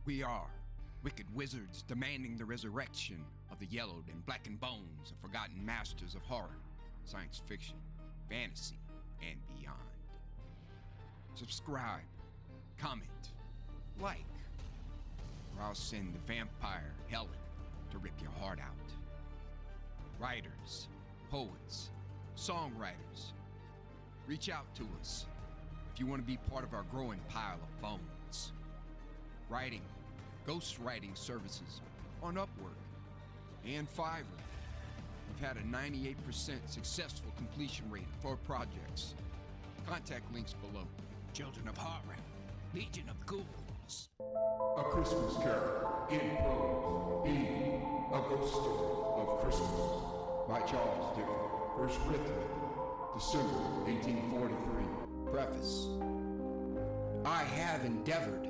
We are wicked wizards demanding the resurrection of the yellowed and blackened bones of forgotten masters of horror, science fiction, fantasy, and beyond. Subscribe, comment, like, or I'll send the vampire Helen to rip your heart out. Writers, poets, songwriters, reach out to us if you want to be part of our growing pile of bones. Writing, ghostwriting services on Upwork and Fiverr. We've had a 98% successful completion rate for projects. Contact links below. Children of Horror, Legion of Ghouls. A Christmas Carol in prose, being a ghost story of Christmas by Charles Dickens. First written December 1843. Preface. I have endeavored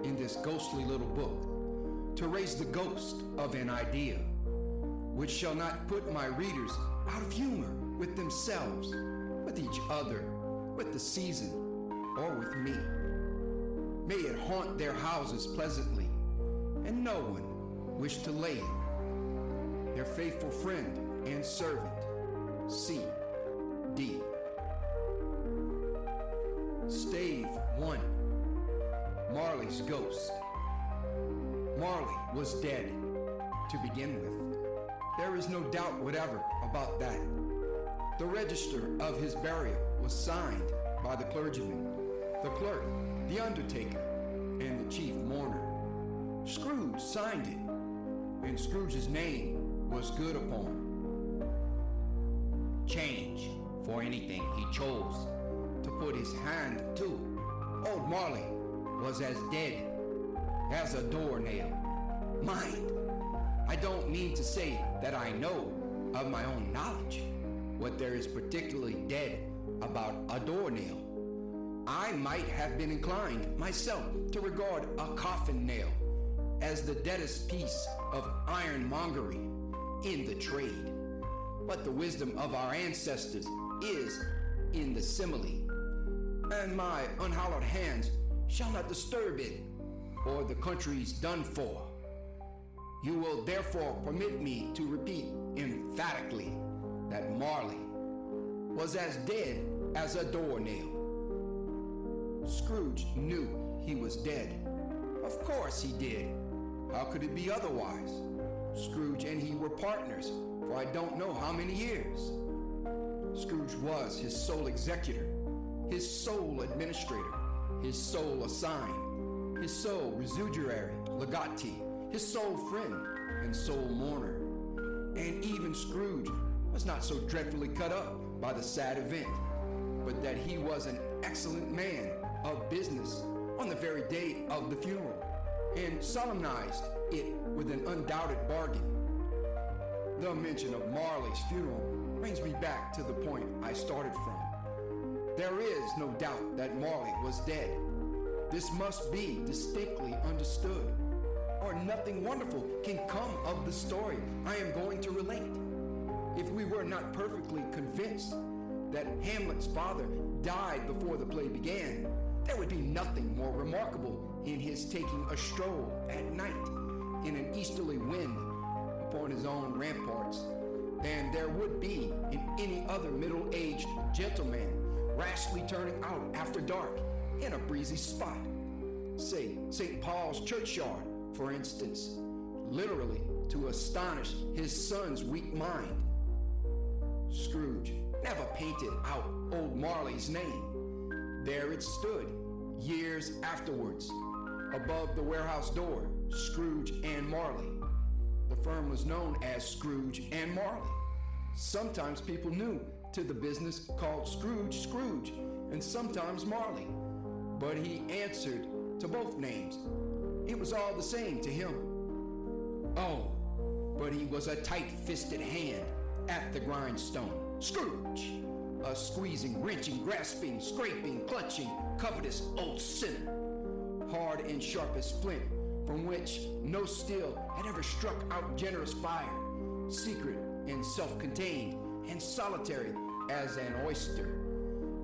in this ghostly little book to raise the ghost of an idea which shall not put my readers out of humor with themselves, with each other, with the season, or with me. May it haunt their houses pleasantly, and no one wish to lay it. Their faithful friend and servant, C.D. Stave 1. Marley's Ghost. Marley was dead to begin with. There is no doubt whatever about that. The register of his burial was signed by the clergyman, the clerk, the undertaker, and the chief mourner. Scrooge signed it, and Scrooge's name was good upon. Change for anything he chose to put his hand to. Old Marley was as dead as a doornail. Mind, I don't mean to say that I know of my own knowledge what there is particularly dead about a doornail. I might have been inclined myself to regard a coffin nail as the deadest piece of ironmongery in the trade. But the wisdom of our ancestors is in the simile, and my unhallowed hands shall not disturb it, or the country's done for. You will therefore permit me to repeat emphatically that Marley was as dead as a doornail. Scrooge knew he was dead. Of course he did. How could it be otherwise? Scrooge and he were partners for I don't know how many years. Scrooge was his sole executor, his sole administrator, his sole assign, his sole residuary, legatee, his sole friend and sole mourner. And even Scrooge was not so dreadfully cut up by the sad event, but that he was an excellent man of business on the very day of the funeral, and solemnized it with an undoubted bargain. The mention of Marley's funeral brings me back to the point I started from. There is no doubt that Marley was dead. This must be distinctly understood, or nothing wonderful can come of the story I am going to relate. If we were not perfectly convinced that Hamlet's father died before the play began, there would be nothing more remarkable in his taking a stroll at night in an easterly wind upon his own ramparts than there would be in any other middle-aged gentleman rashly turning out after dark in a breezy spot, say St. Paul's churchyard, for instance, literally to astonish his son's weak mind. Scrooge never painted out old Marley's name. There it stood, years afterwards, above the warehouse door, Scrooge and Marley. The firm was known as Scrooge and Marley. Sometimes people knew to the business called Scrooge, and sometimes Marley. But he answered to both names. It was all the same to him. Oh, but he was a tight-fisted hand at the grindstone. Scrooge, a squeezing, wrenching, grasping, scraping, clutching, covetous old sinner, hard and sharp as flint, from which no steel had ever struck out generous fire, secret and self-contained and solitary as an oyster.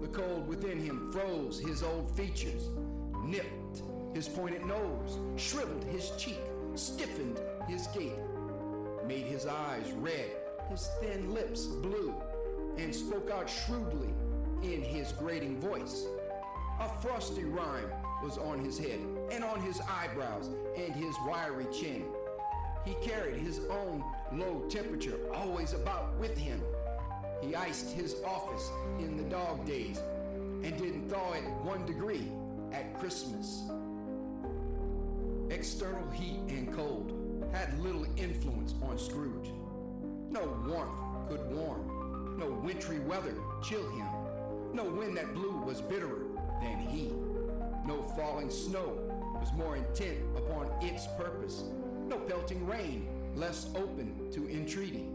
The cold within him froze his old features. nipped his pointed nose, shriveled his cheek, stiffened his gait, made his eyes red, his thin lips blue, and spoke out shrewdly in his grating voice. A frosty rime was on his head and on his eyebrows and his wiry chin. He carried his own low temperature always about with him. He iced his office in the dog days and didn't thaw it 1 degree at Christmas. External heat and cold had little influence on Scrooge. No warmth could warm, no wintry weather chill him, no wind that blew was bitterer than he. No falling snow was more intent upon its purpose, no pelting rain less open to entreaty.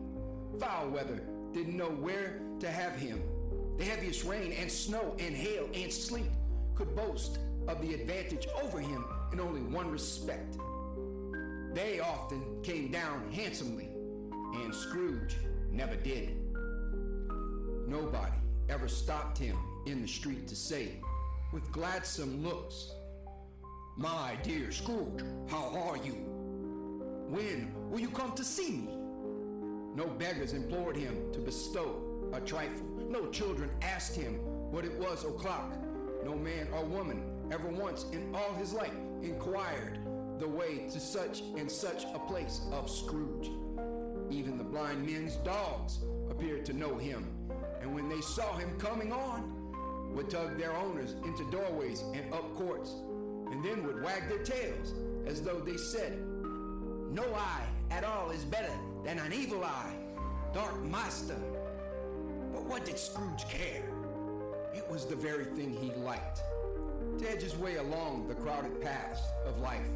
Foul weather didn't know where to have him. The heaviest rain and snow and hail and sleet could boast of the advantage over him in only one respect. They often came down handsomely, and Scrooge never did. Nobody ever stopped him in the street to say, with gladsome looks, "My dear Scrooge, how are you? When will you come to see me?" No beggars implored him to bestow a trifle. No children asked him what it was o'clock. No man or woman ever once in all his life inquired the way to such and such a place of Scrooge. Even the blind men's dogs appeared to know him, and when they saw him coming on, would tug their owners into doorways and up courts, and then would wag their tails as though they said, "No eye at all is better than an evil eye, dark master." But what did Scrooge care? It was the very thing he liked, to edge his way along the crowded paths of life,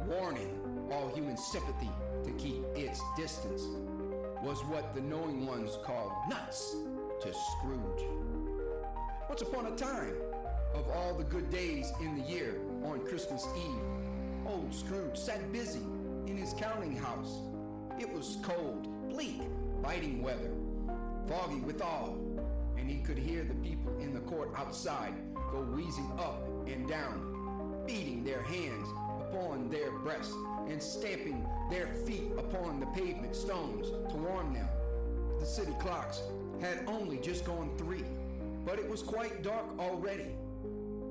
warning all human sympathy to keep its distance, was what the knowing ones called nuts to Scrooge. Once upon a time, of all the good days in the year, on Christmas Eve, old Scrooge sat busy in his counting house. It was cold, bleak, biting weather, foggy withal, and he could hear the people in the court outside go wheezing up and down, beating their hands upon their breasts and stamping their feet upon the pavement stones to warm them. The city clocks had only just gone 3, but it was quite dark already.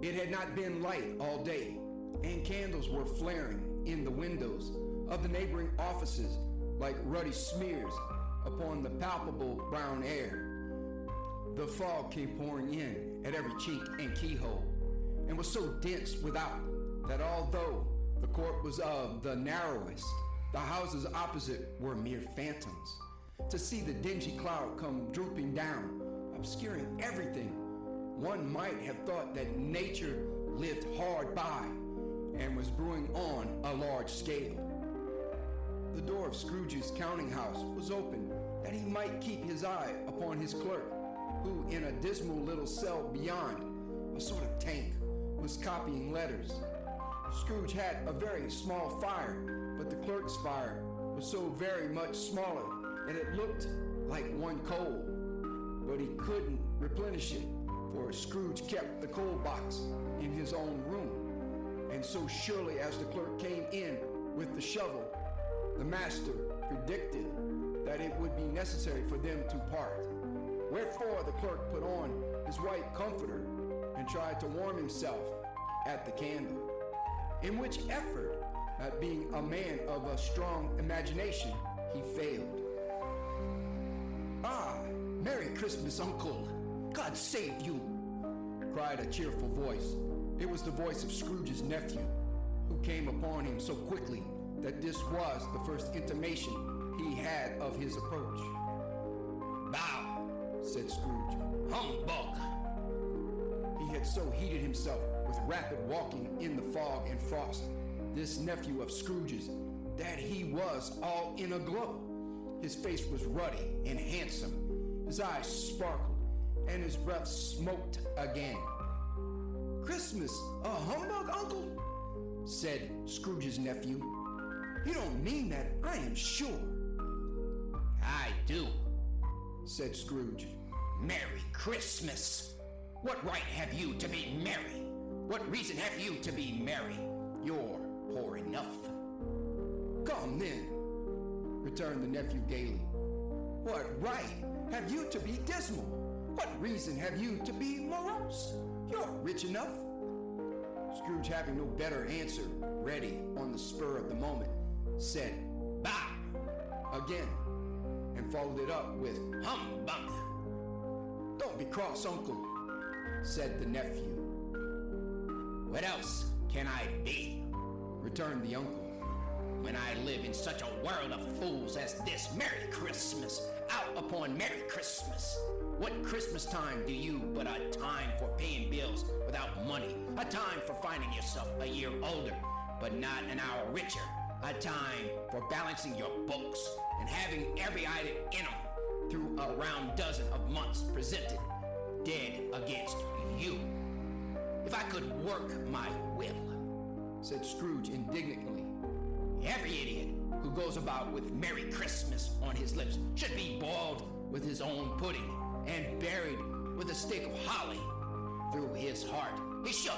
It had not been light all day, and candles were flaring in the windows of the neighboring offices like ruddy smears upon the palpable brown air. The fog came pouring in at every chink and keyhole, and was so dense without that although the court was of the narrowest, the houses opposite were mere phantoms. To see the dingy cloud come drooping down, obscuring everything, one might have thought that nature lived hard by and was brewing on a large scale. The door of Scrooge's counting house was open that he might keep his eye upon his clerk, who in a dismal little cell beyond, a sort of tank, was copying letters. Scrooge had a very small fire, but the clerk's fire was so very much smaller that it looked like one coal. But he couldn't replenish it, for Scrooge kept the coal box in his own room. And so surely as the clerk came in with the shovel, the master predicted that it would be necessary for them to part. Wherefore the clerk put on his white comforter and tried to warm himself at the candle, in which effort, not being a man of a strong imagination, he failed. "Ah, Merry Christmas, Uncle! God save you!" cried a cheerful voice. It was the voice of Scrooge's nephew, who came upon him so quickly that this was the first intimation he had of his approach. "Bow," said Scrooge. "Humbug!" He had so heated himself with rapid walking in the fog and frost, this nephew of Scrooge's, that he was all in a glow. His face was ruddy and handsome, his eyes sparkled, and his breath smoked again. "Christmas a humbug, Uncle?" said Scrooge's nephew. "You don't mean that, I am sure." "I do," said Scrooge. "Merry Christmas! What right have you to be merry? What reason have you to be merry? You're poor enough. Come then, returned the nephew gaily. What right have you to be dismal? What reason have you to be morose? You're rich enough. Scrooge, having no better answer ready on the spur of the moment, said, Bah! again, and followed it up with, Humbug! Don't be cross, uncle, said the nephew. What else can I be? Returned the uncle. When I live in such a world of fools as this, Merry Christmas! Out upon Merry Christmas! What Christmas time do you but a time for paying bills without money, a time for finding yourself a year older but not an hour richer, a time for balancing your books and having every item in them through a round dozen of months presented, dead against you. If I could work my will, said Scrooge indignantly. Every idiot who goes about with Merry Christmas on his lips should be boiled with his own pudding and buried with a stick of holly through his heart. He should.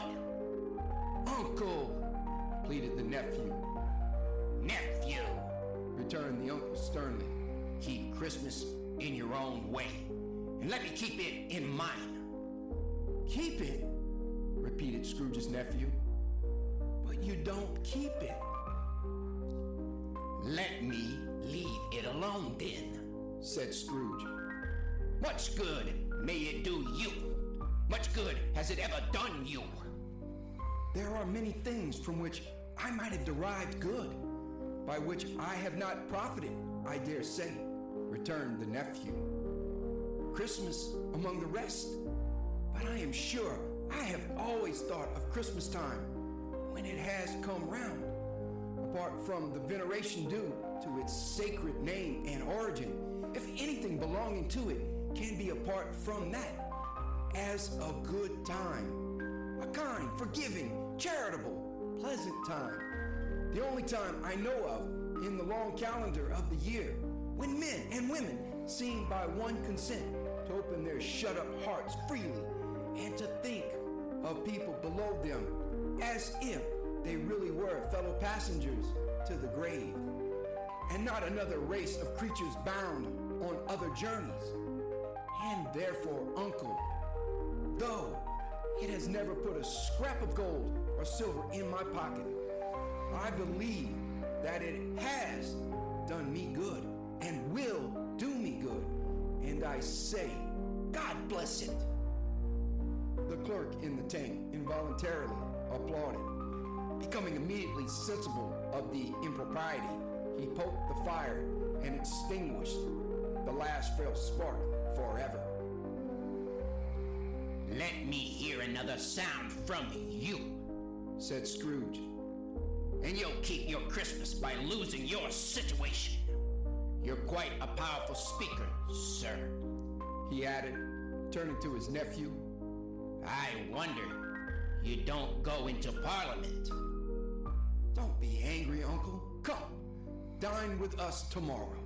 Uncle, pleaded the nephew. Nephew, returned the uncle sternly. Keep Christmas in your own way, and let me keep it in mine. Keep it, repeated Scrooge's nephew. But you don't keep it. Let me leave it alone then, said Scrooge. Much good may it do you? Much good has it ever done you? There are many things from which I might have derived good, by which I have not profited, I dare say, returned the nephew. Christmas among the rest, but I am sure I have always thought of Christmas time when it has come round, apart from the veneration due to its sacred name and origin, if anything belonging to it can be apart from that, as a good time, a kind, forgiving, charitable, pleasant time. The only time I know of in the long calendar of the year when men and women seem by one consent to open their shut-up hearts freely and to think of people below them as if they really were fellow passengers to the grave, and not another race of creatures bound on other journeys. And therefore, uncle, though it has never put a scrap of gold or silver in my pocket, I believe that it has done me good and will do me good, and I say, God bless it. The clerk in the tank involuntarily applauded. Becoming immediately sensible of the impropriety, he poked the fire and extinguished the last frail spark forever. Let me hear another sound from you, said Scrooge, and you'll keep your Christmas by losing your situation. You're quite a powerful speaker, sir, he added, turning to his nephew. I wonder you don't go into Parliament. Don't be angry, Uncle. Come, dine with us tomorrow.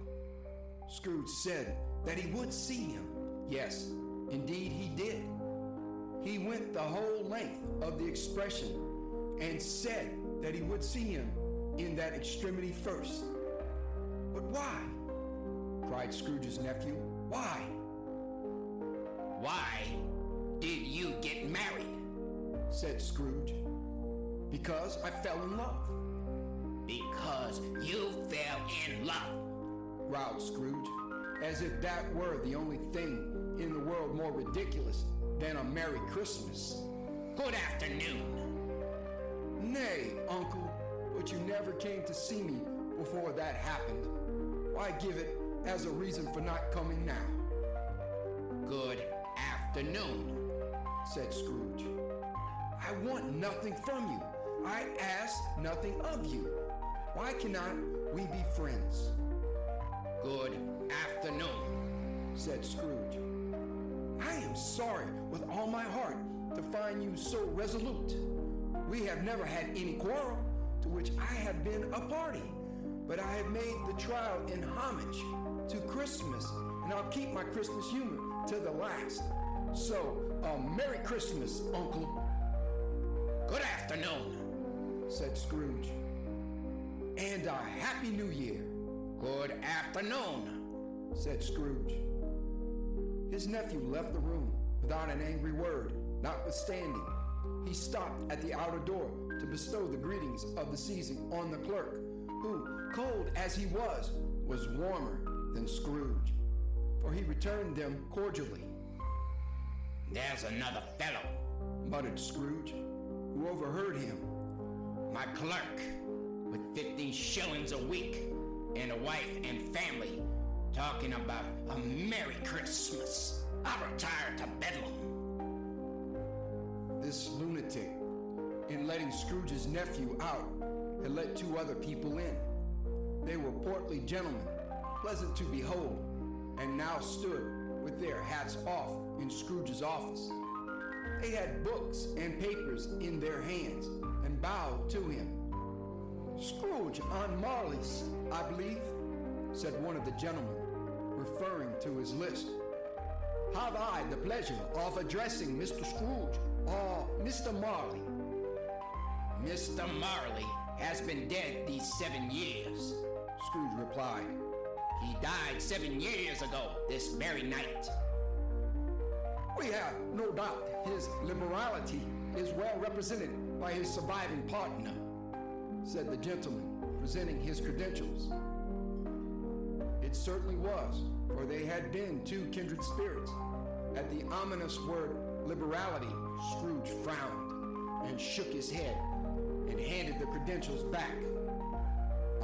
Scrooge said that he would see him. Yes, indeed he did. He went the whole length of the expression and said that he would see him in that extremity first. But why? Cried Scrooge's nephew. Why? Why did you get married? Said Scrooge. Because I fell in love. Because you fell in love, growled Scrooge, as if that were the only thing in the world more ridiculous than a Merry Christmas. Good afternoon. Nay, Uncle, but you never came to see me before that happened. Why give it as a reason for not coming now? Good afternoon, said Scrooge. I want nothing from you. I ask nothing of you. Why cannot we be friends? Good afternoon, said Scrooge. I am sorry with all my heart to find you so resolute. We have never had any quarrel to which I have been a party, but I have made the trial in homage to Christmas, and I'll keep my Christmas humor to the last. So, a Merry Christmas, Uncle. afternoon, said Scrooge. And a Happy New Year, good afternoon, said Scrooge. His nephew left the room without an angry word. Notwithstanding, he stopped at the outer door to bestow the greetings of the season on the clerk, who, cold as he was warmer than Scrooge, for he returned them cordially. There's another fellow, muttered Scrooge, who overheard him. My clerk, with 15 shillings a week, and a wife and family, talking about a Merry Christmas. I retire to Bedlam. This lunatic, in letting Scrooge's nephew out, had let 2 other people in. They were portly gentlemen, pleasant to behold, and now stood with their hats off in Scrooge's office. They had books and papers in their hands and bowed to him. Scrooge on Marley's, I believe, said one of the gentlemen, referring to his list. Have I the pleasure of addressing Mr. Scrooge or Mr. Marley? Mr. Marley has been dead these 7 years, Scrooge replied. He died 7 years ago this very night. We have no doubt his liberality is well represented by his surviving partner, said the gentleman, presenting his credentials. It certainly was, for they had been 2 kindred spirits. At the ominous word liberality, Scrooge frowned and shook his head and handed the credentials back.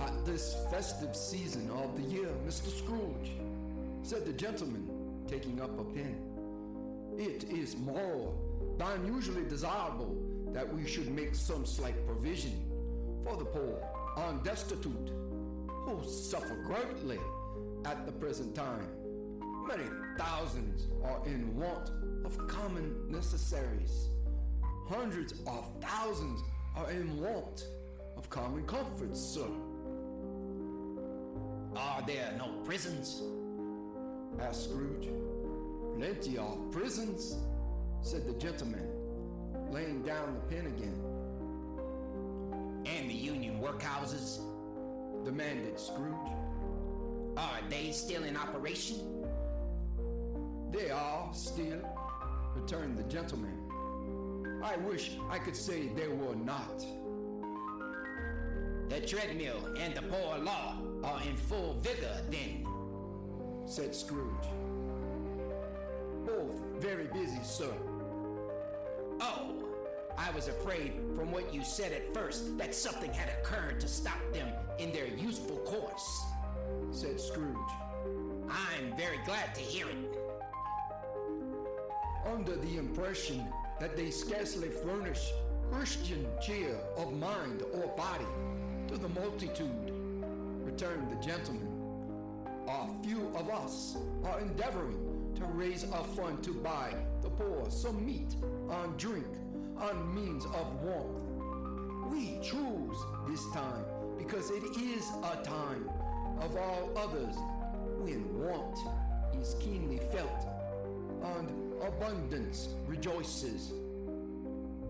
At this festive season of the year, Mr. Scrooge, said the gentleman, taking up a pen, it is more than usually desirable that we should make some slight provision for the poor and destitute, who suffer greatly at the present time. Many thousands are in want of common necessaries. Hundreds of thousands are in want of common comforts, sir. Are there no prisons? Asked Scrooge. Plenty of prisons, said the gentleman, laying down the pen again. And the union workhouses? Demanded Scrooge. Are they still in operation? They are still, returned the gentleman. I wish I could say they were not. The treadmill and the poor law are in full vigor then, said Scrooge. Both very busy, sir. Oh, I was afraid from what you said at first that something had occurred to stop them in their useful course, said Scrooge. I'm very glad to hear it. Under the impression that they scarcely furnish Christian cheer of mind or body to the multitude, returned the gentleman, a few of us are endeavoring to raise a fund to buy the poor some meat and drink and means of warmth. We choose this time because it is a time of all others when want is keenly felt and abundance rejoices.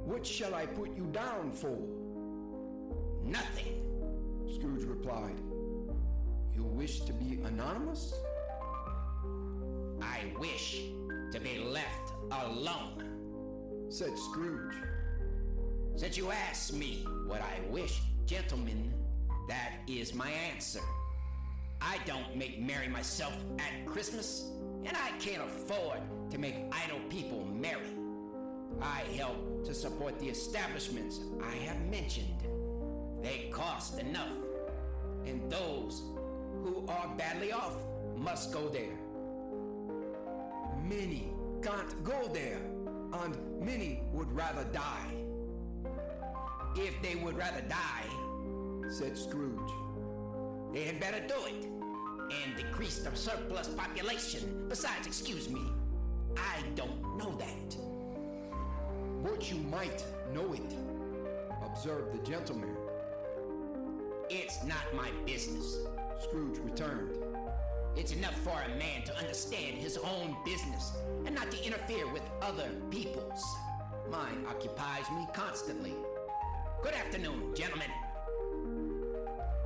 What shall I put you down for? Nothing, Scrooge replied. You wish to be anonymous? I wish to be left alone, said Scrooge. Since you asked me what I wish, gentlemen, that is my answer. I don't make merry myself at Christmas, and I can't afford to make idle people merry. I help to support the establishments I have mentioned. They cost enough, and those who are badly off must go there. Many can't go there, and many would rather die. If they would rather die, said Scrooge, they had better do it and decrease the surplus population. Besides, excuse me, I don't know that. But you might know it, observed the gentleman. It's not my business, Scrooge returned. It's enough for a man to understand his own business and not to interfere with other people's. Mine occupies me constantly. Good afternoon, gentlemen.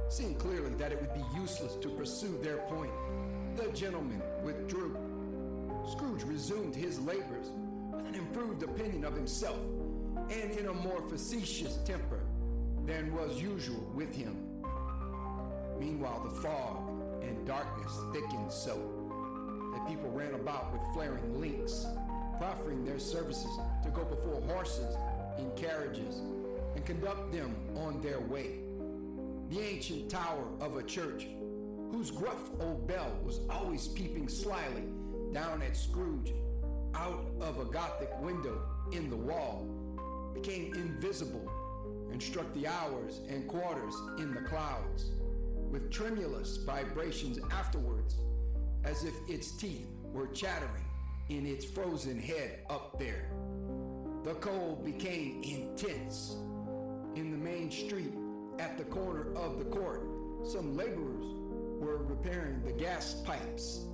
Seeing clearly that it would be useless to pursue their point, the gentleman withdrew. Scrooge resumed his labors with an improved opinion of himself and in a more facetious temper than was usual with him. Meanwhile, the fog and darkness thickened so that people ran about with flaring links, proffering their services to go before horses in carriages and conduct them on their way. The ancient tower of a church, whose gruff old bell was always peeping slyly down at Scrooge out of a Gothic window in the wall, became invisible and struck the hours and quarters in the clouds, with tremulous vibrations afterwards, as if its teeth were chattering in its frozen head up there. The cold became intense. In the main street, at the corner of the court, some laborers were repairing the gas pipes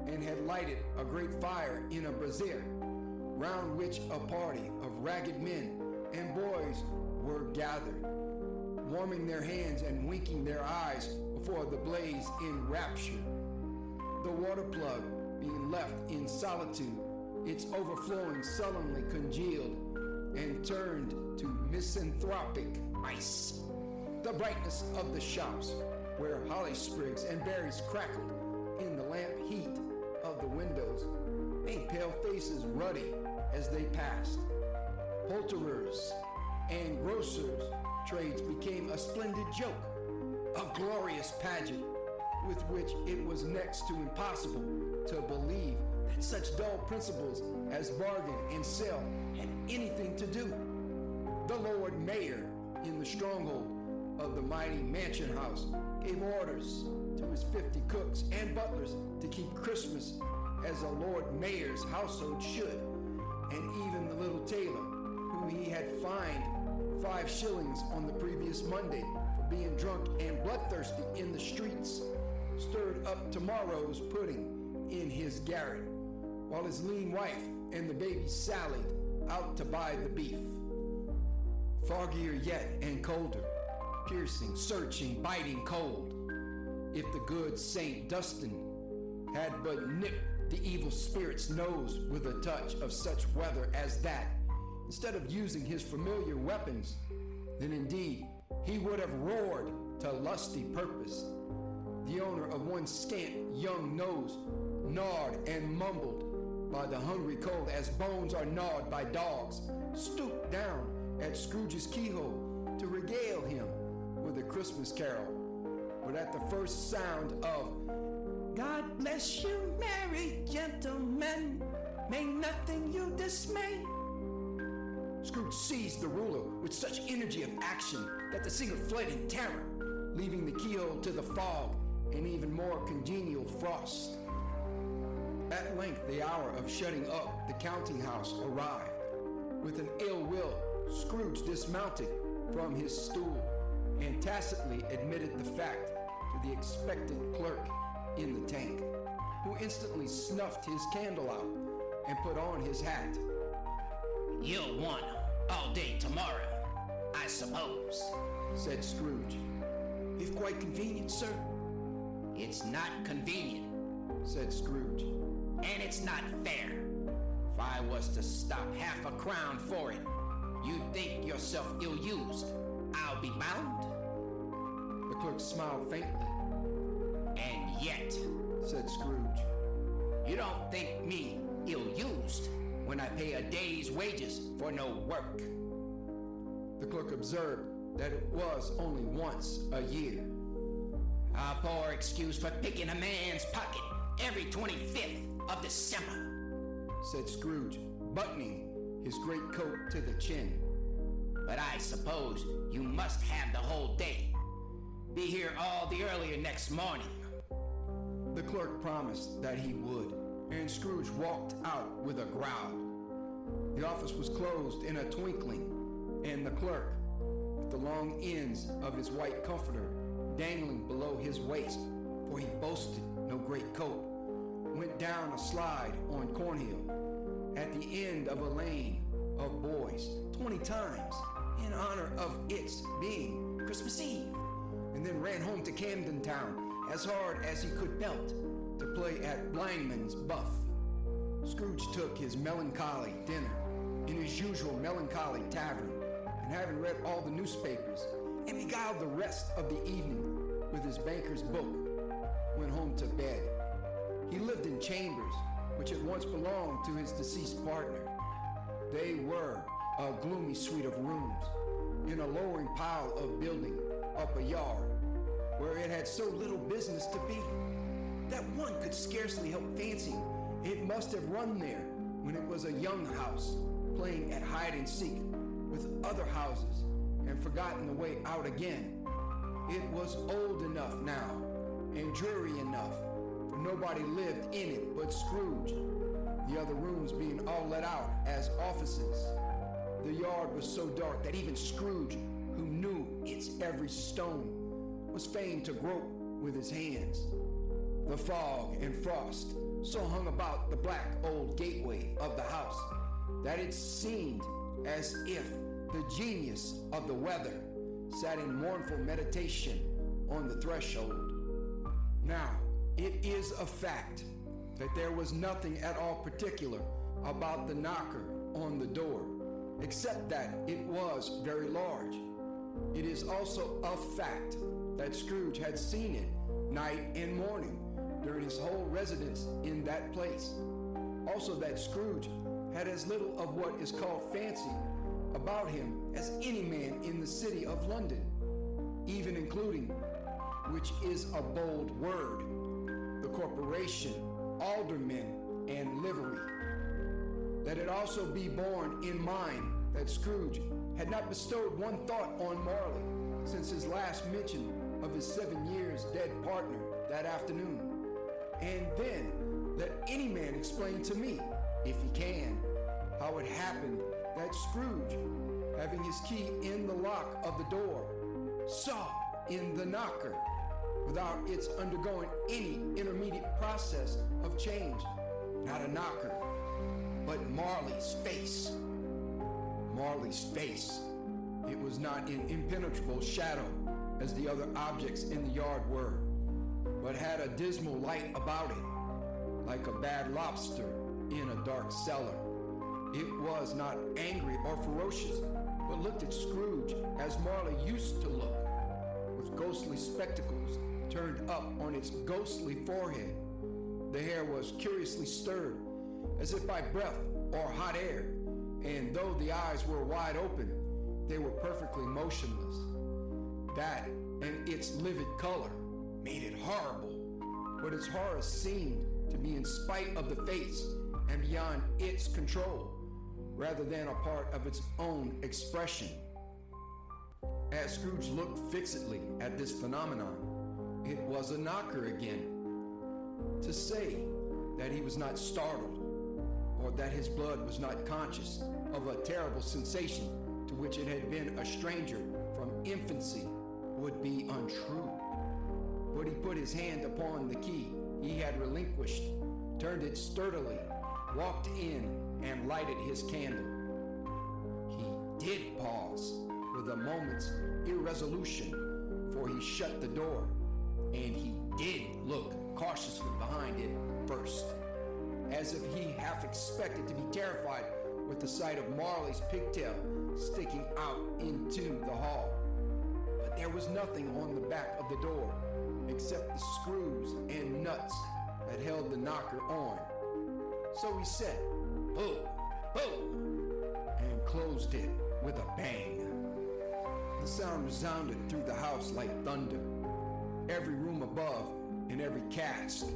and had lighted a great fire in a brazier, round which a party of ragged men and boys were gathered, warming their hands and winking their eyes before the blaze in rapture. The water plug being left in solitude, its overflowing sullenly congealed and turned to misanthropic ice. The brightness of the shops, where holly sprigs and berries crackled in the lamp heat of the windows, made pale faces ruddy as they passed. Poulterers and grocers' trades became a splendid joke, a glorious pageant with which it was next to impossible to believe that such dull principles as bargain and sell had anything to do. The Lord Mayor in the stronghold of the mighty mansion house gave orders to his 50 cooks and butlers to keep Christmas as a Lord Mayor's household should, and even the little tailor, whom he had fined 5 shillings on the previous Monday for being drunk and bloodthirsty in the streets, stirred up tomorrow's pudding in his garret, while his lean wife and the baby sallied out to buy the beef. Foggier yet and colder, piercing, searching, biting cold, if the good Saint Dunstan had but nipped the evil spirit's nose with a touch of such weather as that, instead of using his familiar weapons, then indeed he would have roared to lusty purpose. The owner of one scant young nose, gnawed and mumbled by the hungry cold as bones are gnawed by dogs, stooped down at Scrooge's keyhole to regale him with a Christmas carol. But at the first sound of "God bless you, merry gentlemen, may nothing you dismay," Scrooge seized the ruler with such energy of action that the singer fled in terror, leaving the keyhole to the fog and even more congenial frost. At length the hour of shutting up the counting house arrived. With an ill will, Scrooge dismounted from his stool and tacitly admitted the fact to the expectant clerk in the tank, who instantly snuffed his candle out and put on his hat. "You'll want all day tomorrow, I suppose," said Scrooge. "If quite convenient, sir." "It's not convenient," said Scrooge. "and it's not fair. If I was to stop half a crown for it, you'd think yourself ill-used, I'll be bound." The clerk smiled faintly. "And yet," said Scrooge, "you don't think me ill-used when I pay a day's wages for no work." The clerk observed that it was only once a year. "A poor excuse for picking a man's pocket every 25th of December," said Scrooge, buttoning his great coat to the chin. "But I suppose you must have the whole day. Be here all the earlier next morning." The clerk promised that he would, and Scrooge walked out with a growl. The office was closed in a twinkling, and the clerk, with the long ends of his white comforter dangling below his waist, for he boasted no great coat, went down a slide on Cornhill at the end of a lane of boys 20 times in honor of its being Christmas Eve, and then ran home to Camden Town as hard as he could belt to play at Blindman's Buff. Scrooge took his melancholy dinner in his usual melancholy tavern, and having read all the newspapers and beguiled the rest of the evening with his banker's book, went home to bed. He lived in chambers which had once belonged to his deceased partner. They were a gloomy suite of rooms in a lowering pile of building up a yard where it had so little business to be that one could scarcely help fancying it must have run there when it was a young house playing at hide and seek with other houses and forgotten the way out again. It was old enough now and dreary enough, for nobody lived in it but Scrooge, the other rooms being all let out as offices. The yard was so dark that even Scrooge, who knew its every stone, was fain to grope with his hands. The fog and frost so hung about the black old gateway of the house that it seemed as if the genius of the weather sat in mournful meditation on the threshold. Now, it is a fact that there was nothing at all particular about the knocker on the door, except that it was very large. It is also a fact that Scrooge had seen it night and morning during his whole residence in that place. Also that Scrooge had as little of what is called fancy about him as any man in the city of London, even including, which is a bold word, the corporation, aldermen, and livery. Let it also be borne in mind that Scrooge had not bestowed one thought on Marley since his last mention of his 7 years dead partner that afternoon. And then let any man explain to me, if he can, how it happened that Scrooge, having his key in the lock of the door, saw in the knocker, without its undergoing any intermediate process of change, not a knocker, but Marley's face. Marley's face. It was not in impenetrable shadow as the other objects in the yard were, but had a dismal light about it, like a bad lobster in a dark cellar. It was not angry or ferocious, but looked at Scrooge as Marley used to look, with ghostly spectacles turned up on its ghostly forehead. The hair was curiously stirred, as if by breath or hot air, and though the eyes were wide open, they were perfectly motionless. That and its livid color made it horrible, but its horror seemed to be in spite of the face and beyond its control, rather than a part of its own expression. As Scrooge looked fixedly at this phenomenon, it was a knocker again. To say that he was not startled, or that his blood was not conscious of a terrible sensation to which it had been a stranger from infancy, would be untrue. But he put his hand upon the key he had relinquished, turned it sturdily, walked in, and lighted his candle. He did pause with a moment's irresolution, for he shut the door, and he did look cautiously behind it first, as if he half expected to be terrified with the sight of Marley's pigtail sticking out into the hall. But there was nothing on the back of the door except the screws and nuts that held the knocker on. So he said, "Boo, boo," and closed it with a bang. The sound resounded through the house like thunder. Every room above and every cask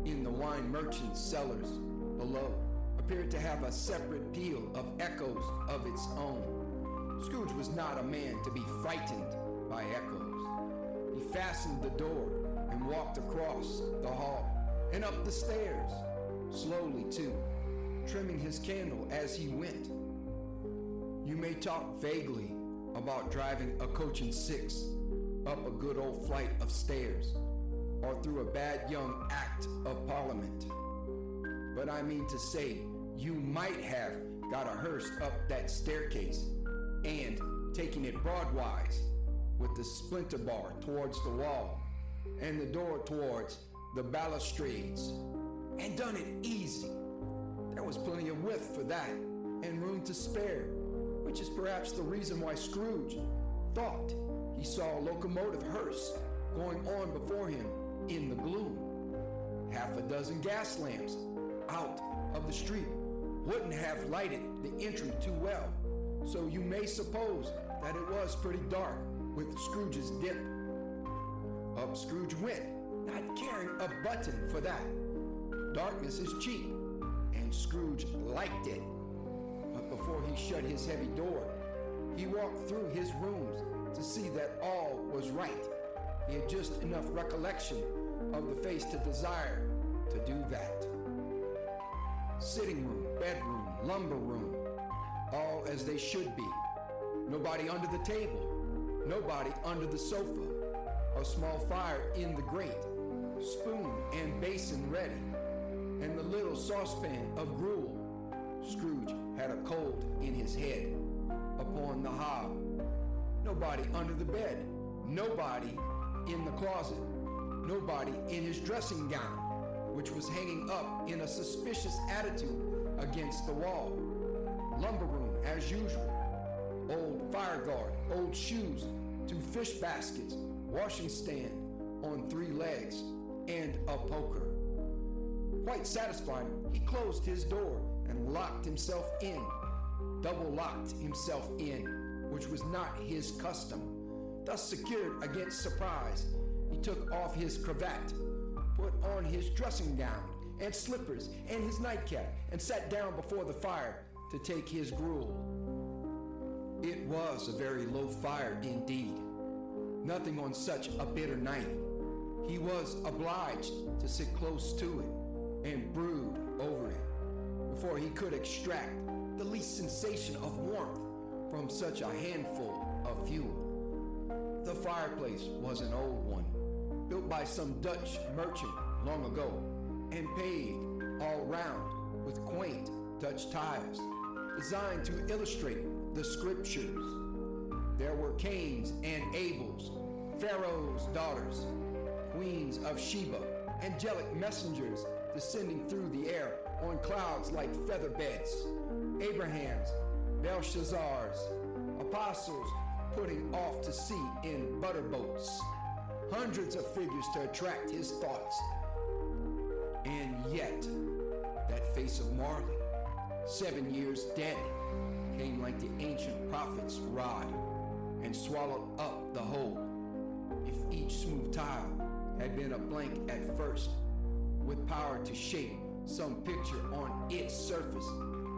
in the wine merchant's cellars below appeared to have a separate peal of echoes of its own. Scrooge was not a man to be frightened by echoes. He fastened the door and walked across the hall and up the stairs, slowly too, trimming his candle as he went. You may talk vaguely about driving a coach and six up a good old flight of stairs, or through a bad young act of parliament. But I mean to say, you might have got a hearse up that staircase, and taking it broadwise, with the splinter bar towards the wall and the door towards the balustrades, and done it easy. There was plenty of width for that, and room to spare, which is perhaps the reason why Scrooge thought he saw a locomotive hearse going on before him in the gloom. Half a dozen gas lamps out of the street wouldn't have lighted the entry too well, so you may suppose that it was pretty dark with Scrooge's dip. Up Scrooge went, not caring a button for that. Darkness is cheap, and Scrooge liked it. But before he shut his heavy door, he walked through his rooms to see that all was right. He had just enough recollection of the face to desire to do that. Sitting room, bedroom, lumber room, all as they should be. Nobody under the table, nobody under the sofa. A small fire in the grate, spoon and basin ready, and the little saucepan of gruel. Scrooge had a cold in his head. Upon the hob, nobody under the bed, nobody in the closet, nobody in his dressing gown, which was hanging up in a suspicious attitude against the wall. Lumber room as usual. Old fire guard, old shoes, 2 fish baskets, washing stand on 3 legs, and a poker. Quite satisfied, he closed his door and locked himself in, double locked himself in, which was not his custom. Thus secured against surprise, he took off his cravat, put on his dressing gown and slippers and his nightcap, and sat down before the fire to take his gruel. It was a very low fire indeed. Nothing on such a bitter night. He was obliged to sit close to it and brood over it before he could extract the least sensation of warmth from such a handful of fuel. The fireplace was an old one, built by some Dutch merchant long ago, and paved all round with quaint Dutch tiles, designed to illustrate the scriptures. There were Cains and Abels, Pharaoh's daughters, queens of Sheba, angelic messengers descending through the air on clouds like feather beds, Abraham's, Belshazzar's, apostles putting off to sea in butter boats, hundreds of figures to attract his thoughts. And yet, that face of Marley, 7 years dead, came like the ancient prophet's rod and swallowed up the whole. If each smooth tile had been a blank at first, with power to shape some picture on its surface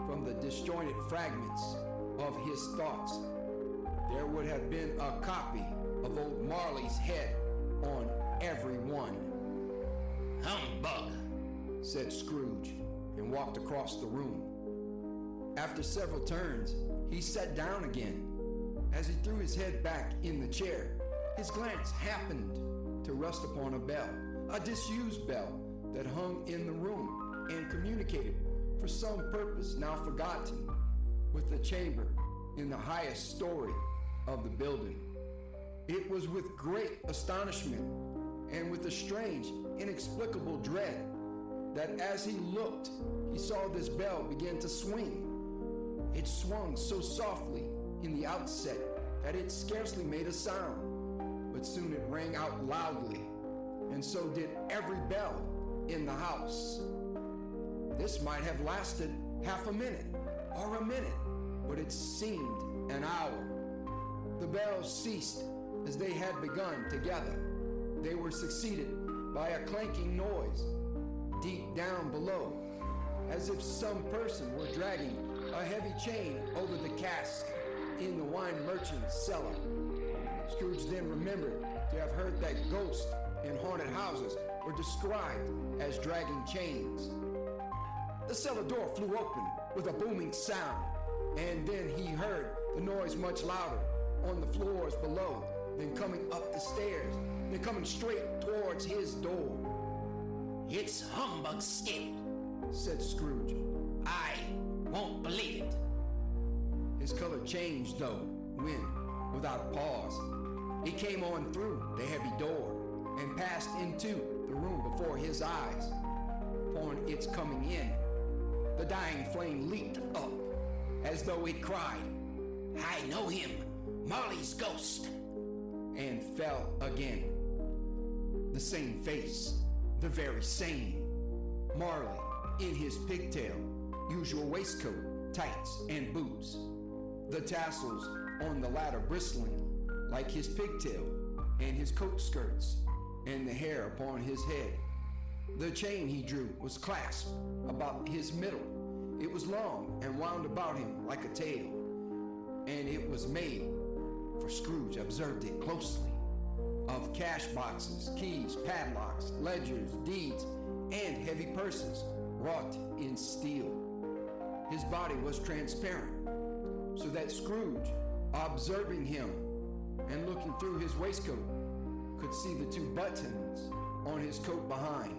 from the disjointed fragments of his thoughts, there would have been a copy of old Marley's head on every one. Humbug, said Scrooge, and walked across the room. After several turns, he sat down again. As he threw his head back in the chair, his glance happened to rest upon a bell, a disused bell that hung in the room and communicated, for some purpose now forgotten, with the chamber in the highest story of the building. It was with great astonishment and with a strange, inexplicable dread that as he looked, he saw this bell begin to swing. It swung so softly in the outset that it scarcely made a sound, but soon it rang out loudly, and so did every bell in the house. This might have lasted half a minute or a minute, but it seemed an hour. The bells ceased as they had begun together. They were succeeded by a clanking noise deep down below, as if some person were dragging a heavy chain over the cask in the wine merchant's cellar. Scrooge then remembered to have heard that ghosts in haunted houses were described as dragging chains. The cellar door flew open with a booming sound, and then he heard the noise much louder on the floors below, then coming up the stairs, then coming straight towards his door. it's humbug still, said Scrooge. I won't believe it. His color changed, though, when, without a pause. He came on through the heavy door and passed into the room before his eyes. Upon its coming in, the dying flame leaped up as though it cried, "I know him, Marley's ghost," and fell again. The same face, the very same. Marley in his pigtail, usual waistcoat, tights, and boots. The tassels on the latter bristling like his pigtail and his coat skirts, and the hair upon his head. The chain he drew was clasped about his middle. It was long and wound about him like a tail, and it was made, for Scrooge observed it closely, of cash boxes, keys, padlocks, ledgers, deeds, and heavy purses wrought in steel. His body was transparent, so that Scrooge, observing him and looking through his waistcoat, could see the two buttons on his coat behind.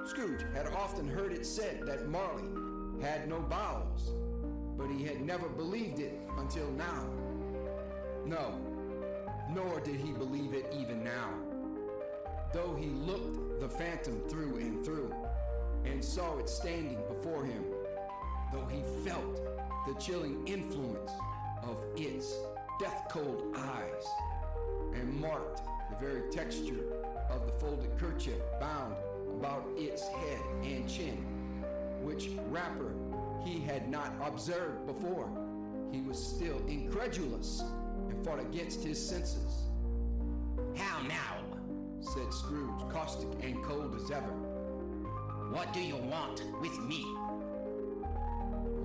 Scrooge had often heard it said that Marley had no bowels, but he had never believed it until now. No, nor did he believe it even now. Though he looked the phantom through and through, and saw it standing before him, though he felt the chilling influence of its death-cold eyes, and marked the very texture of the folded kerchief bound about its head and chin, which wrapper he had not observed before, he was still incredulous and fought against his senses. "How now?" said Scrooge, caustic and cold as ever. "What do you want with me?"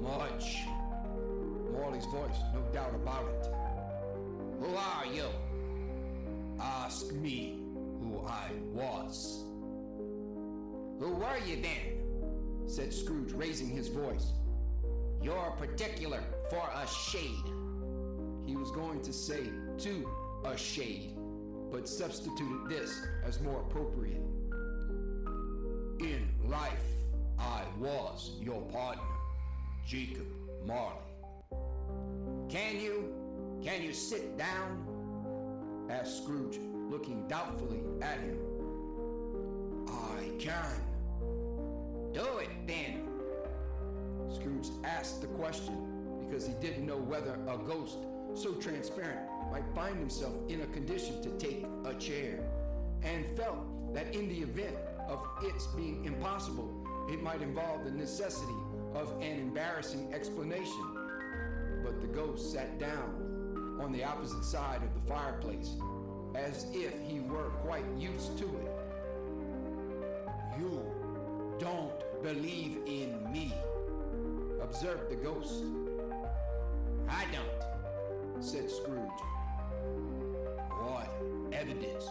"Much." Marley's voice, no doubt about it. "Who are you?" "Ask me who I was." "Who were you then?" said Scrooge, raising his voice. "You're particular for a shade." He was going to say to a shade, but substituted this as more appropriate. "In life, I was your partner, Jacob Marley." Can you sit down?" asked Scrooge, looking doubtfully at him. "I can." "Do it then." Scrooge asked the question because he didn't know whether a ghost so transparent might find himself in a condition to take a chair, and felt that in the event of its being impossible, it might involve the necessity of an embarrassing explanation. But the ghost sat down on the opposite side of the fireplace, as if he were quite used to it. "You don't believe in me," observed the ghost. "I don't," said Scrooge. "What evidence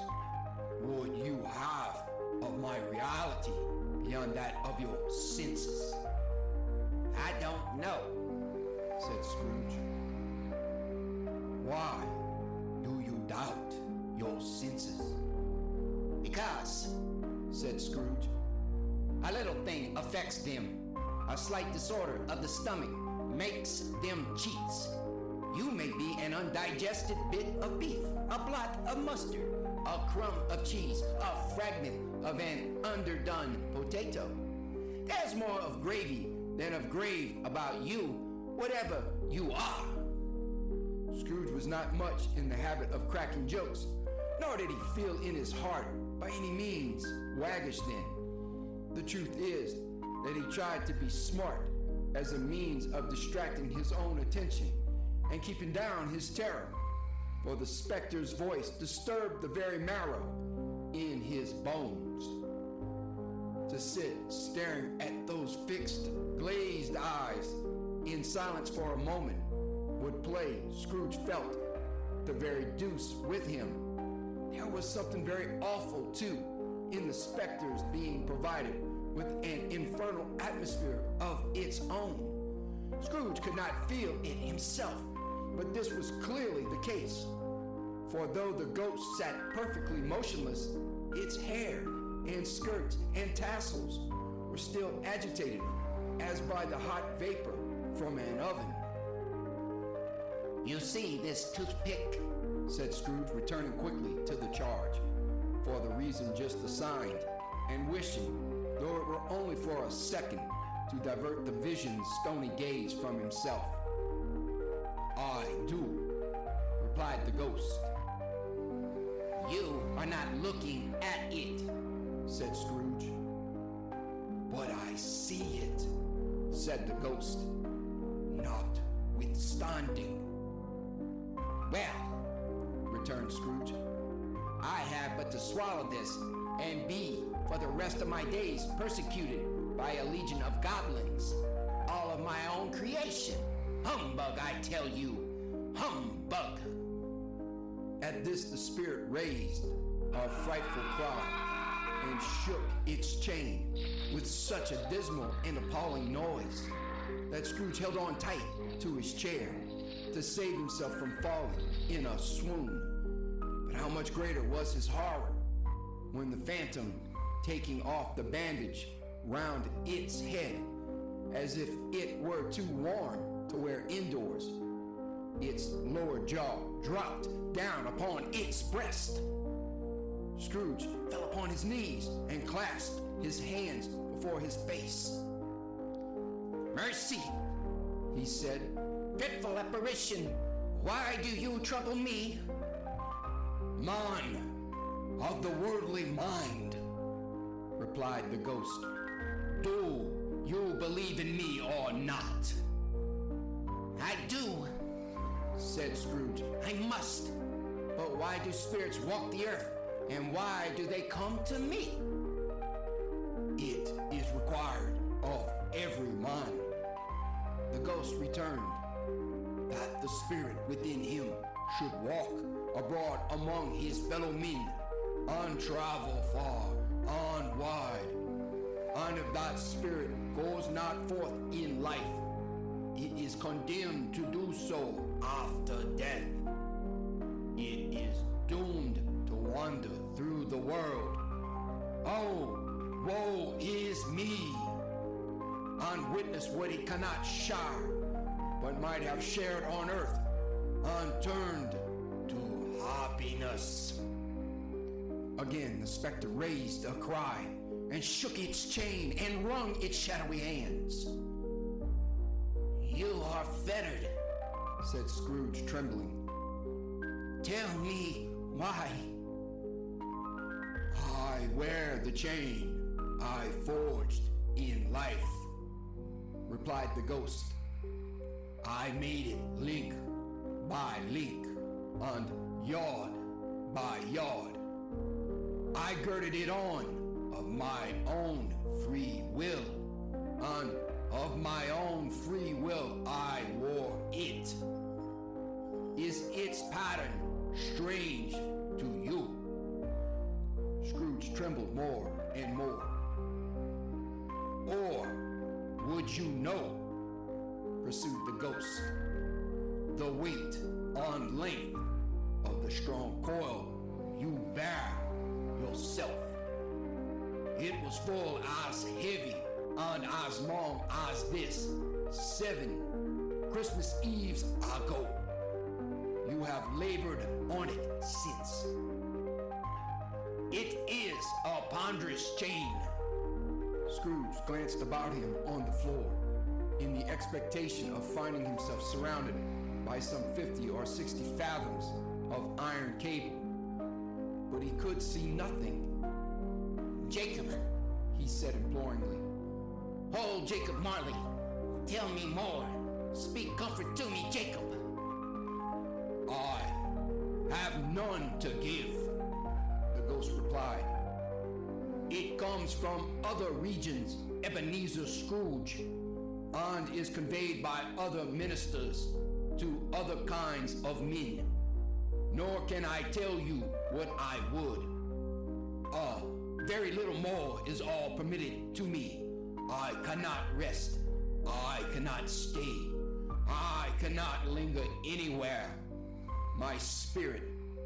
would you have of my reality beyond that of your senses?" "I don't know," said Scrooge. "Why do you doubt your senses?" "Because," said Scrooge, "a little thing affects them. A slight disorder of the stomach makes them cheats. You may be an undigested bit of beef, a blot of mustard, a crumb of cheese, a fragment of an underdone potato. There's more of gravy than of grave about you, whatever you are." Scrooge was not much in the habit of cracking jokes, nor did he feel in his heart by any means waggish then. The truth is that he tried to be smart as a means of distracting his own attention and keeping down his terror, for the specter's voice disturbed the very marrow in his bones. To sit staring at those fixed, glazed eyes in silence for a moment would play, Scrooge felt, the very deuce with him. There was something very awful, too, in the specter's being provided with an infernal atmosphere of its own. Scrooge could not feel it himself, but this was clearly the case. For though the ghost sat perfectly motionless, its hair and skirts and tassels were still agitated as by the hot vapor from an oven. You see this toothpick? Said Scrooge, returning quickly to the charge, for the reason just assigned, and wishing, though it were only for a second, to divert the vision's stony gaze from himself. I do, replied the ghost. You are not looking at it, said Scrooge. but I see it, said the ghost. notwithstanding. Well, returned Scrooge, I have but to swallow this and be, for the rest of my days, persecuted by a legion of goblins, all of my own creation. Humbug, I tell you, humbug. At this the spirit raised a frightful cry and shook its chain with such a dismal and appalling noise that Scrooge held on tight to his chair to save himself from falling in a swoon. But how much greater was his horror when the phantom, taking off the bandage round its head as if it were too warm to wear indoors, its lower jaw dropped down upon its breast. Scrooge fell upon his knees and clasped his hands before his face. Mercy, he said, dreadful apparition, why do you trouble me? "Man of the worldly mind," replied the ghost, Do you believe in me or not? I do, said Scrooge. I must. But why do spirits walk the earth, and why do they come to me? "It is required of every man," the ghost returned, "that the spirit within him should walk abroad among his fellow men, and travel far and wide. And if that spirit goes not forth in life, it is condemned to do so after death. It is doomed to wander through the world. Oh, woe is me! And witness what it cannot share, but might have shared on earth, and turned to happiness." Again the specter raised a cry, and shook its chain, and wrung its shadowy hands. You are fettered, said Scrooge, trembling. tell me why. "I wear the chain I forged in life," replied the ghost. "I made it link by link, and yard by yard. I girded it on of my own free will, and of my own free will I wore it. Is its pattern strange to you?" Scrooge trembled more and more. "Or would you know," pursued the ghost, "the weight and length of the strong coil you bear yourself? It was full as heavy and as long as this 7 Christmas Eves ago. You have labored on it since. It is a ponderous chain." Scrooge glanced about him on the floor in the expectation of finding himself surrounded by some 50 or 60 fathoms of iron cable, but he could see nothing. Jacob, he said imploringly. oh Jacob Marley, tell me more. Speak comfort to me, Jacob. "I have none to give," the ghost replied. "It comes from other regions, Ebenezer Scrooge, and is conveyed by other ministers to other kinds of men. Nor can I tell you what I would. Very little more is all permitted to me. I cannot rest. I cannot stay. I cannot linger anywhere. My spirit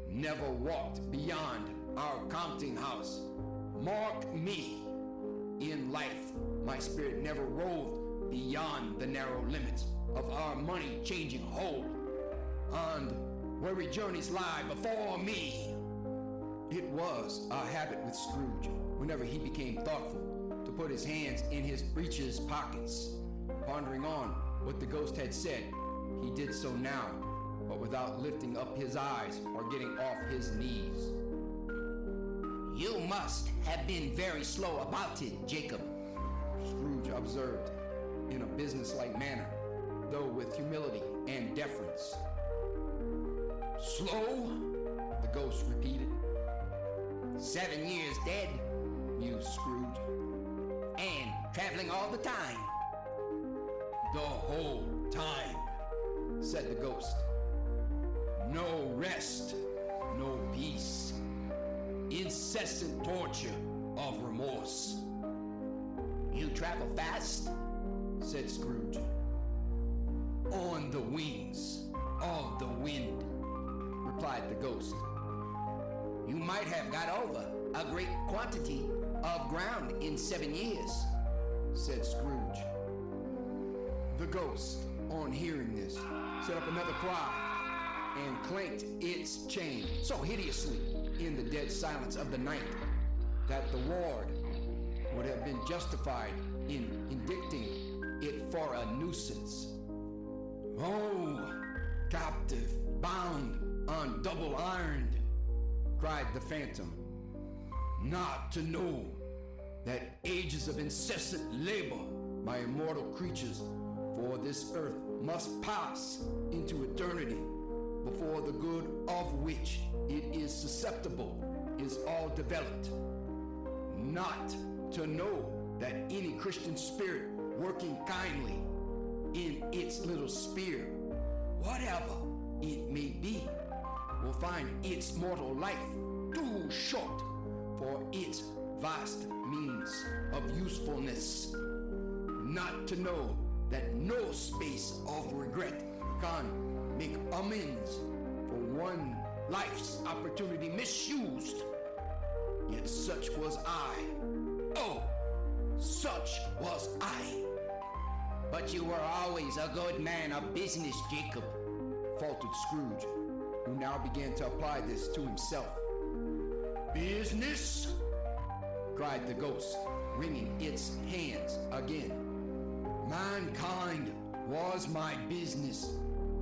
never walked beyond our counting house. Mark me. In life, my spirit never roved beyond the narrow limits of our money-changing hold. and weary journeys lie before me. It was a habit with Scrooge, whenever he became thoughtful, to put his hands in his breeches pockets. Pondering on what the ghost had said, he did so now, but without lifting up his eyes or getting off his knees. You must have been very slow about it, Jacob, Scrooge observed in a businesslike manner, though with humility and deference. Slow? The ghost repeated. 7 years dead, mused Scrooge. and traveling all the time. The whole time, said the ghost. No rest, no peace. Incessant torture of remorse. You travel fast? Said Scrooge. On the wings of the wind, replied the ghost. You might have got over a great quantity of ground in 7 years, said Scrooge. The ghost, on hearing this, set up another cry and clanked its chain so hideously in the dead silence of the night that the ward would have been justified in indicting it for a nuisance. Oh, captive, bound, and double ironed, cried the phantom, not to know that ages of incessant labor by immortal creatures for this earth must pass into eternity before the good of which it is susceptible is all developed. Not to know that any Christian spirit working kindly in its little sphere, whatever it may be, will find its mortal life too short for its vast means of usefulness. Not to know that no space of regret can make amends for one life's opportunity misused. Yet such was I. Oh, such was I. but you were always a good man of business, Jacob, faltered Scrooge, who now began to apply this to himself. Business? Cried the ghost, wringing its hands again. Mankind was my business.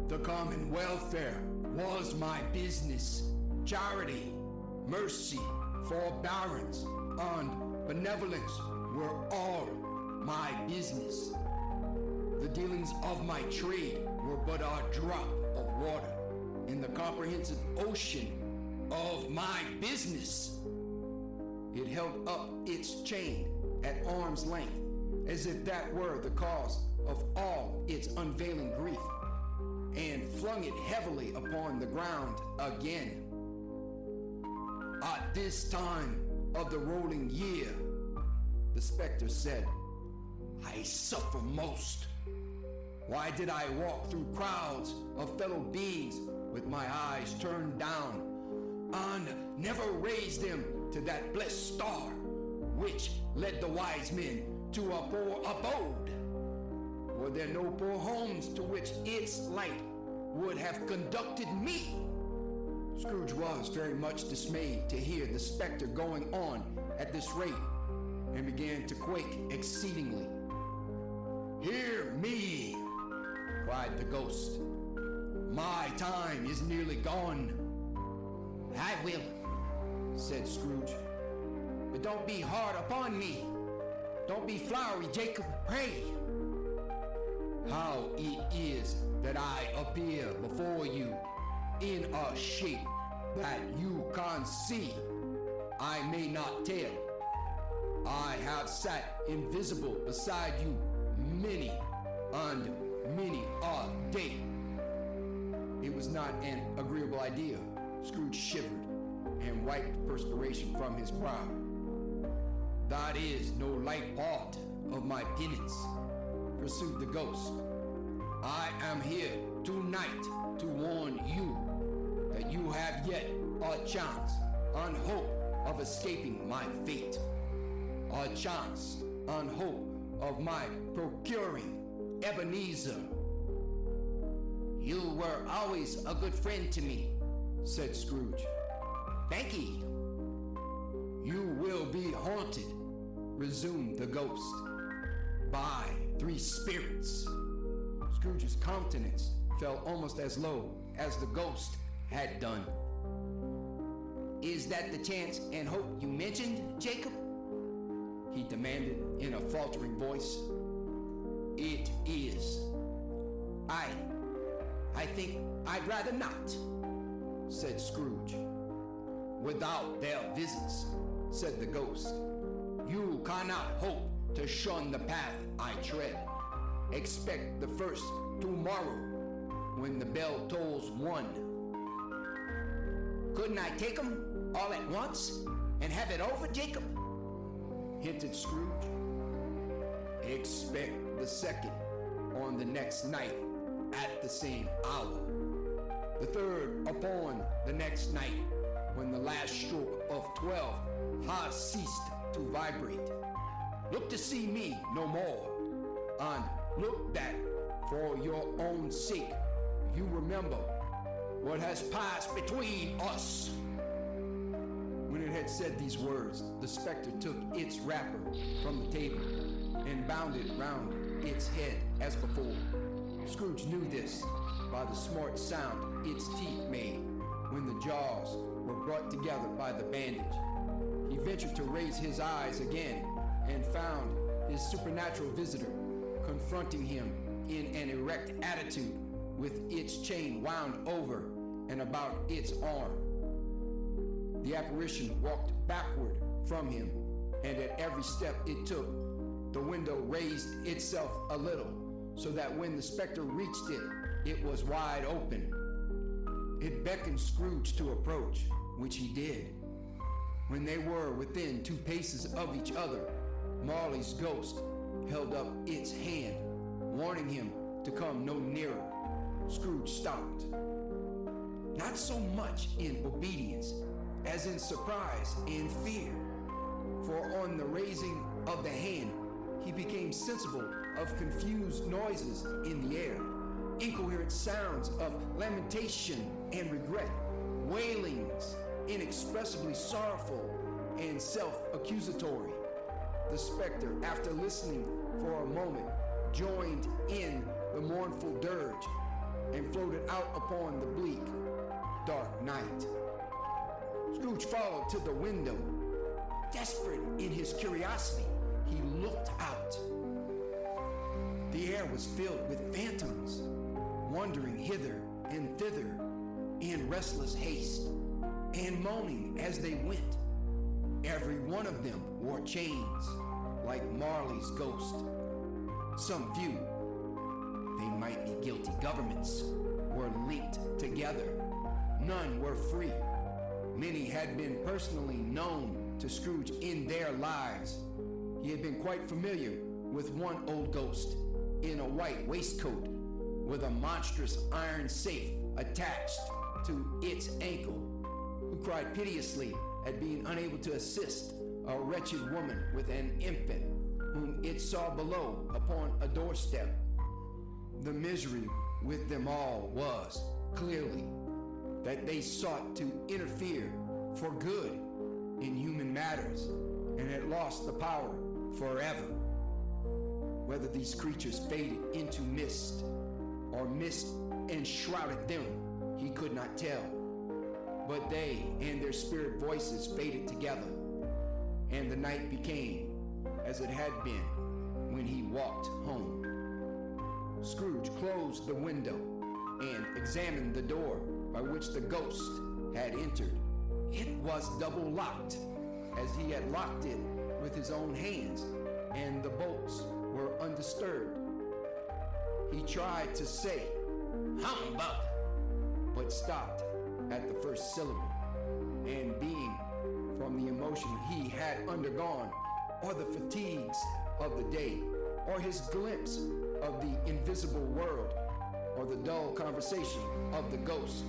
The common welfare was my business. Charity, mercy, forbearance, and benevolence were all my business. The dealings of my trade were but a drop of water in the comprehensive ocean of my business. It held up its chain at arm's length, as if that were the cause of all its unveiling grief, and flung it heavily upon the ground again. At this time of the rolling year, the specter said, I suffer most. Why did I walk through crowds of fellow beings with my eyes turned down, and never raise them to that blessed star which led the wise men to a poor abode? Were there no poor homes to which its light would have conducted me? Scrooge was very much dismayed to hear the specter going on at this rate, and began to quake exceedingly. Hear me, cried the ghost. My time is nearly gone. I will, said Scrooge. but don't be hard upon me. Don't be flowery, Jacob, pray. How it is that I appear before you in a shape that you can't see, I may not tell. I have sat invisible beside you many and many a day. It was not an agreeable idea. Scrooge shivered and wiped perspiration from his brow. That is no light part of my penance, pursued the ghost. I am here tonight to warn you that you have yet a chance and hope of escaping my fate. A chance and hope of my procuring Ebenezer. You were always a good friend to me, said Scrooge. thank ye. You will be haunted, resumed the ghost, by 3 spirits. Scrooge's countenance fell almost as low as the ghost had done. Is that the chance and hope you mentioned, Jacob? He demanded in a faltering voice. It is. I think I'd rather not, said Scrooge. without their visits, Said the ghost. you cannot hope to shun the path I tread. Expect the first tomorrow when the bell tolls 1. Couldn't I take 'em all at once and have it over, Jacob? Hinted Scrooge. Expect the second on the next night at the same hour. The third upon the next night when the last stroke of 12 has ceased to vibrate. Look to see me no more, and look that for your own sake you remember what has passed between us. When it had said these words, the specter took its wrapper from the table and bound it round its head as before. Scrooge knew this by the smart sound its teeth made when the jaws were brought together by the bandage. He ventured to raise his eyes again and found his supernatural visitor confronting him in an erect attitude with its chain wound over and about its arm. The apparition walked backward from him, and at every step it took, the window raised itself a little, so that when the specter reached it, it was wide open. It beckoned Scrooge to approach, which he did. When they were within 2 paces of each other, Marley's ghost held up its hand, warning him to come no nearer. Scrooge stopped. Not so much in obedience as in surprise and fear, for on the raising of the hand, he became sensible of confused noises in the air, incoherent sounds of lamentation and regret, wailings inexpressibly sorrowful and self-accusatory. The specter, after listening for a moment, joined in the mournful dirge and floated out upon the bleak, dark night. Scrooge followed to the window. Desperate in his curiosity, he looked out. The air was filled with phantoms, wandering hither and thither in restless haste, and moaning as they went. Every one of them wore chains, like Marley's ghost. Some few, they might be guilty governments, were linked together. None were free. Many had been personally known to Scrooge in their lives. He had been quite familiar with one old ghost in a white waistcoat with a monstrous iron safe attached to its ankle, who cried piteously at being unable to assist a wretched woman with an infant whom it saw below upon a doorstep. The misery with them all was, clearly, that they sought to interfere for good in human matters and had lost the power forever. Whether these creatures faded into mist or mist enshrouded them, he could not tell. But they and their spirit voices faded together, and the night became as it had been when he walked home. Scrooge closed the window and examined the door by which the ghost had entered. It was double locked, as he had locked it with his own hands, and the bolts were undisturbed. He tried to say, Humbug! but stopped at the first syllable, and being from the emotion he had undergone, or the fatigues of the day, or his glimpse of the invisible world, or the dull conversation of the ghost,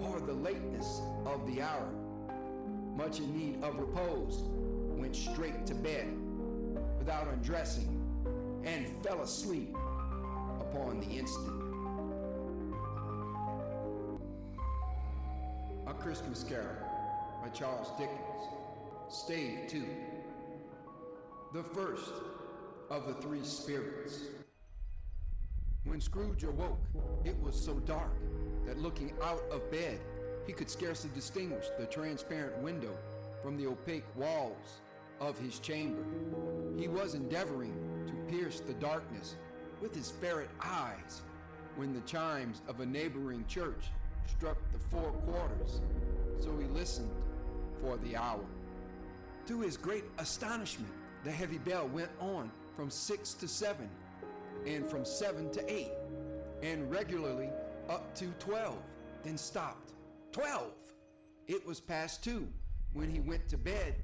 or the lateness of the hour, much in need of repose, went straight to bed without undressing, and fell asleep upon the instant. A Christmas Carol by Charles Dickens. Stave 2. The first of the three spirits. When Scrooge awoke, it was so dark that looking out of bed, he could scarcely distinguish the transparent window from the opaque walls of his chamber. He was endeavoring to pierce the darkness with his ferret eyes when the chimes of a neighboring church struck the 4 quarters, so he listened for the hour. To his great astonishment, the heavy bell went on from 6 to 7, and from 7 to 8, and regularly up to 12, then stopped. 12! It was past 2 when he went to bed.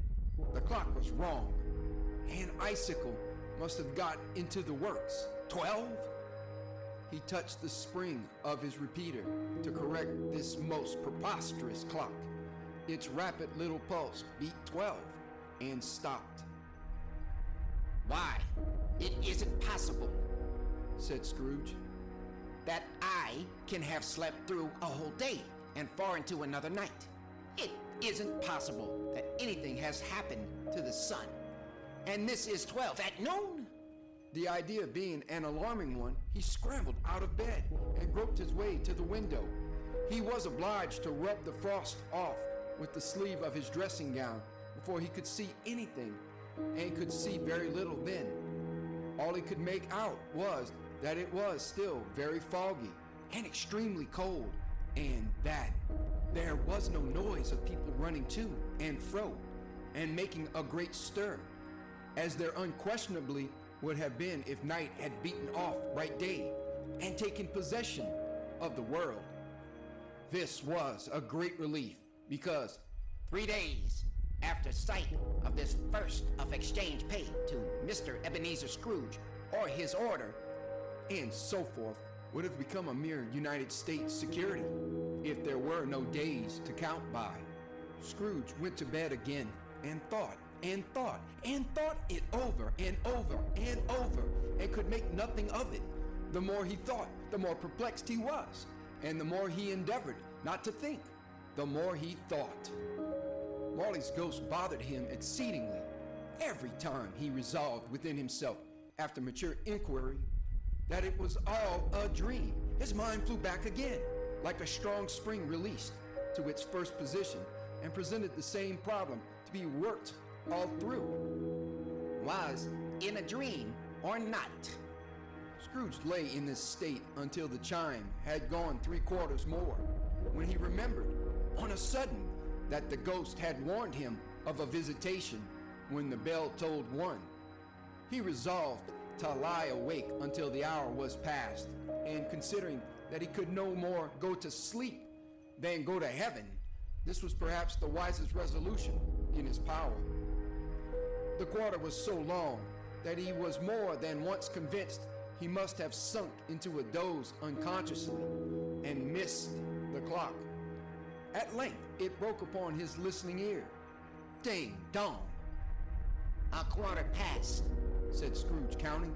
The clock was wrong. An icicle must have got into the works. 12? He touched the spring of his repeater to correct this most preposterous clock. Its rapid little pulse beat 12 and stopped. Why, it isn't possible, said Scrooge. that I can have slept through a whole day and far into another night. It isn't possible that anything has happened to the sun. And this is 12 at noon. The idea being an alarming one, he scrambled out of bed and groped his way to the window. He was obliged to rub the frost off with the sleeve of his dressing gown before he could see anything, and could see very little then. All he could make out was that it was still very foggy and extremely cold, and that there was no noise of people running to and fro and making a great stir, as there unquestionably would have been if night had beaten off bright day and taken possession of the world. This was a great relief, because 3 days after sight of this first of exchange paid to Mr. Ebenezer Scrooge, or his order, and so forth, would have become a mere United States security if there were no days to count by. Scrooge went to bed again and thought and thought and thought it over and over and over, and could make nothing of it. The more he thought, the more perplexed he was, and the more he endeavored not to think, the more he thought. Wally's ghost bothered him exceedingly. Every time he resolved within himself, after mature inquiry, that it was all a dream, his mind flew back again, like a strong spring released to its first position, and presented the same problem to be worked all through. was in a dream or not. Scrooge lay in this state until the chime had gone 3 quarters more, when he remembered, on a sudden, that the ghost had warned him of a visitation when the bell tolled 1. He resolved to lie awake until the hour was past, and considering that he could no more go to sleep than go to heaven, this was perhaps the wisest resolution in his power. The quarter was so long that he was more than once convinced he must have sunk into a doze unconsciously and missed the clock. At length, it broke upon his listening ear. Ding dong! A quarter past. Said Scrooge, counting.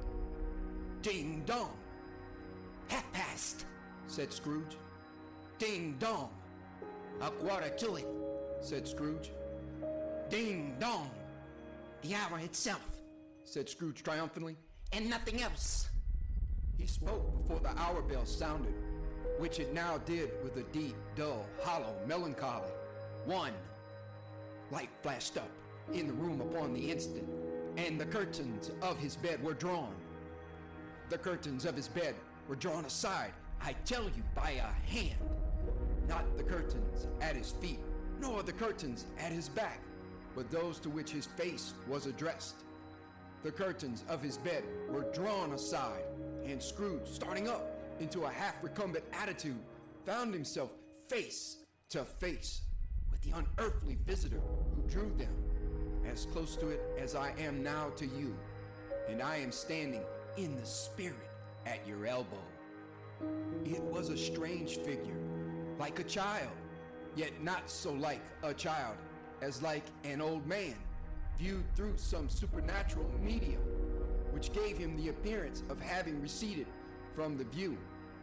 Ding dong! Half past. Said Scrooge. Ding dong. A quarter to it. Said Scrooge. Ding dong. The hour itself. Said Scrooge triumphantly. And nothing else. He spoke before the hour bell sounded, which it now did with a deep, dull, hollow melancholy. 1. Light flashed up in the room upon the instant, and the curtains of his bed were drawn. The curtains of his bed were drawn aside, I tell you, by a hand. Not the curtains at his feet, nor the curtains at his back, but those to which his face was addressed. The curtains of his bed were drawn aside, and Scrooge, starting up into a half-recumbent attitude, found himself face to face with the unearthly visitor who drew them, as close to it as I am now to you, and I am standing in the spirit at your elbow. It was a strange figure, like a child, yet not so like a child as like an old man, viewed through some supernatural medium, which gave him the appearance of having receded from the view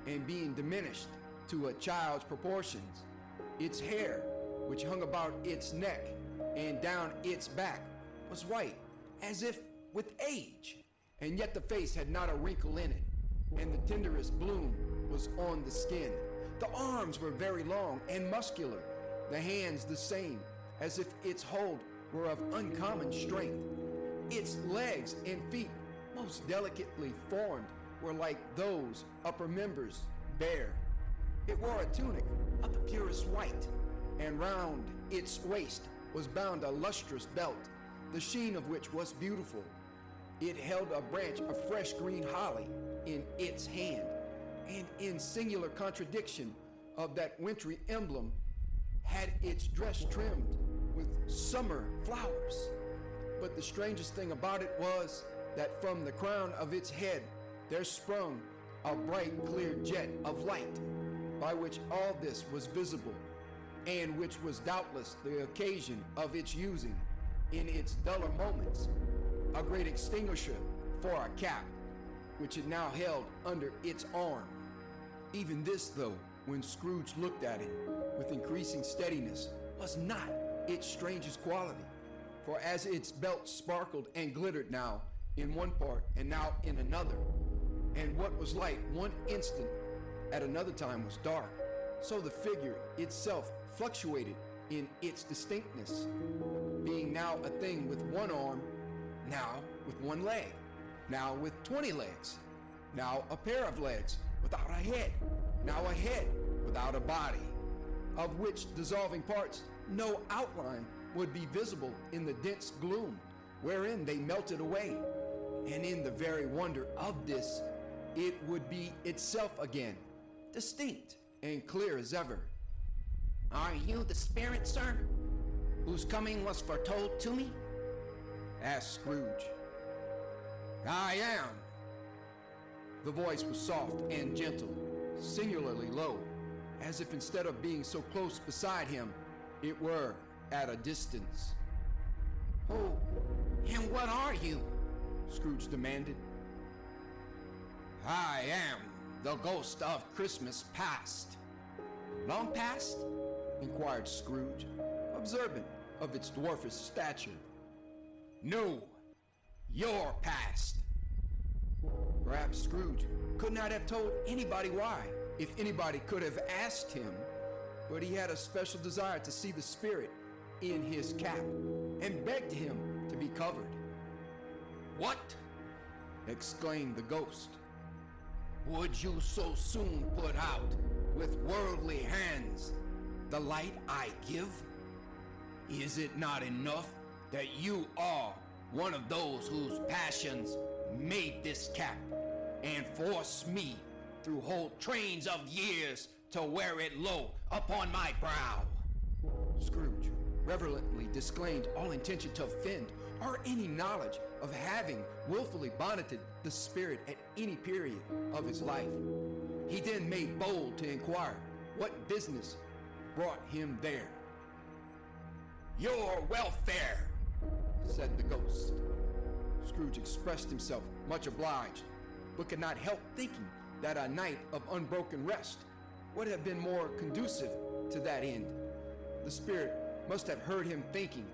and being diminished to a child's proportions. Its hair which hung about its neck and down its back, was white, as if with age, and yet the face had not a wrinkle in it, and the tenderest bloom was on the skin. The arms were very long and muscular, the hands the same, as if its hold were of uncommon strength. Its legs and feet, most delicately formed, were like those upper members, bare. It wore a tunic of the purest white, and round its waist was bound a lustrous belt, the sheen of which was beautiful. It held a branch of fresh green holly in its hand, and in singular contradiction of that wintry emblem, had its dress trimmed with summer flowers. But the strangest thing about it was that from the crown of its head there sprung a bright, clear jet of light, by which all this was visible, and which was doubtless the occasion of its using, in its duller moments, a great extinguisher for a cap, which it now held under its arm. Even this, though, when Scrooge looked at it with increasing steadiness, was not its strangest quality, for as its belt sparkled and glittered now in one part and now in another, and what was light one instant at another time was dark, so the figure itself fluctuated in its distinctness, being now a thing with one arm, now with one leg, now with 20 legs, now a pair of legs without a head, now a head without a body, of which dissolving parts no outline would be visible in the dense gloom wherein they melted away, and in the very wonder of this, it would be itself again, distinct and clear as ever. Are you the spirit, sir, whose coming was foretold to me? Asked Scrooge. I am. The voice was soft and gentle, singularly low, as if instead of being so close beside him, it were at a distance. Who and what are you? Scrooge demanded. I am the ghost of Christmas past. Long past? Inquired Scrooge, observant of its dwarfish stature. No, your past. Perhaps Scrooge could not have told anybody why, if anybody could have asked him, but he had a special desire to see the spirit in his cap, and begged him to be covered. What? Exclaimed the ghost. Would you so soon put out with worldly hands the light I give? Is it not enough that you are one of those whose passions made this cap and forced me through whole trains of years to wear it low upon my brow? Scrooge reverently disclaimed all intention to offend or any knowledge of having willfully bonneted the spirit at any period of his life. He then made bold to inquire what business brought him there. Your welfare, said the ghost. Scrooge expressed himself much obliged, but could not help thinking that a night of unbroken rest would have been more conducive to that end. The spirit must have heard him thinking,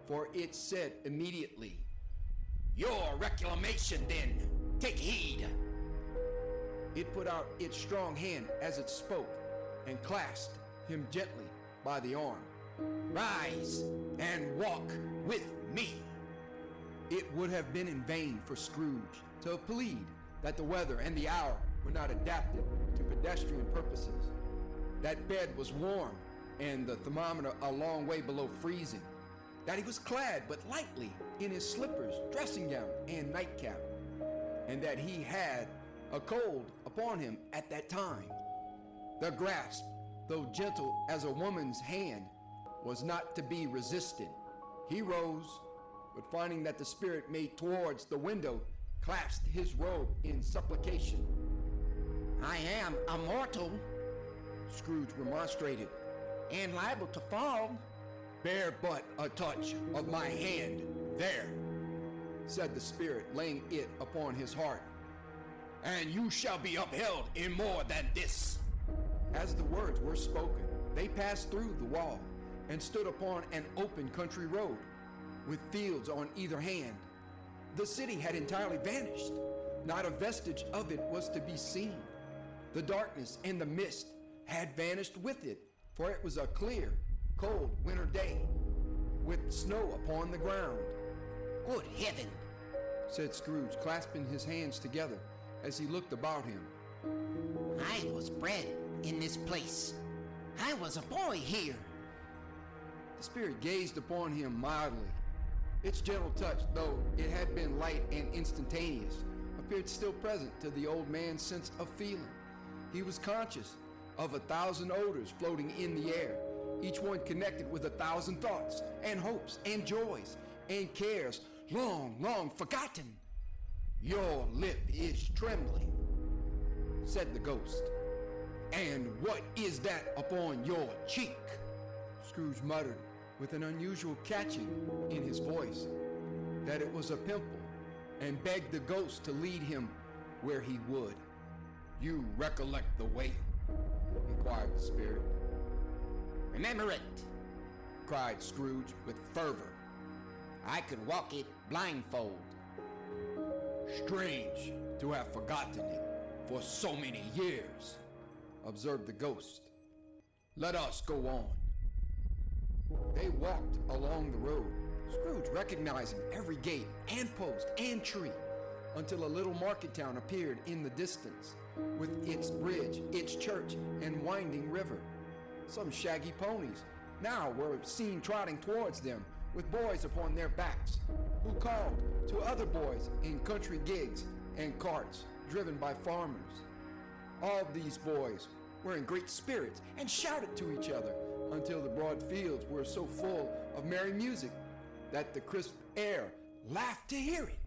for it said immediately, Your reclamation, then. Take heed. It put out its strong hand as it spoke, and clasped him gently by the arm. Rise and walk with me. It would have been in vain for Scrooge to plead that the weather and the hour were not adapted to pedestrian purposes. That bed was warm, and the thermometer a long way below freezing. That he was clad but lightly in his slippers, dressing gown, and nightcap, and that he had a cold upon him at that time. The grasp, though gentle as a woman's hand, was not to be resisted. He rose, but finding that the spirit made towards the window, clasped his robe in supplication. I am a mortal, Scrooge remonstrated, and liable to fall. Bear but a touch of my hand there, said the spirit, laying it upon his heart, and you shall be upheld in more than this. As the words were spoken, they passed through the wall and stood upon an open country road with fields on either hand. The city had entirely vanished. Not a vestige of it was to be seen. The darkness and the mist had vanished with it, for it was a clear, cold winter day with snow upon the ground. Good heaven, Said Scrooge, clasping his hands together as he looked about him. I was bred in this place. I was a boy here. The spirit gazed upon him mildly. Its gentle touch, though it had been light and instantaneous, appeared still present to the old man's sense of feeling. He was conscious of 1,000 odors floating in the air, each one connected with 1,000 thoughts and hopes and joys and cares long, long forgotten. Your lip is trembling, said the ghost. And what is that upon your cheek? Scrooge muttered with an unusual catching in his voice that it was a pimple, and begged the ghost to lead him where he would. You recollect the way? Inquired the spirit. Remember it, Cried Scrooge with fervor. I could walk it blindfold. Strange to have forgotten it for so many years, observed the ghost. Let us go on. They walked along the road, Scrooge recognizing every gate and post and tree, until a little market town appeared in the distance, with its bridge, its church, and winding river. Some shaggy ponies now were seen trotting towards them, with boys upon their backs, who called to other boys in country gigs and carts driven by farmers. All these boys were in great spirits and shouted to each other until the broad fields were so full of merry music that the crisp air laughed to hear it.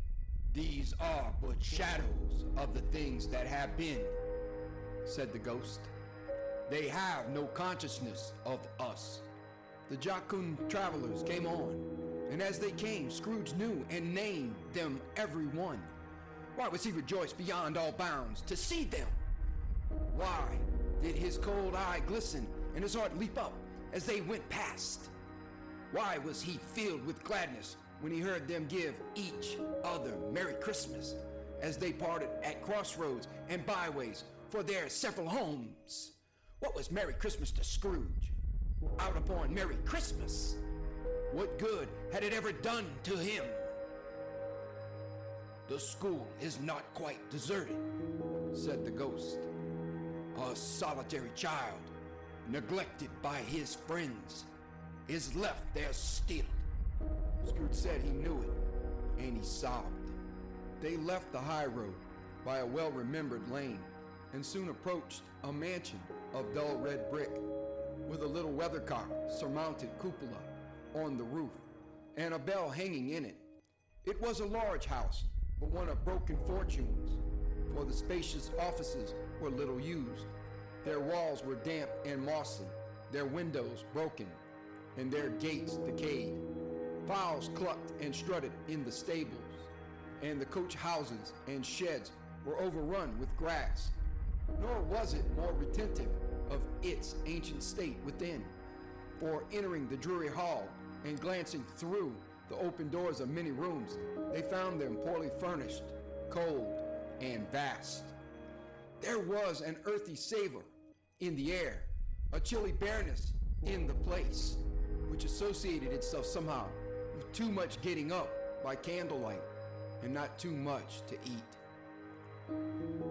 These are but shadows of the things that have been, said the ghost. They have no consciousness of us. The jocund travelers came on, and as they came, Scrooge knew and named them every one. Why was he rejoiced beyond all bounds to see them? Why did his cold eye glisten and his heart leap up as they went past? Why was he filled with gladness when he heard them give each other Merry Christmas as they parted at crossroads and byways for their several homes? What was Merry Christmas to Scrooge? Out upon Merry Christmas, what good had it ever done to him? The school is not quite deserted, said the ghost. A solitary child, neglected by his friends, is left there still. Scrooge said he knew it, and he sobbed. They left the high road by a well-remembered lane and soon approached a mansion of dull red brick with a little weathercock-surmounted cupola on the roof and a bell hanging in it. It was a large house, but one of broken fortunes, for the spacious offices were little used. Their walls were damp and mossy, their windows broken, and their gates decayed. Fowls clucked and strutted in the stables, and the coach houses and sheds were overrun with grass. Nor was it more retentive of its ancient state within, for entering the dreary hall and glancing through the open doors of many rooms, they found them poorly furnished, cold, and vast. There was an earthy savor in the air, a chilly bareness in the place, which associated itself somehow with too much getting up by candlelight and not too much to eat.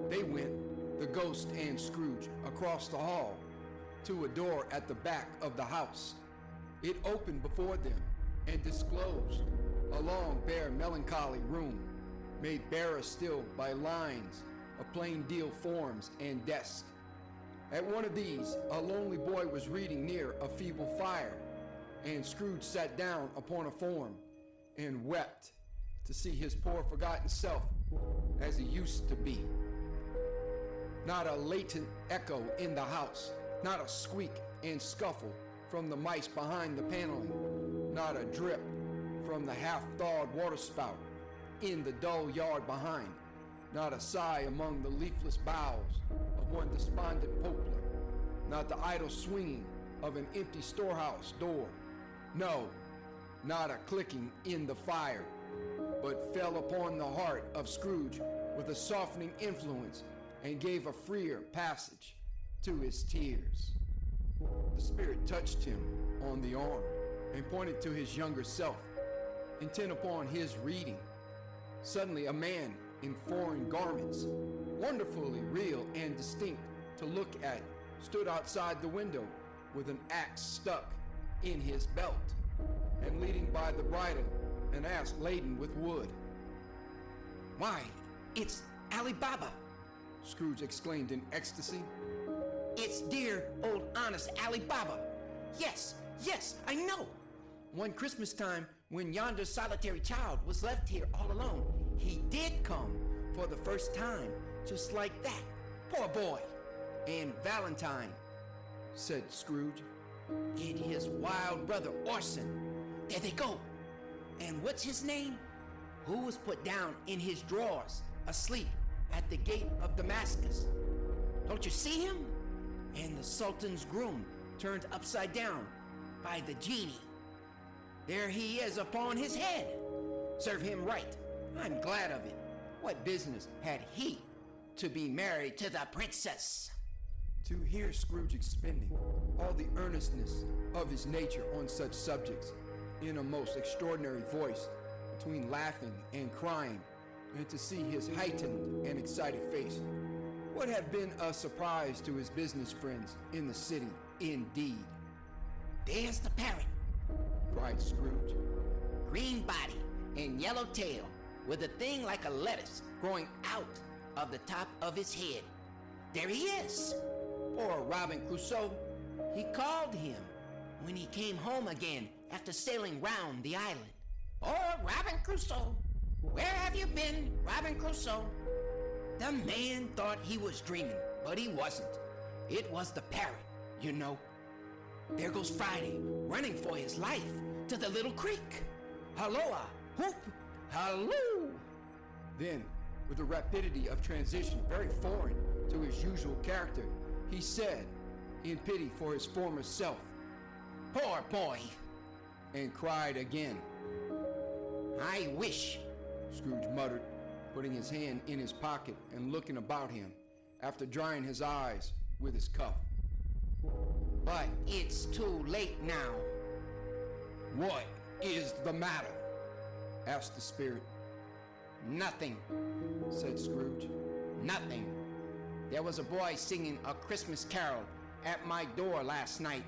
They went, the ghost and Scrooge, across the hall to a door at the back of the house. It opened before them and disclosed a long, bare, melancholy room, made barer still by lines of plain deal forms and desks. At one of these, a lonely boy was reading near a feeble fire, and Scrooge sat down upon a form and wept to see his poor forgotten self as he used to be. Not a latent echo in the house, not a squeak and scuffle from the mice behind the paneling, not a drip from the half-thawed waterspout in the dull yard behind, not a sigh among the leafless boughs of one despondent poplar, not the idle swinging of an empty storehouse door No, not a clicking in the fire, but fell upon the heart of Scrooge with a softening influence and gave a freer passage to his tears. The spirit touched him on the arm and pointed to his younger self, intent upon his reading. Suddenly a man in foreign garments, wonderfully real and distinct to look at, stood outside the window with an axe stuck in his belt and leading by the bridle an ass laden with wood. Why, it's Ali Baba, Scrooge exclaimed in ecstasy. It's dear old honest Ali Baba. Yes, I know. One Christmas time, when yonder solitary child was left here all alone, he did come for the first time, just like that. Poor boy. And Valentine, said Scrooge. And his wild brother Orson. There they go. And what's his name? Who was put down in his drawers, asleep at the gate of Damascus. Don't you see him? And the Sultan's groom turned upside down by the genie. There he is upon his head. Serve him right. I'm glad of it. What business had he to be married to the princess? To hear Scrooge expending all the earnestness of his nature on such subjects in a most extraordinary voice, between laughing and crying, and to see his heightened and excited face, would have been a surprise to his business friends in the city indeed. There's the parrot, cried Scrooge. green body and yellow tail, with a thing like a lettuce growing out of the top of his head. There he is. Poor Robin Crusoe. He called him when he came home again after sailing round the island. Oh, Robin Crusoe, where have you been, Robin Crusoe? The man thought he was dreaming, but he wasn't. It was the parrot, you know. There goes Friday, running for his life to the little creek. Halloa, whoop, halloo. Then, with a rapidity of transition very foreign to his usual character, he said, in pity for his former self, Poor boy. and cried again. I wish. Scrooge muttered, putting his hand in his pocket and looking about him, after drying his eyes with his cuff. But it's too late now. What is the matter? Asked the spirit. Nothing, Said Scrooge. nothing. There was a boy singing a Christmas carol at my door last night.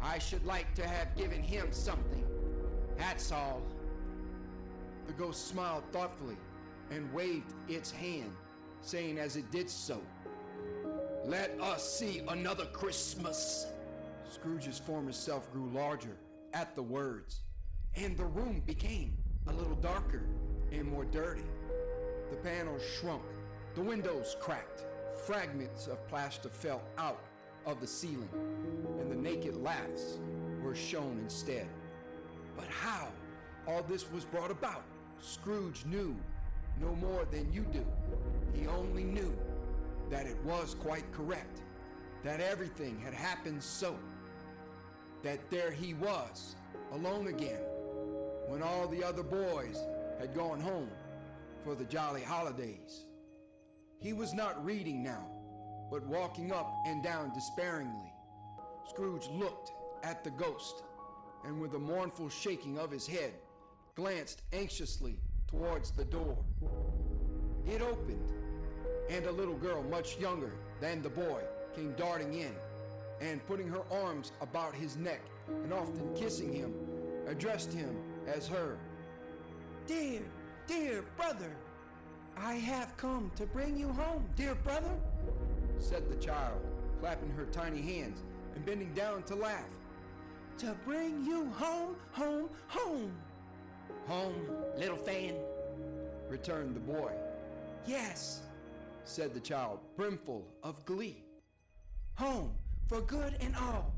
I should like to have given him something. That's all. The ghost smiled thoughtfully and waved its hand, saying as it did so, Let us see another Christmas. Scrooge's former self grew larger at the words, and the room became a little darker and more dirty. The panels shrunk, the windows cracked, fragments of plaster fell out of the ceiling, and the naked laughs were shown instead. But how all this was brought about, Scrooge knew no more than you do. He only knew that it was quite correct, that everything had happened so, that there he was, alone again, when all the other boys had gone home for the jolly holidays. He was not reading now, but walking up and down despairingly. Scrooge looked at the ghost, and with a mournful shaking of his head, glanced anxiously towards the door. It opened, and a little girl much younger than the boy came darting in, and putting her arms about his neck and often kissing him, addressed him as her. Dear, dear brother, I have come to bring you home, dear brother, said the child, clapping her tiny hands and bending down to laugh. To bring you home, home, home. Home, little fan. Returned the boy. Yes, said the child, brimful of glee. Home for good and all.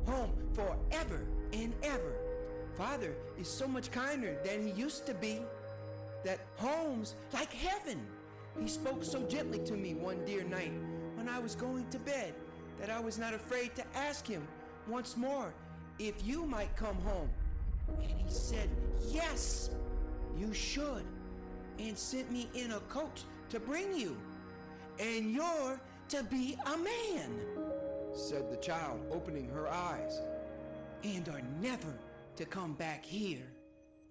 Home forever and ever. Father is so much kinder than he used to be. That home's like heaven. He spoke so gently to me one dear night when I was going to bed that I was not afraid to ask him once more if you might come home. And he said, yes, you should, and sent me in a coach to bring you. And you're to be a man, said the child, opening her eyes, and are never to come back here.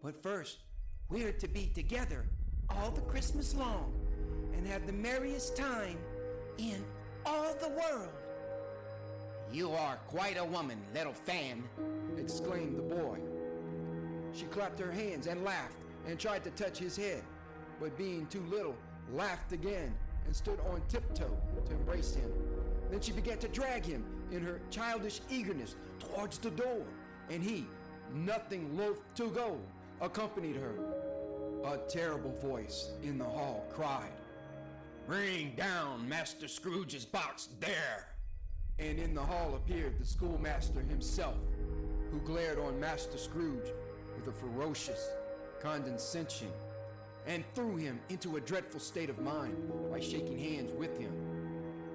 But first, we're to be together all the Christmas long and have the merriest time in all the world. You are quite a woman, little fan, exclaimed the boy. She clapped her hands and laughed and tried to touch his head, but being too little, laughed again and stood on tiptoe to embrace him. Then she began to drag him in her childish eagerness towards the door, and he, nothing loath to go, accompanied her. A terrible voice in the hall cried, "Bring down Master Scrooge's box there!" And in the hall appeared the schoolmaster himself, who glared on Master Scrooge with a ferocious condescension and threw him into a dreadful state of mind by shaking hands with him.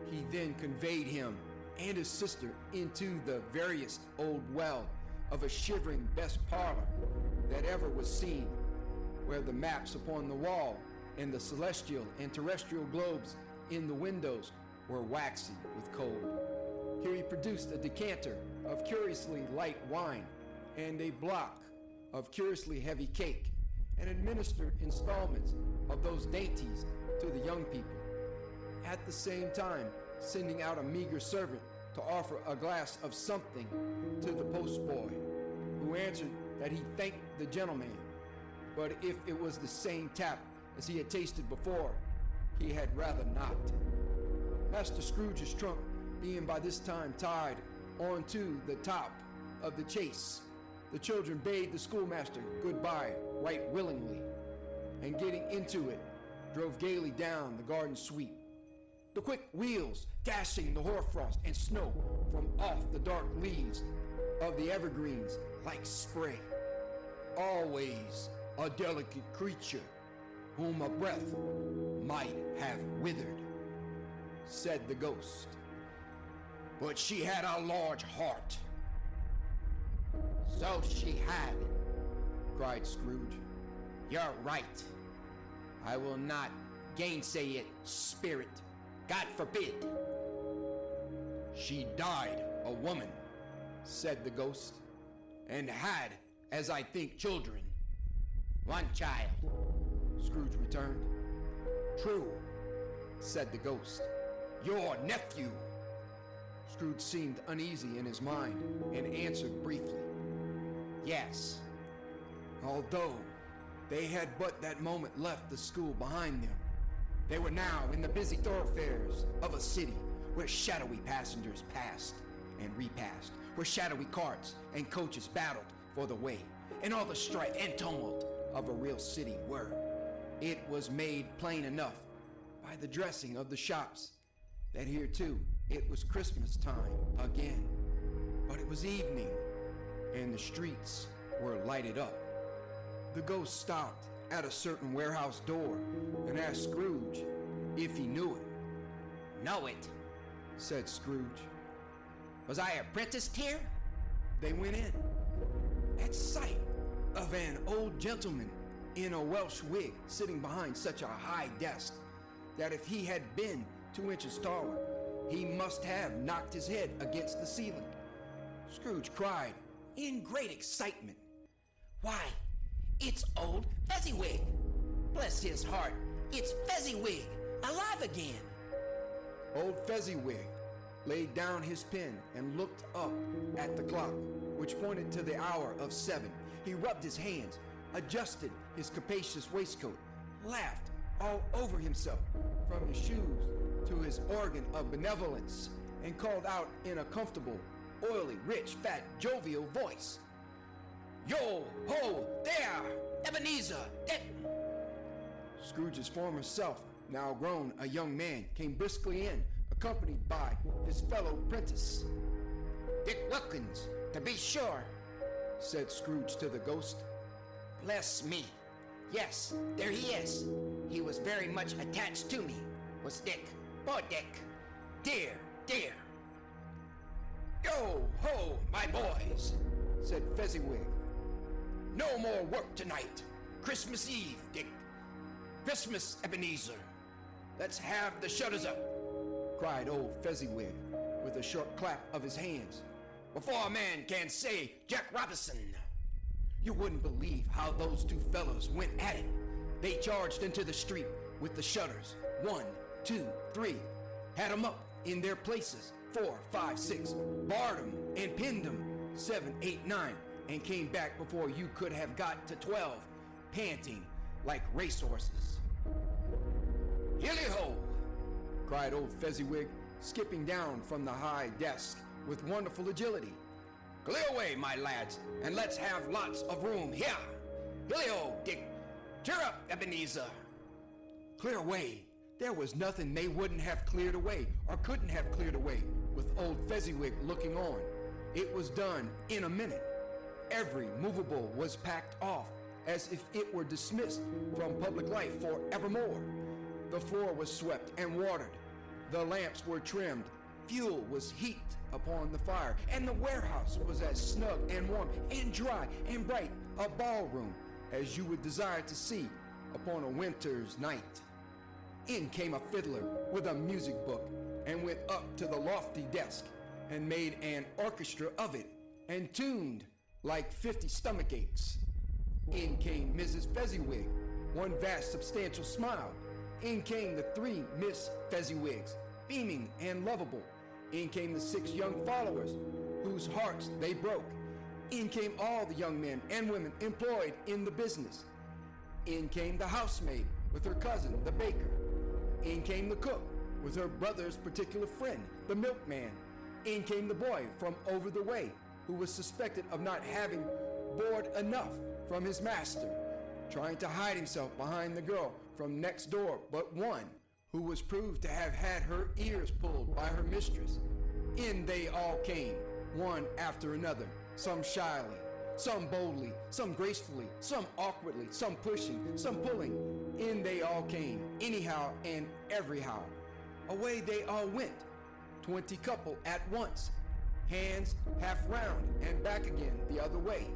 He then conveyed him and his sister into the veriest old well of a shivering best parlor that ever was seen, where the maps upon the wall and the celestial and terrestrial globes in the windows were waxy with cold. Here he produced a decanter of curiously light wine and a block of curiously heavy cake, and administered installments of those dainties to the young people, at the same time sending out a meager servant to offer a glass of something to the postboy, who answered that he thanked the gentleman, but if it was the same tap as he had tasted before, he had rather not. Master Scrooge's trunk being by this time tied onto the top of the chaise, the children bade the schoolmaster goodbye right willingly, and getting into it, drove gaily down the garden sweep, the quick wheels dashing the hoarfrost and snow from off the dark leaves of the evergreens like spray. Always a delicate creature whom a breath might have withered, said the ghost. But she had a large heart. So she had, cried Scrooge. You're right. I will not gainsay it, spirit. God forbid. She died a woman, said the ghost, and had, as I think, children. One child, Scrooge returned. True, said the ghost. Your nephew. Scrooge seemed uneasy in his mind and answered briefly. Yes. Although they had but that moment left the school behind them, they were now in the busy thoroughfares of a city where shadowy passengers passed and repassed, where shadowy carts and coaches battled for the way, and all the strife and tumult of a real city were. It was made plain enough by the dressing of the shops that here too it was Christmas time again, but it was evening and the streets were lighted up. The ghost stopped at a certain warehouse door and asked Scrooge if he knew it. Know it, said Scrooge. Was I apprenticed here? They went in. At sight of an old gentleman in a Welsh wig sitting behind such a high desk that if he had been 2 inches taller, he must have knocked his head against the ceiling. Scrooge cried in great excitement, "Why, it's old Fezziwig! Bless his heart, it's Fezziwig, alive again!" Old Fezziwig laid down his pen and looked up at the clock, which pointed to the hour of 7. He rubbed his hands, adjusted his capacious waistcoat, laughed all over himself, from his shoes to his organ of benevolence, and called out in a comfortable, oily, rich, fat, jovial voice, "Yo, ho, there, Ebenezer, Scrooge's former self, now grown a young man, came briskly in, accompanied by his fellow prentice. Dick Wilkins, to be sure, said Scrooge to the ghost. Bless me. Yes, there he is. He was very much attached to me, was Dick. Poor Dick. Dear, dear. Yo, ho, my boys, said Fezziwig. No more work tonight. Christmas Eve, Dick. Christmas, Ebenezer. Let's have the shutters up, cried old Fezziwig with a short clap of his hands. before a man can say Jack Robinson. You wouldn't believe how those two fellows went at it. They charged into the street with the shutters. 1, 2, 3. Had 'em up in their places. 4, 5, 6. Barred 'em and pinned 'em. 7, 8, 9. And came back before you could have got to 12, panting like racehorses. Hilly-ho! Cried old Fezziwig, skipping down from the high desk with wonderful agility. Clear away, my lads, and let's have lots of room here. Hilly-ho, Dick. Cheer up, Ebenezer. Clear away. There was nothing they wouldn't have cleared away or couldn't have cleared away with old Fezziwig looking on. It was done in a minute. Every movable was packed off as if it were dismissed from public life forevermore. The floor was swept and watered. The lamps were trimmed. Fuel was heaped upon the fire, and the warehouse was as snug and warm and dry and bright a ballroom as you would desire to see upon a winter's night. In came a fiddler with a music book and went up to the lofty desk and made an orchestra of it and tuned like 50 stomach aches. In came Mrs. Fezziwig, one vast substantial smile. In came the 3 Miss Fezziwigs, beaming and lovable. In came the 6 young followers, whose hearts they broke. In came all the young men and women employed in the business. In came the housemaid with her cousin, the baker. In came the cook with her brother's particular friend, the milkman. In came the boy from over the way, who was suspected of not having board enough from his master, trying to hide himself behind the girl from next door but one, who was proved to have had her ears pulled by her mistress. In they all came, one after another, some shyly, some boldly, some gracefully, some awkwardly, some pushing, some pulling. In they all came, anyhow and everyhow. Away they all went, 20 couple at once, hands half round and back again the other way,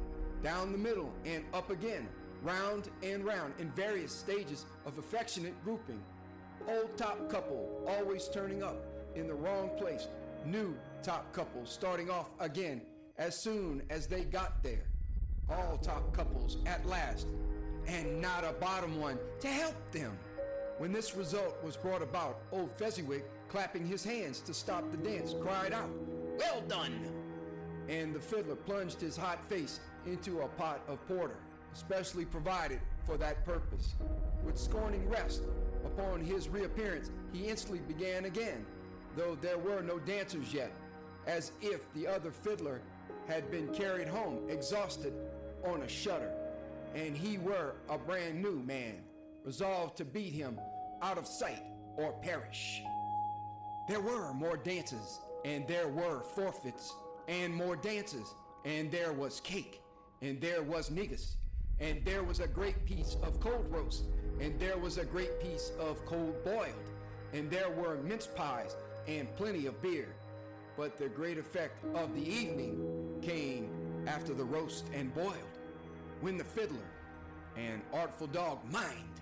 down the middle and up again, round and round in various stages of affectionate grouping. Old top couple always turning up in the wrong place, new top couple starting off again as soon as they got there. All top couples at last, and not a bottom one to help them. When this result was brought about, old Fezziwig, clapping his hands to stop the dance, cried out, Well done! And the fiddler plunged his hot face into a pot of porter, specially provided for that purpose. With scorning rest upon his reappearance, he instantly began again, though there were no dancers yet, as if the other fiddler had been carried home exhausted on a shutter, and he were a brand new man, resolved to beat him out of sight or perish. There were more dances, and there were forfeits, and more dances, and there was cake, and there was negus, and there was a great piece of cold roast, and there was a great piece of cold boiled, and there were mince pies and plenty of beer. But the great effect of the evening came after the roast and boiled, when the fiddler, an artful dog, mind,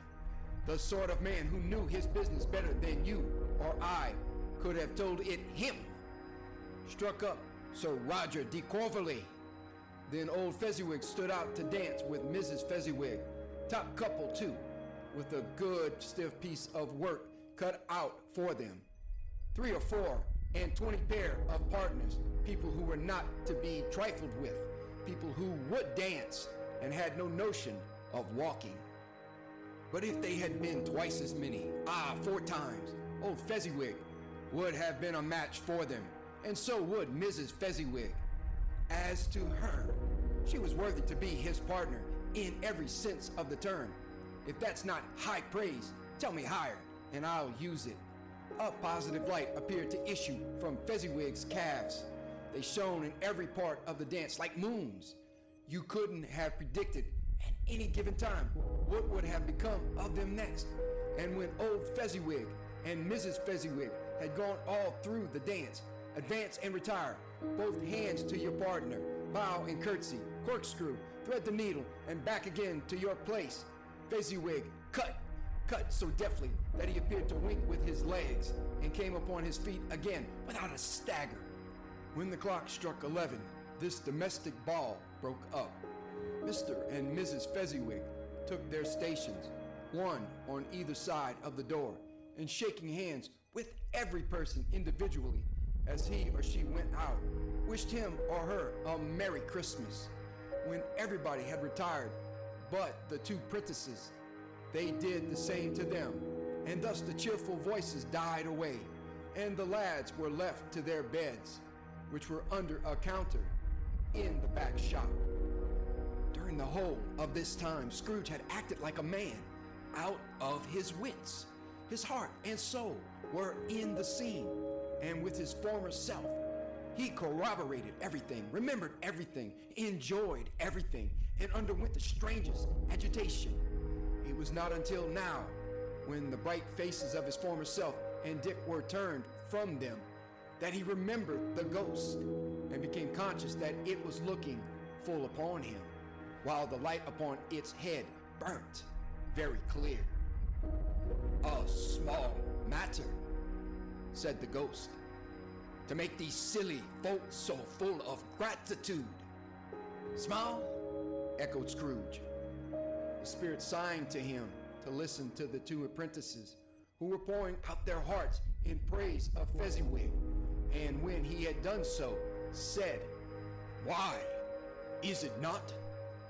the sort of man who knew his business better than you or I could have told it him, struck up Sir Roger de Coverley. Then old Fezziwig stood out to dance with Mrs. Fezziwig, top couple too, with a good stiff piece of work cut out for them. 3 or 4 and 20 pair of partners, people who were not to be trifled with, people who would dance and had no notion of walking. But if they had been twice as many, 4 times, old Fezziwig would have been a match for them, and so would Mrs. Fezziwig. As to her, she was worthy to be his partner in every sense of the term. If that's not high praise, tell me higher, and I'll use it. A positive light appeared to issue from Fezziwig's calves. They shone in every part of the dance like moons. You couldn't have predicted at any given time what would have become of them next. And when old Fezziwig and Mrs. Fezziwig had gone all through the dance, advance and retire, both hands to your partner, bow and curtsy, corkscrew, thread the needle, and back again to your place. Fezziwig cut so deftly that he appeared to wink with his legs and came upon his feet again without a stagger. When the clock struck 11, this domestic ball broke up. Mr. and Mrs. Fezziwig took their stations, one on either side of the door, and shaking hands with every person individually as he or she went out, wished him or her a Merry Christmas. When everybody had retired but the two prentices, they did the same to them, and thus the cheerful voices died away, and the lads were left to their beds, which were under a counter in the back shop. During the whole of this time, Scrooge had acted like a man out of his wits. His heart and soul were in the scene, and with his former self, he corroborated everything, remembered everything, enjoyed everything, and underwent the strangest agitation. It was not until now, when the bright faces of his former self and Dick were turned from them, that he remembered the ghost and became conscious that it was looking full upon him, while the light upon its head burnt very clear. "A small matter," said the ghost, "to make these silly folks so full of gratitude." "Small?" echoed Scrooge, the spirit signed to him to listen to the two apprentices, who were pouring out their hearts in praise of Fezziwig, and when he had done so, said, "Why, is it not?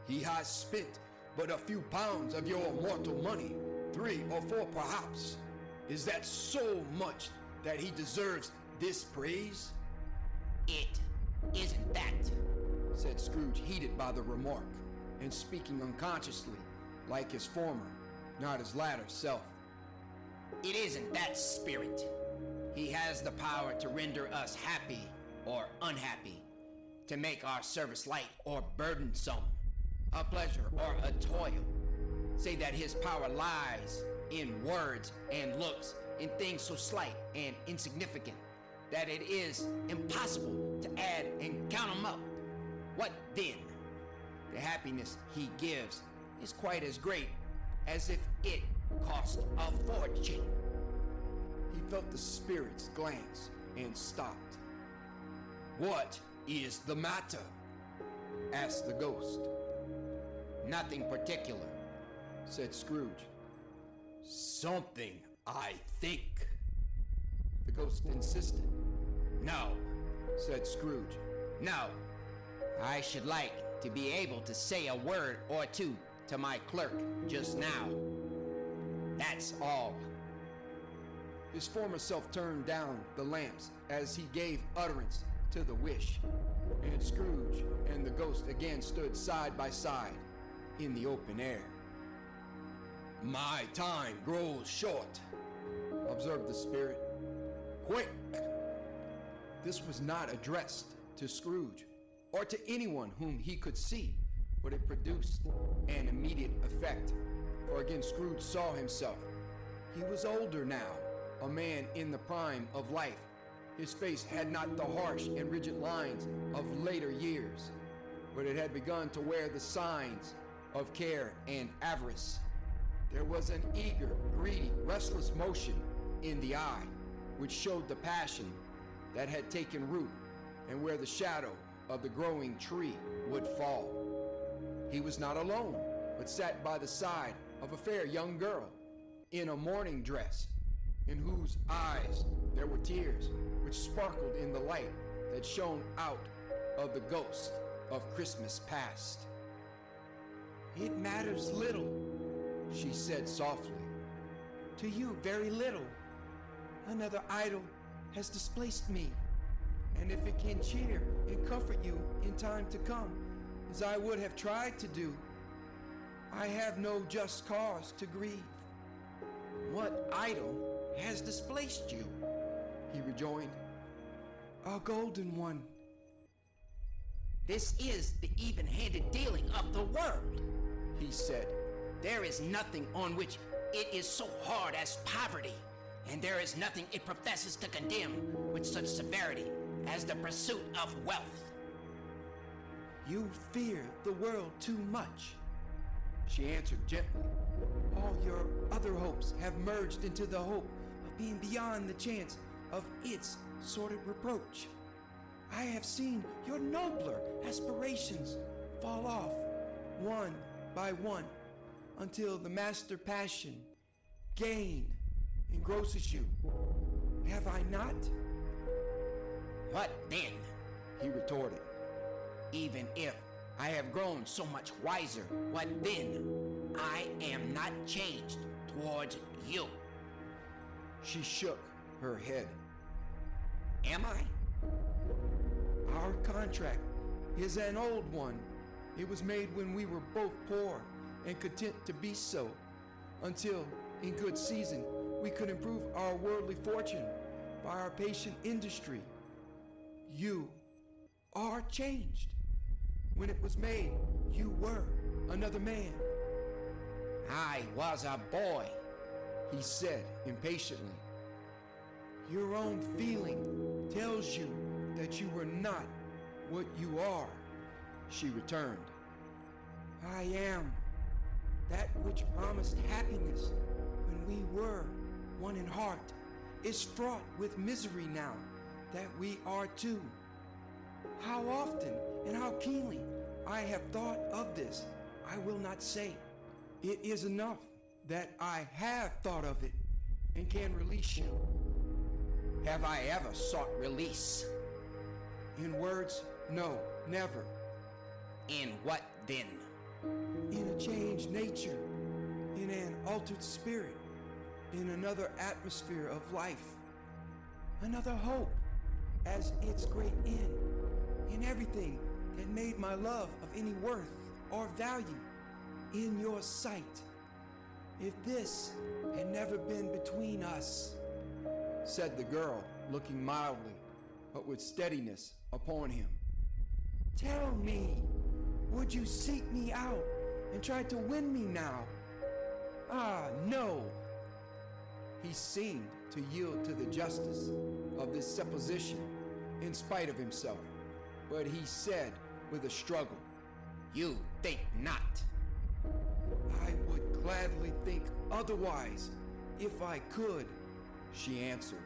He has spent but a few pounds of your mortal money, 3 or 4 perhaps. Is that so much that he deserves this praise?" "It isn't that," said Scrooge, heated by the remark, and speaking unconsciously, like his former, not his latter self. "It isn't that, spirit. He has the power to render us happy or unhappy, to make our service light or burdensome, a pleasure or a toil. Say that his power lies in words and looks, in things so slight and insignificant that it is impossible to add and count them up. What then? The happiness he gives is quite as great as if it cost a fortune." He felt the spirit's glance and stopped. "What is the matter?" asked the ghost. "Nothing particular," said Scrooge. "Something, I think." The ghost insisted. "No," said Scrooge. "No. I should like to be able to say a word or two to my clerk just now. That's all." His former self turned down the lamps as he gave utterance to the wish, and Scrooge and the ghost again stood side by side in the open air. "My time grows short," observed the spirit. "Quick!" This was not addressed to Scrooge or to anyone whom he could see, but it produced an immediate effect, for again Scrooge saw himself. He was older now, a man in the prime of life. His face had not the harsh and rigid lines of later years, but it had begun to wear the signs of care and avarice. There was an eager, greedy, restless motion in the eye, which showed the passion that had taken root and where the shadow of the growing tree would fall. He was not alone, but sat by the side of a fair young girl in a mourning dress, in whose eyes there were tears which sparkled in the light that shone out of the ghost of Christmas past. "It matters little," she said softly. "To you, very little. Another idol has displaced me, and if it can cheer and comfort you in time to come, as I would have tried to do, I have no just cause to grieve." "What idol has displaced you?" he rejoined. "A golden one." "This is the even-handed dealing of the world," he said. "There is nothing on which it is so hard as poverty, and there is nothing it professes to condemn with such severity as the pursuit of wealth." You fear the world too much. She answered gently. All your other hopes have merged into the hope of being beyond the chance of its sordid reproach. I have seen your nobler aspirations fall off, one by one, until the master passion, gain, engrosses you. Have I not? What then? He retorted. Even if I have grown so much wiser, what then? I am not changed towards you. She shook her head. Am I? Our contract is an old one. It was made when we were both poor and content to be so, until, in good season, we could improve our worldly fortune by our patient industry. You are changed. When it was made, you were another man. I was a boy, He said impatiently. Your own feeling tells you that you were not what you are, she returned. I am that which promised happiness when we were one in heart is fraught with misery now that we are two. How often and how keenly I have thought of this, I will not say. It is enough that I have thought of it and can release you. Have I ever sought release? In words, no, never. In what then? In a changed nature, in an altered spirit, in another atmosphere of life, another hope as its great end, in everything that made my love of any worth or value in your sight. If this had never been between us, said the girl, looking mildly, but with steadiness upon him. Tell me, would you seek me out and try to win me now? Ah, no. He seemed to yield to the justice of this supposition in spite of himself, but he said with a struggle, You think not. I would gladly think otherwise if I could, she answered.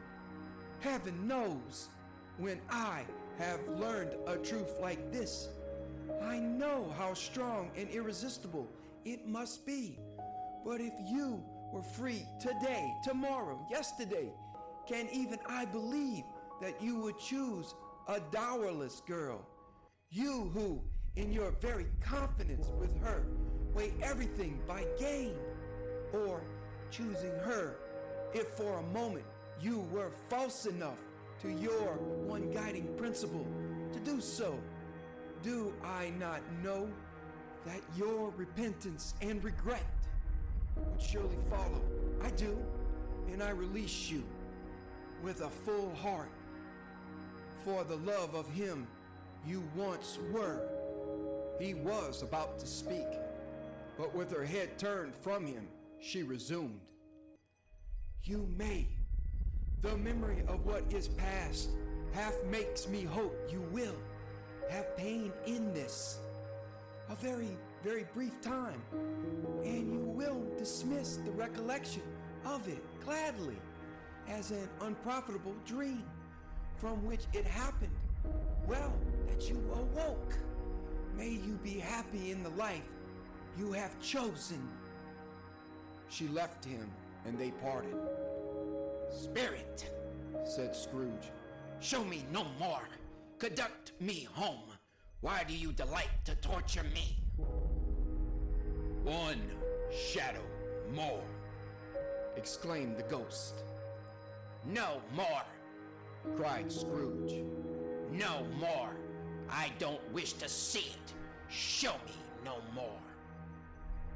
Heaven knows, when I have learned a truth like this, I know how strong and irresistible it must be. But if you were free today, tomorrow, yesterday, can even I believe that you would choose a dowerless girl? You who, in your very confidence with her, weigh everything by gain, or choosing her if for a moment you were false enough to your one guiding principle to do so. Do I not know that your repentance and regret would surely follow? I do, and I release you with a full heart for the love of him you once were. He was about to speak, but with her head turned from him, she resumed. You may. The memory of what is past half makes me hope you will have pain in this, a very, very brief time, and you will dismiss the recollection of it gladly as an unprofitable dream from which it happened. Well, that you awoke. May you be happy in the life you have chosen. She left him and they parted. Spirit, said Scrooge. show me no more. Conduct me home. Why do you delight to torture me? One shadow more, exclaimed the ghost. No more. Cried Scrooge. No more. I don't wish to see it. Show me no more.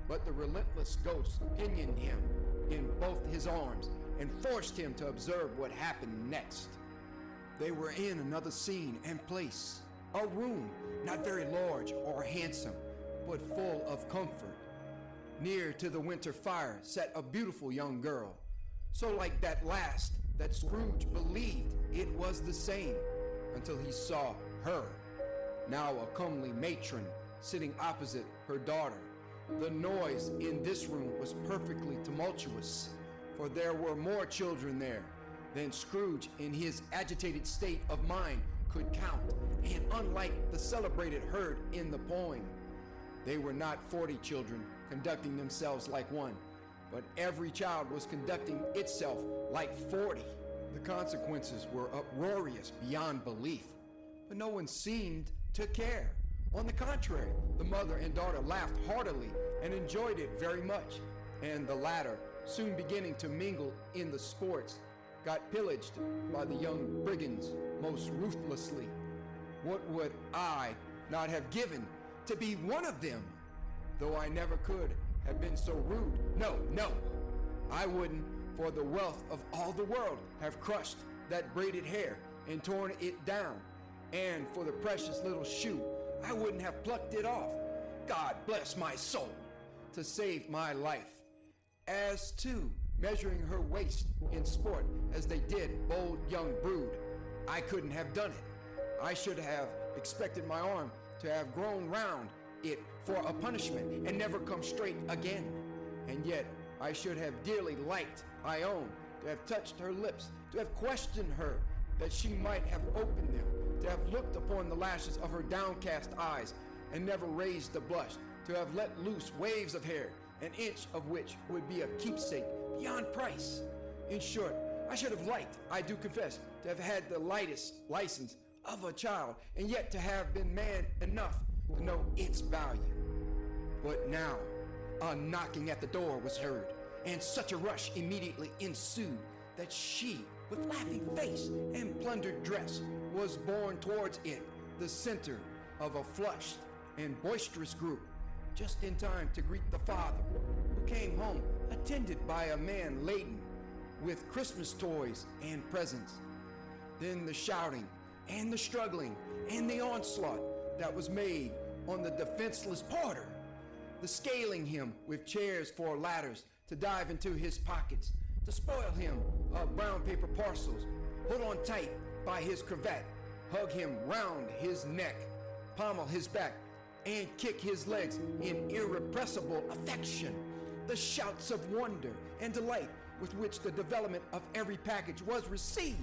But the relentless ghost pinioned him in both his arms and forced him to observe what happened next. They were in another scene and place, a room not very large or handsome, but full of comfort. Near to the winter fire sat a beautiful young girl, so like that last that Scrooge believed it was the same, until he saw her now a comely matron, sitting opposite her daughter. The noise in this room was perfectly tumultuous, for there were more children there than Scrooge, in his agitated state of mind, could count, and unlike the celebrated herd in the poem, they were not 40 children conducting themselves like one, but every child was conducting itself like 40. The consequences were uproarious beyond belief, but no one seemed to care. On the contrary, the mother and daughter laughed heartily and enjoyed it very much, and the latter, soon beginning to mingle in the sports, got pillaged by the young brigands most ruthlessly. What would I not have given to be one of them? Though I never could have been so rude. No, I wouldn't for the wealth of all the world have crushed that braided hair and torn it down, and for the precious little shoe I wouldn't have plucked it off, God bless my soul, to save my life. As to measuring her waist in sport as they did bold young brood, I couldn't have done it. I should have expected my arm to have grown round it for a punishment and never come straight again. And yet I should have dearly liked, I own, to have touched her lips, to have questioned her, that she might have opened them, to have looked upon the lashes of her downcast eyes and never raised a blush, to have let loose waves of hair, an inch of which would be a keepsake beyond price. In short, I should have liked, I do confess, to have had the lightest license of a child, and yet to have been man enough to know its value. But now, a knocking at the door was heard, and such a rush immediately ensued that she, with laughing face and plundered dress, was borne towards it, the center of a flushed and boisterous group, just in time to greet the father, who came home attended by a man laden with Christmas toys and presents. Then the shouting and the struggling and the onslaught that was made on the defenseless porter, the scaling him with chairs for ladders to dive into his pockets, to spoil him of brown paper parcels, hold on tight by his cravat, hug him round his neck, pommel his back, and kick his legs in irrepressible affection, the shouts of wonder and delight with which the development of every package was received,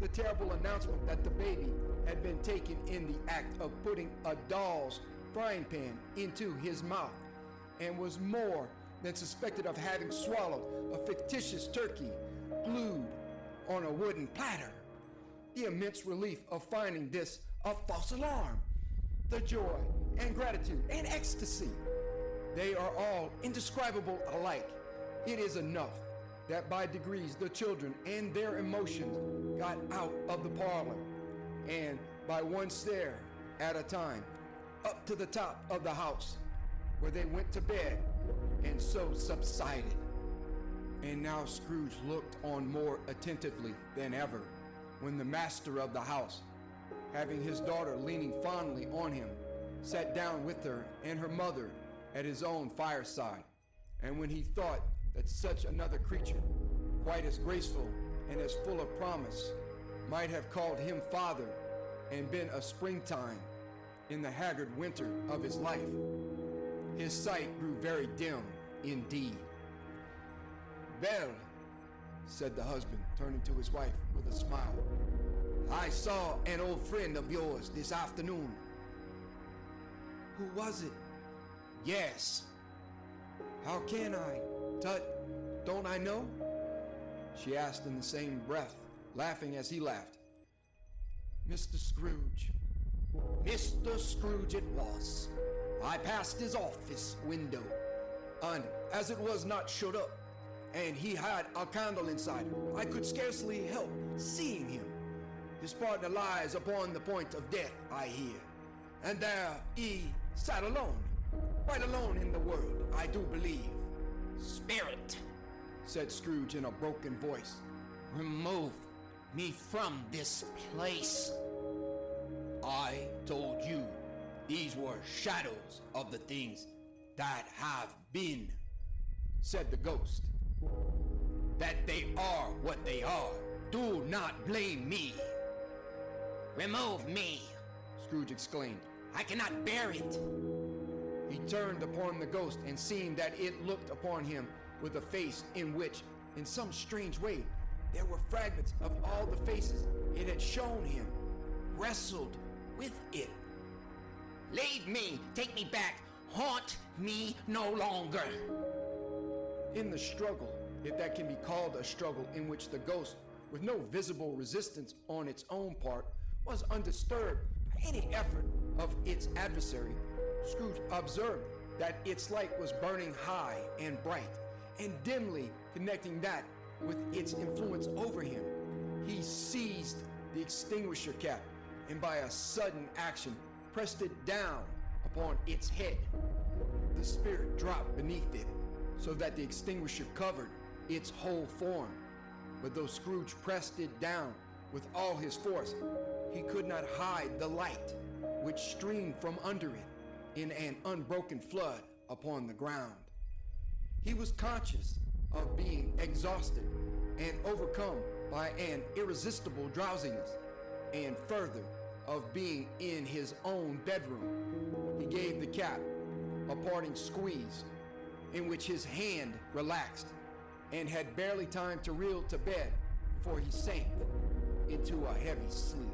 the terrible announcement that the baby had been taken in the act of putting a doll's frying pan into his mouth, and was more than suspected of having swallowed a fictitious turkey glued on a wooden platter, the immense relief of finding this a false alarm, the joy and gratitude and ecstasy, they are all indescribable alike. It is enough that by degrees the children and their emotions got out of the parlor, and by one stair at a time, up to the top of the house, where they went to bed, and so subsided. And now Scrooge looked on more attentively than ever, when the master of the house, having his daughter leaning fondly on him, sat down with her and her mother at his own fireside, and when he thought that such another creature, quite as graceful and as full of promise, might have called him father and been a springtime in the haggard winter of his life, his sight grew very dim indeed. "Well," said the husband, turning to his wife with a smile, "I saw an old friend of yours this afternoon." "Who was it?" "Yes." "How can I? Don't I know?" she asked in the same breath, laughing as he laughed. "Mr. Scrooge." "Mr. Scrooge it was. I passed his office window, and as it was not shut up, and he had a candle inside, I could scarcely help seeing him. His partner lies upon the point of death, I hear, and there he sat alone, quite alone in the world, I do believe." "Spirit," said Scrooge in a broken voice, "remove me from this place. I told you these were shadows of the things that have been," said the ghost. "That they are what they are. Do not blame me." "Remove me," Scrooge exclaimed. "I cannot bear it." He turned upon the ghost, and seeing that it looked upon him with a face in which, in some strange way, there were fragments of all the faces it had shown him, wrestled with it. "Leave me, take me back, haunt me no longer." In the struggle, if that can be called a struggle, in which the ghost, with no visible resistance on its own part, was undisturbed by any effort of its adversary, Scrooge observed that its light was burning high and bright, and dimly connecting that with its influence over him. He seized the extinguisher cap, and by a sudden action pressed it down upon its head. The spirit dropped beneath it, so that the extinguisher covered its whole form. But though Scrooge pressed it down with all his force, he could not hide the light which streamed from under it in an unbroken flood upon the ground. He was conscious of being exhausted and overcome by an irresistible drowsiness, and further, of being in his own bedroom. He gave the cap a parting squeeze, in which his hand relaxed, and had barely time to reel to bed before he sank into a heavy sleep.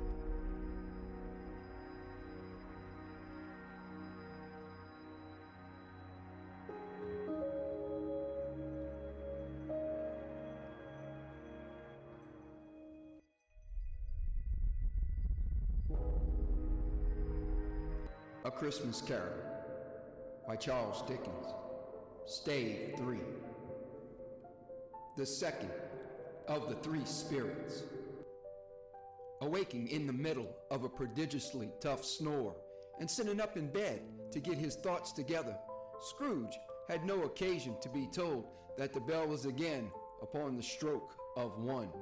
A Christmas Carol by Charles Dickens. Stave 3. The second of the three spirits. Awaking in the middle of a prodigiously tough snore and sitting up in bed to get his thoughts together, Scrooge had no occasion to be told that the bell was again upon the stroke of 1.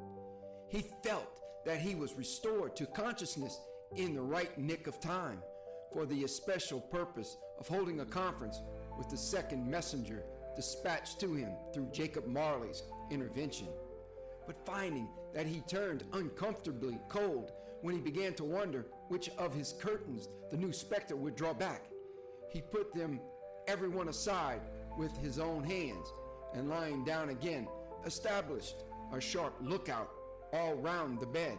He felt that he was restored to consciousness in the right nick of time, for the especial purpose of holding a conference with the second messenger dispatched to him through Jacob Marley's intervention. But finding that he turned uncomfortably cold when he began to wonder which of his curtains the new specter would draw back, he put them every one aside with his own hands, and lying down again, established a sharp lookout all round the bed,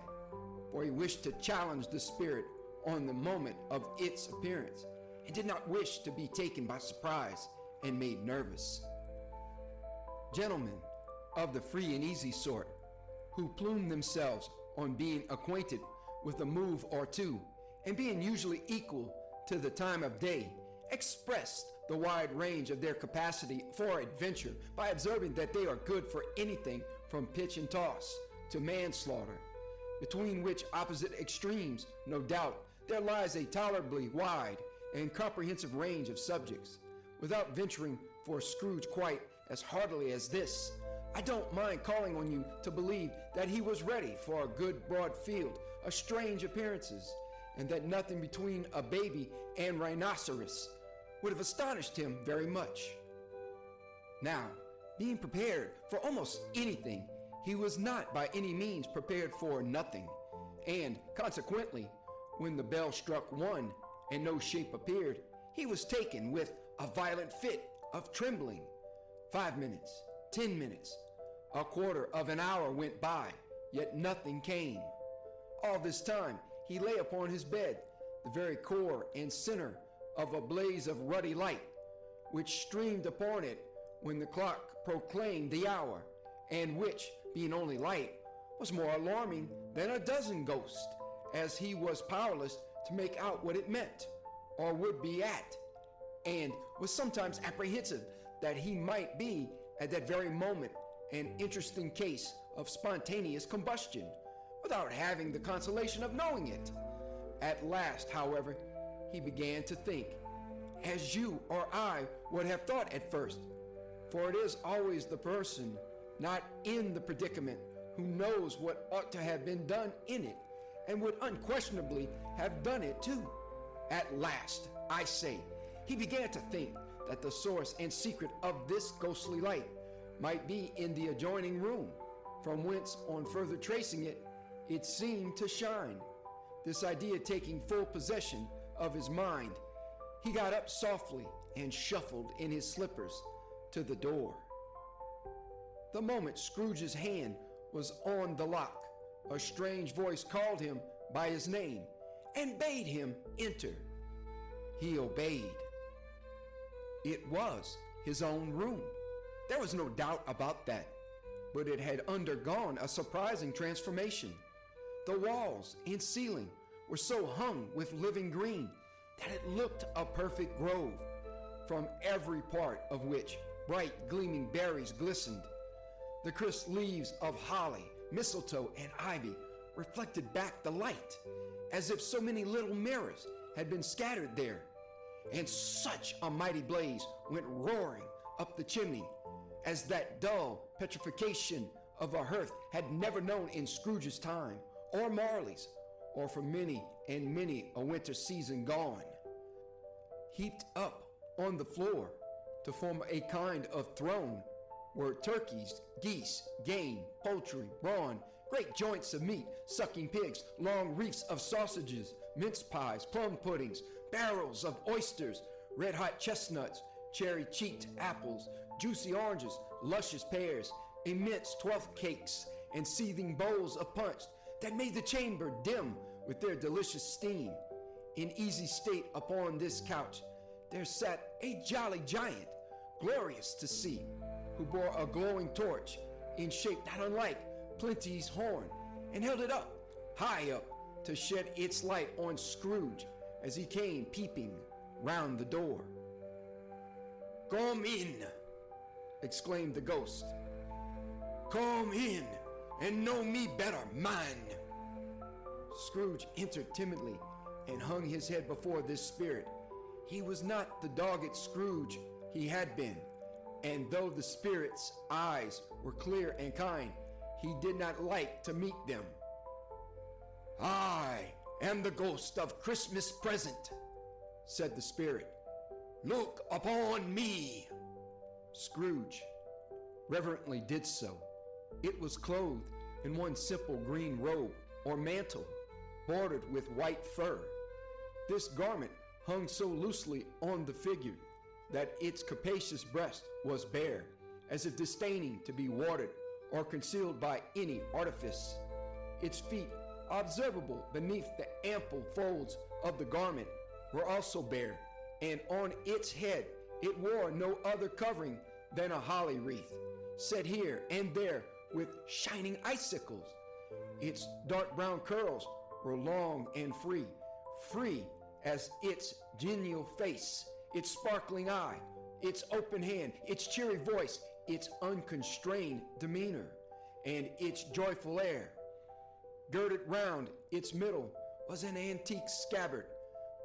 for he wished to challenge the spirit on the moment of its appearance, and did not wish to be taken by surprise and made nervous. Gentlemen of the free and easy sort, who plume themselves on being acquainted with a move or two, and being usually equal to the time of day, expressed the wide range of their capacity for adventure by observing that they are good for anything from pitch and toss to manslaughter, between which opposite extremes, no doubt, there lies a tolerably wide and comprehensive range of subjects. Without venturing for Scrooge quite as heartily as this, I don't mind calling on you to believe that he was ready for a good broad field of strange appearances, and that nothing between a baby and rhinoceros would have astonished him very much. Now, being prepared for almost anything, he was not by any means prepared for nothing, and consequently, when the bell struck 1 and no shape appeared, he was taken with a violent fit of trembling. 5 minutes, 10 minutes, a quarter of an hour went by, yet nothing came. All this time he lay upon his bed, the very core and center of a blaze of ruddy light, which streamed upon it when the clock proclaimed the hour, and which, being only light, was more alarming than a dozen ghosts, as he was powerless to make out what it meant, or would be at, and was sometimes apprehensive that he might be, at that very moment, an interesting case of spontaneous combustion, without having the consolation of knowing it. At last, however, he began to think, as you or I would have thought at first, for it is always the person not in the predicament who knows what ought to have been done in it, and would unquestionably have done it too. At last, I say, he began to think that the source and secret of this ghostly light might be in the adjoining room, from whence, on further tracing it, it seemed to shine. This idea taking full possession of his mind, he got up softly and shuffled in his slippers to the door. The moment Scrooge's hand was on the lock, a strange voice called him by his name and bade him enter. He obeyed. It was his own room. There was no doubt about that, but it had undergone a surprising transformation. The walls and ceiling were so hung with living green that it looked a perfect grove, from every part of which bright gleaming berries glistened. The crisp leaves of holly, mistletoe, and ivy reflected back the light, as if so many little mirrors had been scattered there. And such a mighty blaze went roaring up the chimney as that dull petrification of a hearth had never known in Scrooge's time, or Marley's, or for many and many a winter season gone. Heaped up on the floor to form a kind of throne were turkeys, geese, game, poultry, brawn, great joints of meat, sucking pigs, long reefs of sausages, mince pies, plum puddings, barrels of oysters, red-hot chestnuts, cherry-cheeked apples, juicy oranges, luscious pears, immense 12th cakes, and seething bowls of punch that made the chamber dim with their delicious steam. In easy state upon this couch there sat a jolly giant, glorious to see, who bore a glowing torch in shape not unlike Plenty's horn, and held it up, high up, to shed its light on Scrooge as he came peeping round the door. "Come in," exclaimed the ghost. "Come in and know me better, man." Scrooge entered timidly and hung his head before this spirit. He was not the dogged Scrooge he had been, and though the spirit's eyes were clear and kind, he did not like to meet them. "I am the ghost of Christmas present," said the spirit. "Look upon me." Scrooge reverently did so. It was clothed in one simple green robe or mantle, bordered with white fur. This garment hung so loosely on the figure that its capacious breast was bare, as if disdaining to be warded or concealed by any artifice. Its feet, observable beneath the ample folds of the garment, were also bare, and on its head it wore no other covering than a holly wreath, set here and there with shining icicles. Its dark brown curls were long and free as its genial face, its sparkling eye, its open hand, its cheery voice, its unconstrained demeanor, and its joyful air. Girded round its middle was an antique scabbard,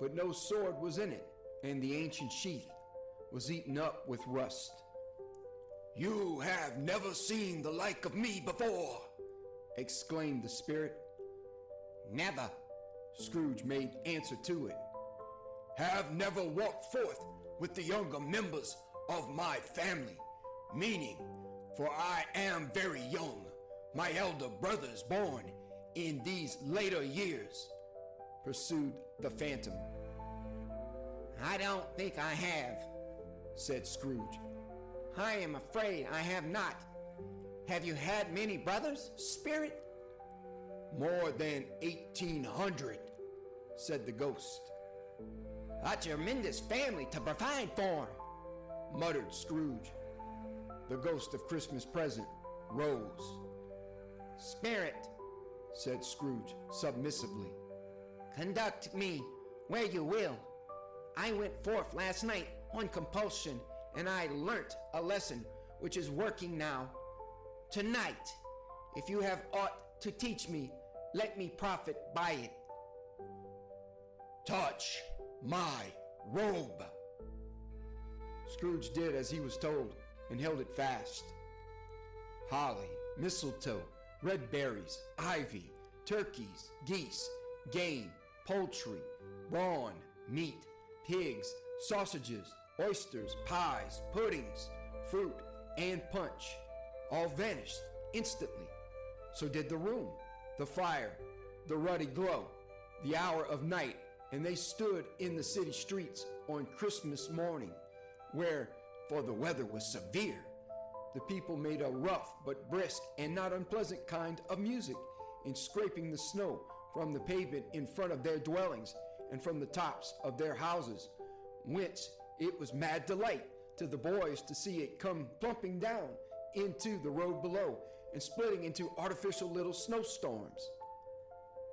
but no sword was in it, and the ancient sheath was eaten up with rust. "You have never seen the like of me before," exclaimed the spirit. "Never," Scrooge made answer to it. "Have never walked forth with the younger members of my family, meaning, for I am very young, my elder brothers born in these later years," pursued the phantom. "I don't think I have," said Scrooge. "I am afraid I have not. Have you had many brothers, spirit?" "More than 1,800, said the ghost. "A tremendous family to provide for," muttered Scrooge. The ghost of Christmas present rose. "Spirit," said Scrooge submissively, "conduct me where you will. I went forth last night on compulsion, and I learnt a lesson which is working now. Tonight, if you have aught to teach me, let me profit by it." "Touch my robe." Scrooge did as he was told and held it fast. Holly, mistletoe, red berries, ivy, turkeys, geese, game, poultry, brawn, meat, pigs, sausages, oysters, pies, puddings, fruit, and punch all vanished instantly. So did the room, the fire, the ruddy glow, the hour of night, and they stood in the city streets on Christmas morning, where, for the weather was severe, the people made a rough but brisk and not unpleasant kind of music in scraping the snow from the pavement in front of their dwellings and from the tops of their houses, whence it was mad delight to the boys to see it come plumping down into the road below and splitting into artificial little snowstorms.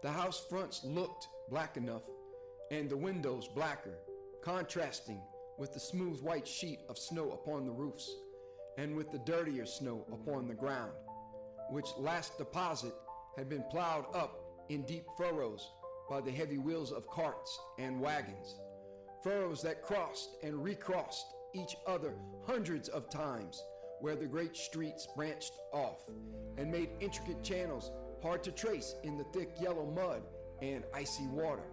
The house fronts looked black enough, and the windows blacker, contrasting with the smooth white sheet of snow upon the roofs, and with the dirtier snow upon the ground, which last deposit had been plowed up in deep furrows by the heavy wheels of carts and wagons, furrows that crossed and recrossed each other hundreds of times, where the great streets branched off and made intricate channels hard to trace in the thick yellow mud and icy water.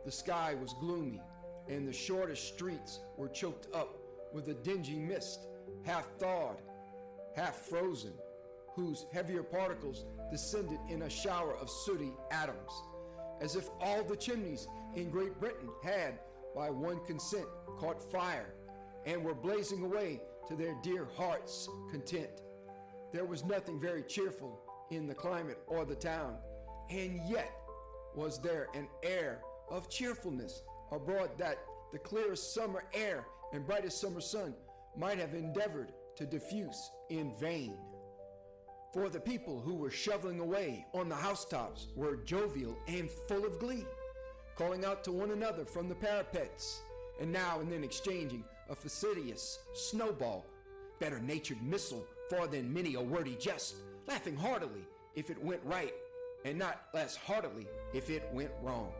The sky was gloomy, and the shortest streets were choked up with a dingy mist, half thawed, half frozen, whose heavier particles descended in a shower of sooty atoms, as if all the chimneys in Great Britain had, by one consent, caught fire, and were blazing away to their dear hearts' content. There was nothing very cheerful in the climate or the town, and yet was there an air of cheerfulness abroad that the clearest summer air and brightest summer sun might have endeavored to diffuse in vain. For the people who were shoveling away on the housetops were jovial and full of glee, calling out to one another from the parapets, and now and then exchanging a facetious snowball, better-natured missile far than many a wordy jest, laughing heartily if it went right, and not less heartily if it went wrong.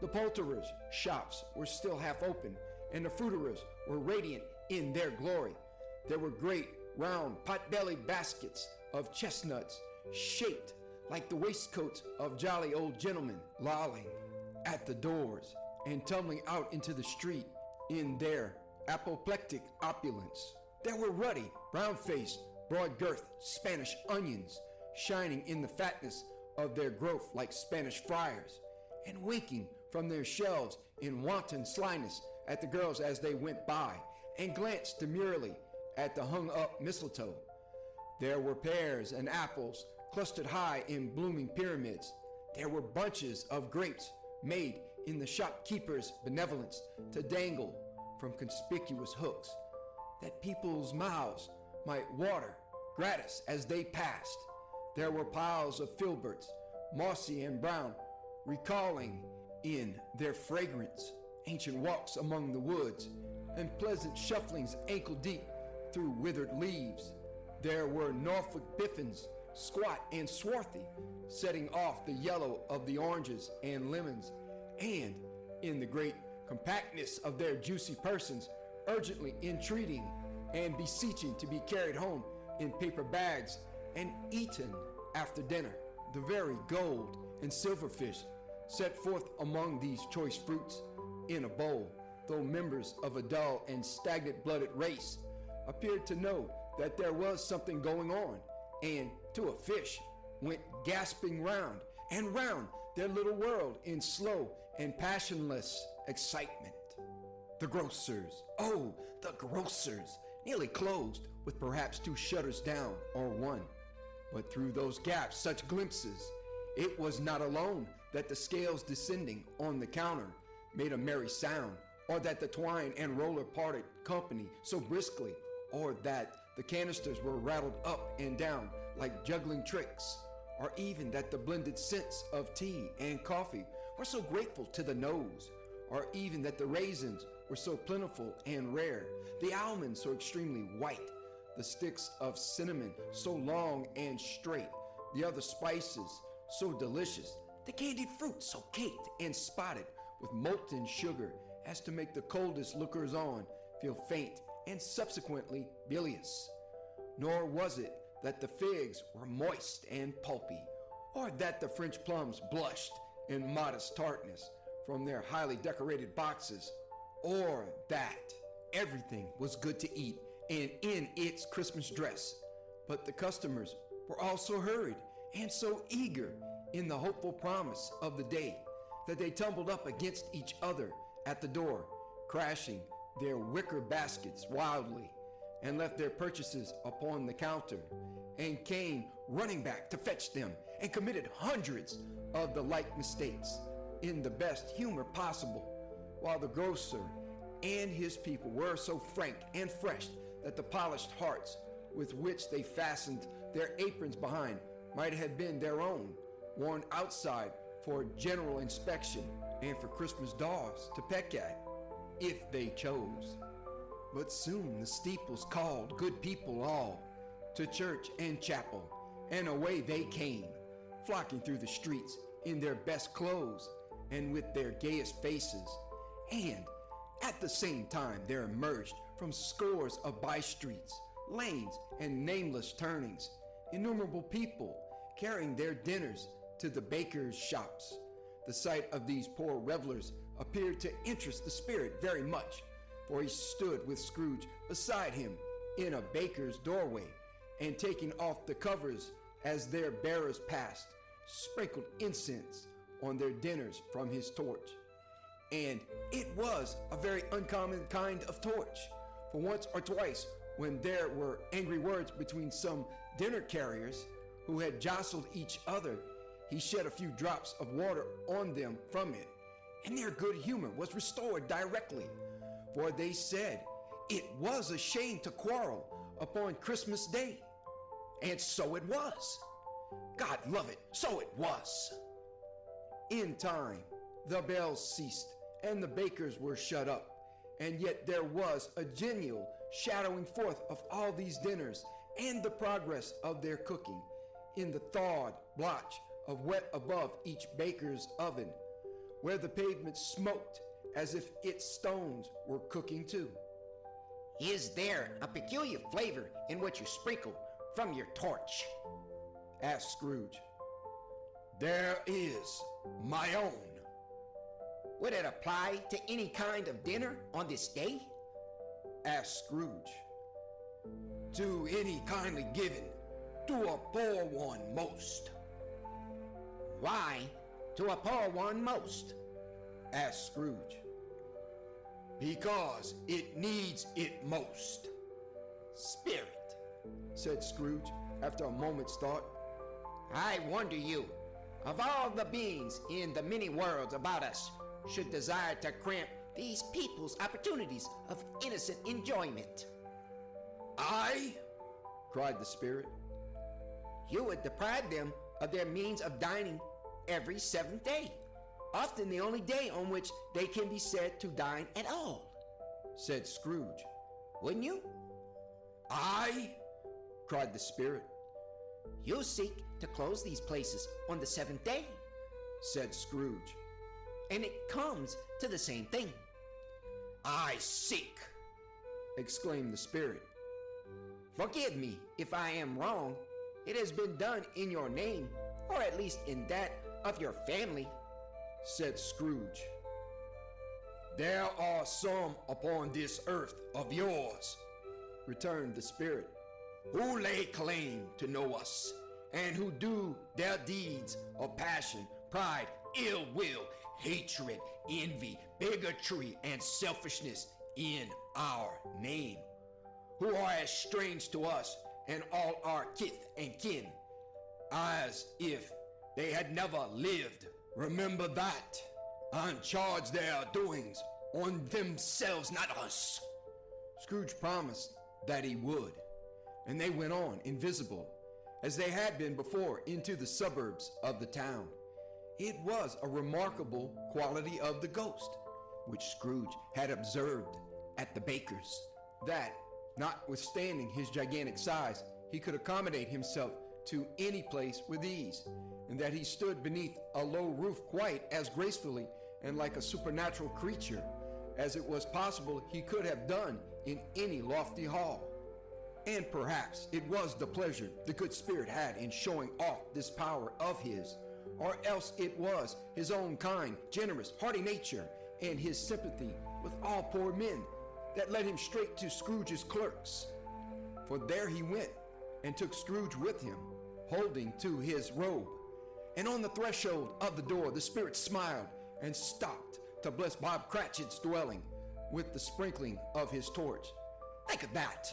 The poulterers' shops were still half open, and the fruiterers were radiant in their glory. There were great, round, pot-bellied baskets of chestnuts, shaped like the waistcoats of jolly old gentlemen, lolling at the doors and tumbling out into the street in their apoplectic opulence. There were ruddy, brown-faced, broad-girthed Spanish onions, shining in the fatness of their growth like Spanish friars, and winking from their shelves in wanton slyness at the girls as they went by, and glanced demurely at the hung-up mistletoe. There were pears and apples clustered high in blooming pyramids. There were bunches of grapes made in the shopkeeper's benevolence to dangle from conspicuous hooks, that people's mouths might water gratis as they passed. There were piles of filberts, mossy and brown, recalling in their fragrance ancient walks among the woods, and pleasant shufflings ankle-deep through withered leaves. There were Norfolk biffins, squat and swarthy, setting off the yellow of the oranges and lemons, and, in the great compactness of their juicy persons, urgently entreating and beseeching to be carried home in paper bags and eaten after dinner. The very gold and silverfish set forth among these choice fruits in a bowl, though members of a dull and stagnant-blooded race, appeared to know that there was something going on, and to a fish went gasping round and round their little world in slow and passionless excitement. The grocers, oh, the grocers, nearly closed, with perhaps 2 shutters down or 1. But through those gaps, such glimpses, it was not alone that the scales descending on the counter made a merry sound, or that the twine and roller parted company so briskly, or that the canisters were rattled up and down like juggling tricks, or even that the blended scents of tea and coffee were so grateful to the nose, or even that the raisins were so plentiful and rare, the almonds so extremely white, the sticks of cinnamon so long and straight, the other spices so delicious, the candied fruit so caked and spotted with molten sugar as to make the coldest lookers-on feel faint and subsequently bilious. Nor was it that the figs were moist and pulpy, or that the French plums blushed in modest tartness from their highly decorated boxes, or that everything was good to eat and in its Christmas dress. But the customers were all so hurried and so eager in the hopeful promise of the day that they tumbled up against each other at the door, crashing their wicker baskets wildly, and left their purchases upon the counter, and came running back to fetch them, and committed hundreds of the like mistakes in the best humor possible, while the grocer and his people were so frank and fresh that the polished hearts with which they fastened their aprons behind might have been their own, worn outside for general inspection and for Christmas dogs to peck at, if they chose. But soon the steeples called good people all to church and chapel, and away they came, flocking through the streets in their best clothes and with their gayest faces. And at the same time there emerged from scores of by-streets, lanes, and nameless turnings, innumerable people carrying their dinners to the bakers' shops. The sight of these poor revelers appeared to interest the spirit very much, for he stood with Scrooge beside him in a baker's doorway, and taking off the covers as their bearers passed, sprinkled incense on their dinners from his torch. And it was a very uncommon kind of torch, for once or twice when there were angry words between some dinner carriers who had jostled each other, he shed a few drops of water on them from it, and their good humor was restored directly, for they said it was a shame to quarrel upon Christmas Day. And so it was. God love it, so it was. In time, the bells ceased, and the bakers were shut up, and yet there was a genial shadowing forth of all these dinners and the progress of their cooking in the thawed blotch of wet above each baker's oven, where the pavement smoked as if its stones were cooking too. Is there a peculiar flavor in what you sprinkle from your torch? Asked Scrooge. There is, my own. Would it apply to any kind of dinner on this day? Asked Scrooge. To any kindly given, to a poor one most. Why to a poor one most? Asked Scrooge. Because it needs it most. Spirit, said Scrooge after a moment's thought. I wonder you, of all the beings in the many worlds about us, should desire to cramp these people's opportunities of innocent enjoyment. I? Cried the spirit. You would deprive them of their means of dining every seventh day, often the only day on which they can be said to dine at all, said Scrooge. Wouldn't you? I? Cried the spirit. You seek to close these places on the seventh day, said Scrooge. And it comes to the same thing. I seek, exclaimed the spirit. Forgive me if I am wrong. It has been done in your name, or at least in that of your family, said Scrooge. There are some upon this earth of yours, returned the spirit, who lay claim to know us, and who do their deeds of passion, pride, ill will, hatred, envy, bigotry, and selfishness in our name, who are as strange to us and all our kith and kin, as if they had never lived. Remember that, and charge their doings on themselves, not us. Scrooge promised that he would, and they went on invisible, as they had been before, into the suburbs of the town. It was a remarkable quality of the ghost, which Scrooge had observed at the baker's, that, notwithstanding his gigantic size, he could accommodate himself to any place with ease, and that he stood beneath a low roof quite as gracefully and like a supernatural creature as it was possible he could have done in any lofty hall. And perhaps it was the pleasure the good spirit had in showing off this power of his, or else it was his own kind, generous, hearty nature, and his sympathy with all poor men that led him straight to Scrooge's clerks. For there he went, and took Scrooge with him, holding to his robe. And on the threshold of the door the spirit smiled, and stopped to bless Bob Cratchit's dwelling with the sprinkling of his torch. Think of that!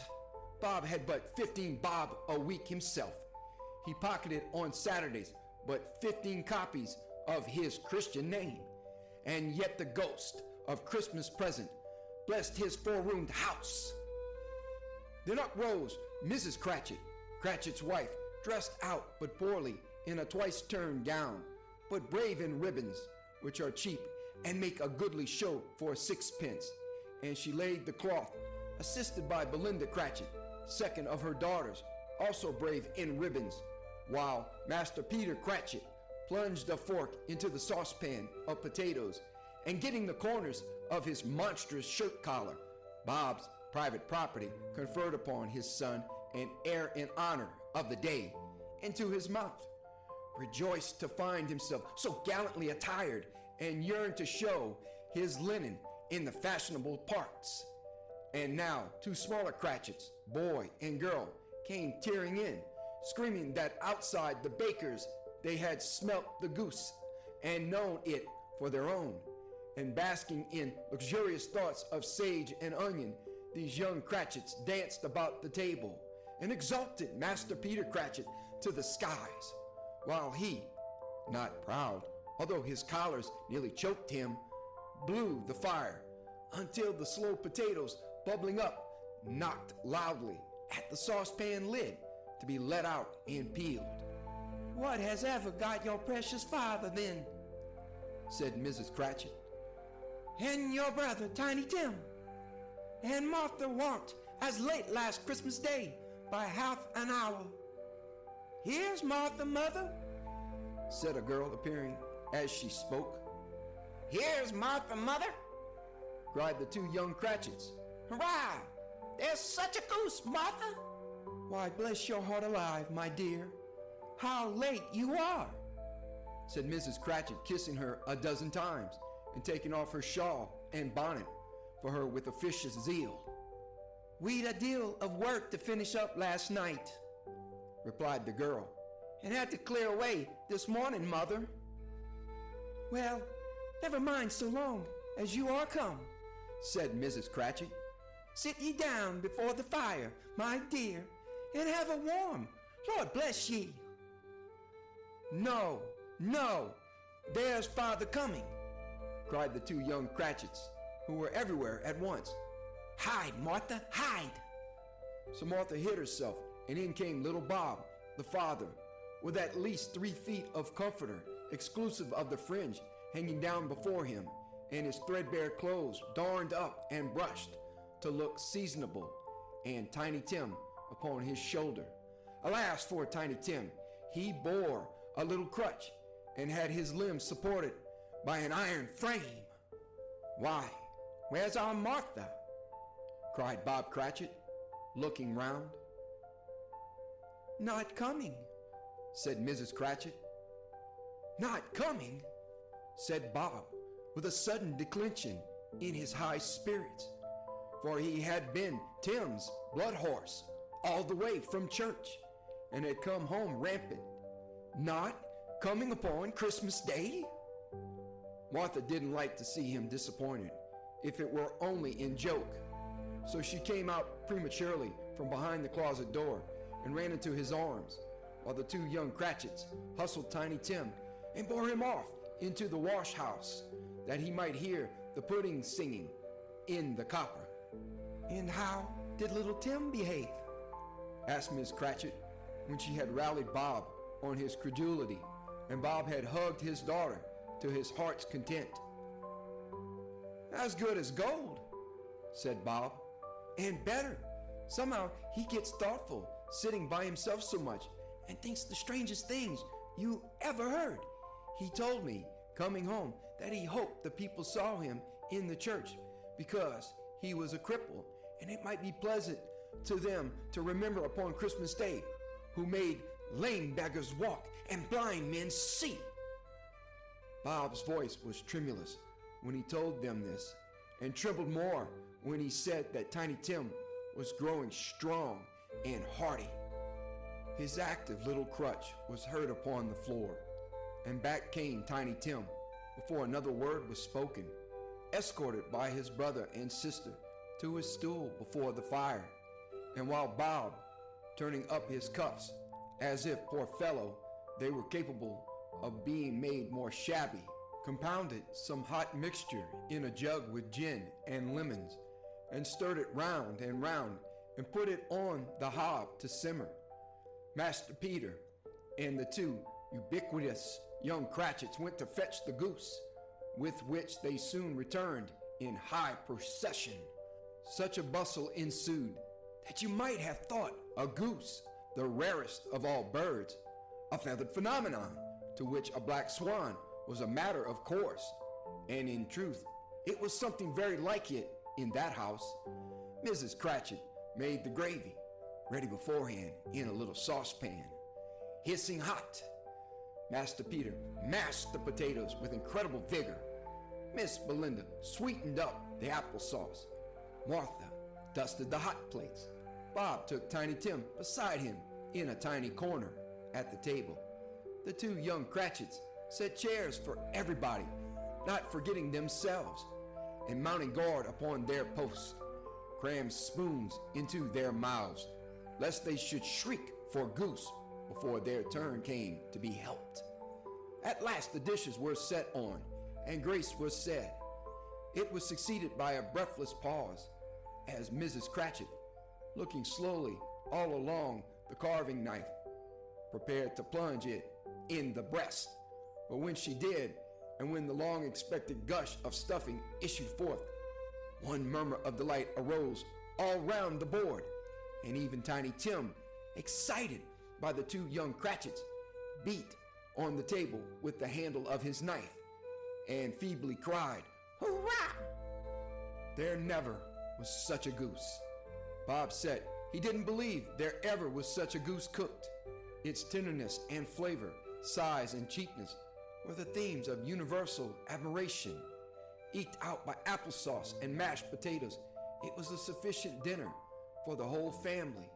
Bob had but 15 bob a week himself. He pocketed on Saturdays but 15 copies of his Christian name, and yet the ghost of Christmas present blessed his four-roomed house. Then up rose Mrs. Cratchit, Cratchit's wife, dressed out but poorly in a twice-turned gown, but brave in ribbons, which are cheap and make a goodly show for a sixpence, and she laid the cloth, assisted by Belinda Cratchit, second of her daughters, also brave in ribbons, while Master Peter Cratchit plunged a fork into the saucepan of potatoes, and getting the corners of his monstrous shirt collar, Bob's private property, conferred upon his son an heir in honor of the day, into his mouth, rejoiced to find himself so gallantly attired, and yearned to show his linen in the fashionable parts. And now 2 smaller Cratchits, boy and girl, came tearing in, screaming that outside the baker's they had smelt the goose and known it for their own. And basking in luxurious thoughts of sage and onion, these young Cratchits danced about the table and exalted Master Peter Cratchit to the skies, while he, not proud, although his collars nearly choked him, blew the fire until the slow potatoes bubbling up knocked loudly at the saucepan lid to be let out and peeled. "What has ever got your precious father then?" said Mrs. Cratchit. "And your brother, Tiny Tim? And Martha warn't as late last Christmas Day by half an hour." "Here's Martha, mother," said a girl appearing as she spoke. "Here's Martha, mother," cried the 2 young Cratchits. "Hurrah! There's such a goose, Martha!" "Why, bless your heart alive, my dear, how late you are," said Mrs. Cratchit, kissing her a dozen times and taking off her shawl and bonnet for her with officious zeal. "We'd a deal of work to finish up last night," replied the girl, "and had to clear away this morning, mother." "Well, never mind so long as you are come," said Mrs. Cratchit. "Sit ye down before the fire, my dear, and have a warm. Lord bless ye." "No, no, there's father coming," cried the 2 young Cratchits, who were everywhere at once. "Hide, Martha, hide." So Martha hid herself, and in came little Bob, the father, with at least 3 feet of comforter, exclusive of the fringe, hanging down before him, and his threadbare clothes darned up and brushed to look seasonable, and Tiny Tim upon his shoulder. Alas for Tiny Tim, he bore a little crutch and had his limbs supported by an iron frame. "Why, where's our Martha?" cried Bob Cratchit, looking round. "Not coming," said Mrs. Cratchit. "Not coming," said Bob, with a sudden declension in his high spirits, for he had been Tim's blood horse all the way from church, and had come home rampant. "Not coming upon Christmas Day?" Martha didn't like to see him disappointed, if it were only in joke, so she came out prematurely from behind the closet door and ran into his arms, while the 2 young Cratchits hustled Tiny Tim and bore him off into the wash house, that he might hear the pudding singing in the copper. "And how did little Tim behave?" asked Miss Cratchit, when she had rallied Bob on his credulity, and Bob had hugged his daughter to his heart's content. "As good as gold," said Bob, "and better. Somehow he gets thoughtful, sitting by himself so much, and thinks the strangest things you ever heard. He told me, coming home, that he hoped the people saw him in the church, because he was a cripple, and it might be pleasant to them to remember upon Christmas Day, who made lame beggars walk and blind men see." Bob's voice was tremulous when he told them this, and trembled more when he said that Tiny Tim was growing strong and hearty. His active little crutch was heard upon the floor, and back came Tiny Tim, before another word was spoken, escorted by his brother and sister to his stool before the fire, and while Bob, turning up his cuffs, as if, poor fellow, they were capable of being made more shabby, compounded some hot mixture in a jug with gin and lemons, and stirred it round and put it on the hob to simmer. Master Peter and the two ubiquitous young Cratchits went to fetch the goose, with which they soon returned in high procession. Such a bustle ensued that you might have thought a goose the rarest of all birds, a feathered phenomenon to which a black swan was a matter of course, and in truth it was something very like it in that house. Mrs. Cratchit made the gravy, ready beforehand in a little saucepan, hissing hot. Master Peter mashed the potatoes with incredible vigor. Miss Belinda sweetened up the applesauce. Martha dusted the hot plates. Bob took Tiny Tim beside him in a tiny corner at the table. The two young Cratchits set chairs for everybody, not forgetting themselves, and mounting guard upon their posts, crammed spoons into their mouths, lest they should shriek for goose before their turn came to be helped. At last the dishes were set on, and grace was said. It was succeeded by a breathless pause, as Mrs. Cratchit, looking slowly all along the carving knife, prepared to plunge it in the breast. But when she did, and when the long-expected gush of stuffing issued forth, one murmur of delight arose all round the board, and even Tiny Tim, excited by the two young Cratchits, beat on the table with the handle of his knife, and feebly cried, "Hurrah!" There never was such a goose. Bob said he didn't believe there ever was such a goose cooked. Its tenderness and flavor, size and cheapness were the themes of universal admiration. Eked out by applesauce and mashed potatoes, it was a sufficient dinner for the whole family.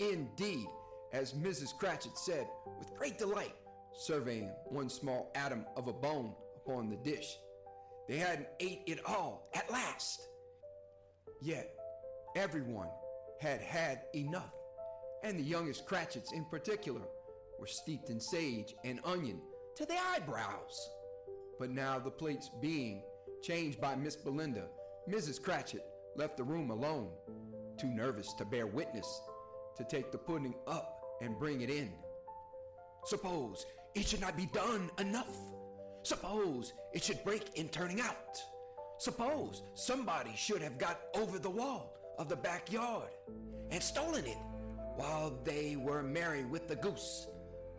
Indeed, as Mrs. Cratchit said with great delight, surveying one small atom of a bone upon the dish, they hadn't ate it all at last. Yet everyone had had enough, and the youngest Cratchits in particular were steeped in sage and onion to the eyebrows. But now, the plates being changed by Miss Belinda, Mrs. Cratchit left the room alone, too nervous to bear witness, to take the pudding up and bring it in. Suppose it should not be done enough. Suppose it should break in turning out. Suppose somebody should have got over the wall of the backyard and stolen it while they were merry with the goose,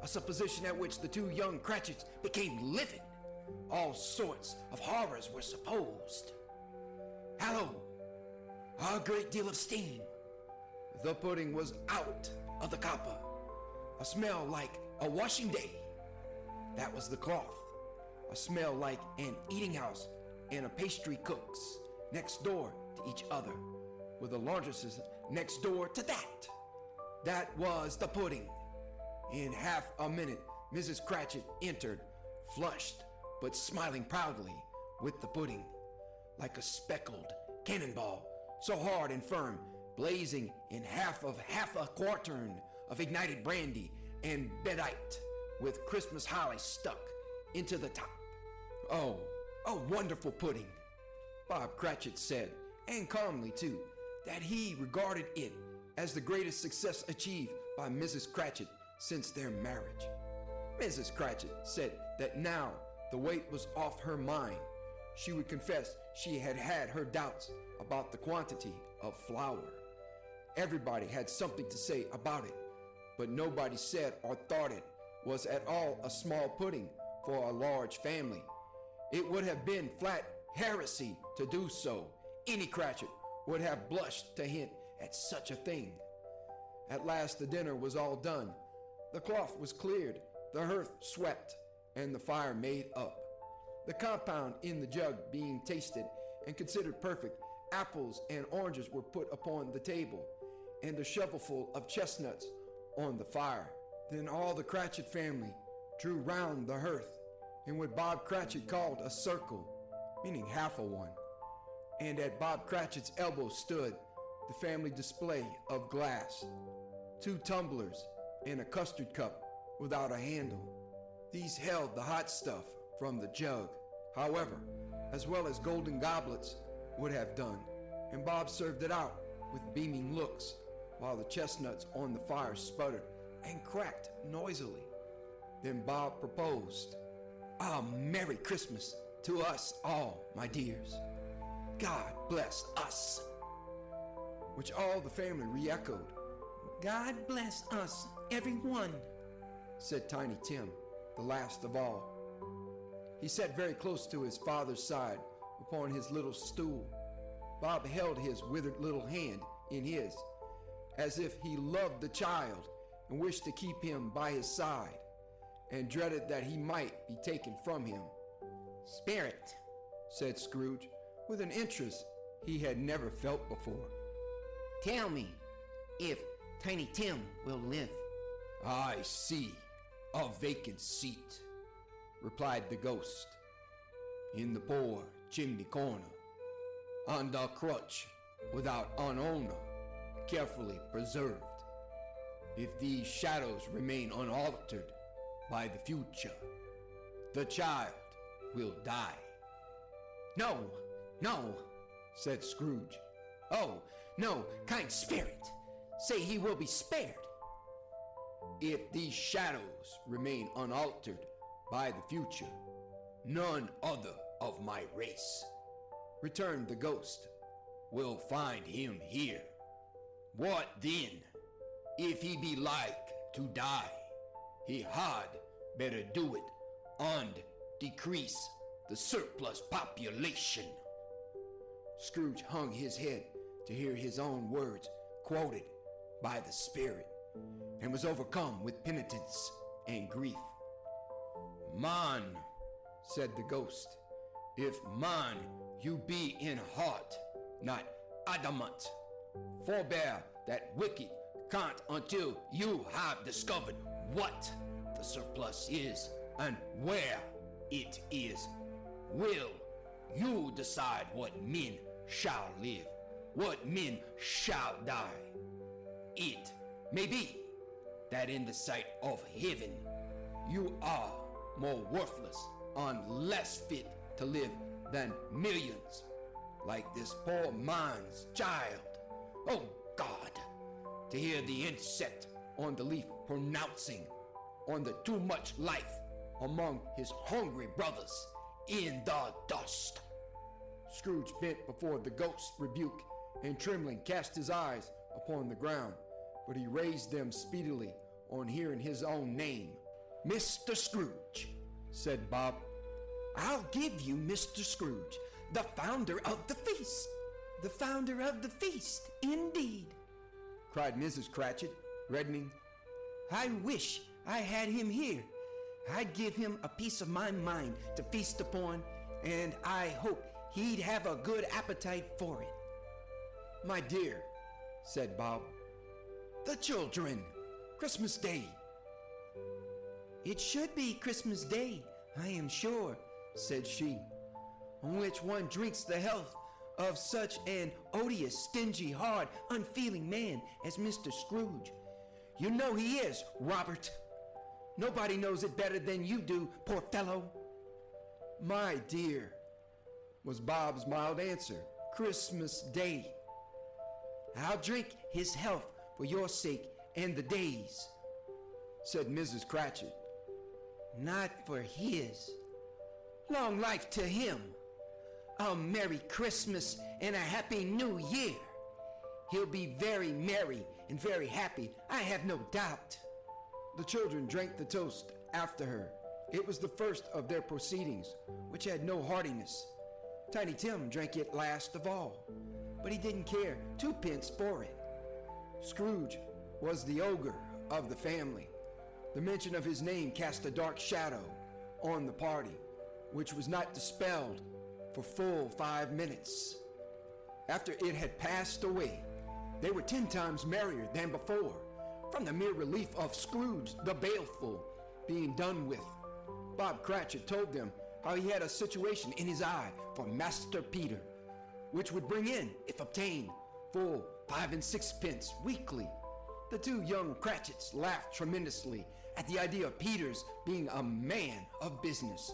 a supposition at which the two young Cratchits became livid. All sorts of horrors were supposed. Hallo! A great deal of steam. The pudding was out of the copper. A smell like a washing day. That was the cloth. A smell like an eating house and a pastry cook's next door to each other, with the laundresses next door to that. That was the pudding. In half a minute, Mrs. Cratchit entered, flushed but smiling proudly with the pudding, like a speckled cannonball, so hard and firm, blazing in half a quartern of ignited brandy and bedite, with Christmas holly stuck into the top. Oh, a wonderful pudding! Bob Cratchit said, and calmly too, that he regarded it as the greatest success achieved by Mrs. Cratchit since their marriage. Mrs. Cratchit said that now the weight was off her mind. She would confess she had had her doubts about the quantity of flour. Everybody had something to say about it, but nobody said or thought it was at all a small pudding for a large family. It would have been flat heresy to do so. Any Cratchit would have blushed to hint at such a thing. At last the dinner was all done. The cloth was cleared, the hearth swept, and the fire made up. The compound in the jug being tasted and considered perfect, apples and oranges were put upon the table, and a shovelful of chestnuts on the fire. Then all the Cratchit family drew round the hearth, in what Bob Cratchit called a circle, meaning half a one. And at Bob Cratchit's elbow stood the family display of glass, 2 tumblers and a custard cup without a handle. These held the hot stuff from the jug, however, as well as golden goblets would have done, and Bob served it out with beaming looks while the chestnuts on the fire sputtered and cracked noisily. Then Bob proposed, "A Merry Christmas to us all, my dears. God bless us," which all the family re-echoed. "God bless us, everyone," said Tiny Tim, the last of all. He sat very close to his father's side upon his little stool. Bob held his withered little hand in his, as if he loved the child and wished to keep him by his side, and dreaded that he might be taken from him. "Spirit," said Scrooge, with an interest he had never felt before, "tell me if Tiny Tim will live." "I see a vacant seat," replied the ghost, "in the poor chimney corner, under a crutch without an owner, carefully preserved. If these shadows remain unaltered by the future, the child will die." "No, no," said Scrooge. "Oh, no, kind spirit, say he will be spared." "If these shadows remain unaltered by the future, none other of my race," returned the ghost, "will find him here. What then? If he be like to die, he had better do it and decrease the surplus population." Scrooge hung his head to hear his own words quoted by the spirit, and was overcome with penitence and grief. "Man," said the ghost, "if man you be in heart, not adamant, forbear that wicked cant until you have discovered what the surplus is and where it is. Will you decide what men shall live, what men shall die? It may be that in the sight of heaven you are more worthless and less fit to live than millions, like this poor man's child. Oh God, to hear the insect on the leaf pronouncing on the too much life among his hungry brothers in the dust." Scrooge bent before the ghost's rebuke, and trembling cast his eyes upon the ground, but he raised them speedily on hearing his own name. "Mr. Scrooge," said Bob. "I'll give you Mr. Scrooge, the founder of the feast." "The founder of the feast, indeed," cried Mrs. Cratchit, reddening. "I wish I had him here. I'd give him a piece of my mind to feast upon, and I hope he'd have a good appetite for it." "My dear," said Bob, "the children, Christmas Day." "It should be Christmas Day, I am sure," said she, "on which one drinks the health of such an odious, stingy, hard, unfeeling man as Mr. Scrooge. You know he is, Robert. Nobody knows it better than you do, poor fellow." "My dear," was Bob's mild answer, "Christmas Day." "I'll drink his health for your sake and the day's," said Mrs. Cratchit. "Not for his. Long life to him. A Merry Christmas and a Happy New Year. He'll be very merry and very happy, I have no doubt." The children drank the toast after her. It was the first of their proceedings, which had no heartiness. Tiny Tim drank it last of all, but he didn't care 2 pence for it. Scrooge was the ogre of the family. The mention of his name cast a dark shadow on the party, which was not dispelled for full 5 minutes. After it had passed away, they were 10 times merrier than before, from the mere relief of Scrooge the baleful being done with. Bob Cratchit told them how he had a situation in his eye for Master Peter, which would bring in, if obtained, full 5 and 6 pence weekly. The two young Cratchits laughed tremendously at the idea of Peter's being a man of business,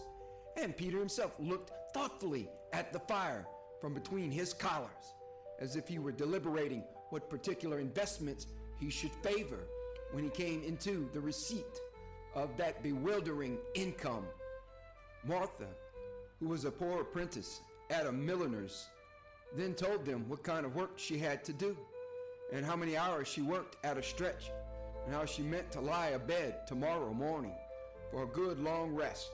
and Peter himself looked thoughtfully at the fire from between his collars, as if he were deliberating what particular investments he should favor when he came into the receipt of that bewildering income. Martha, who was a poor apprentice at a milliner's, then told them what kind of work she had to do, and how many hours she worked at a stretch, and how she meant to lie abed tomorrow morning for a good long rest,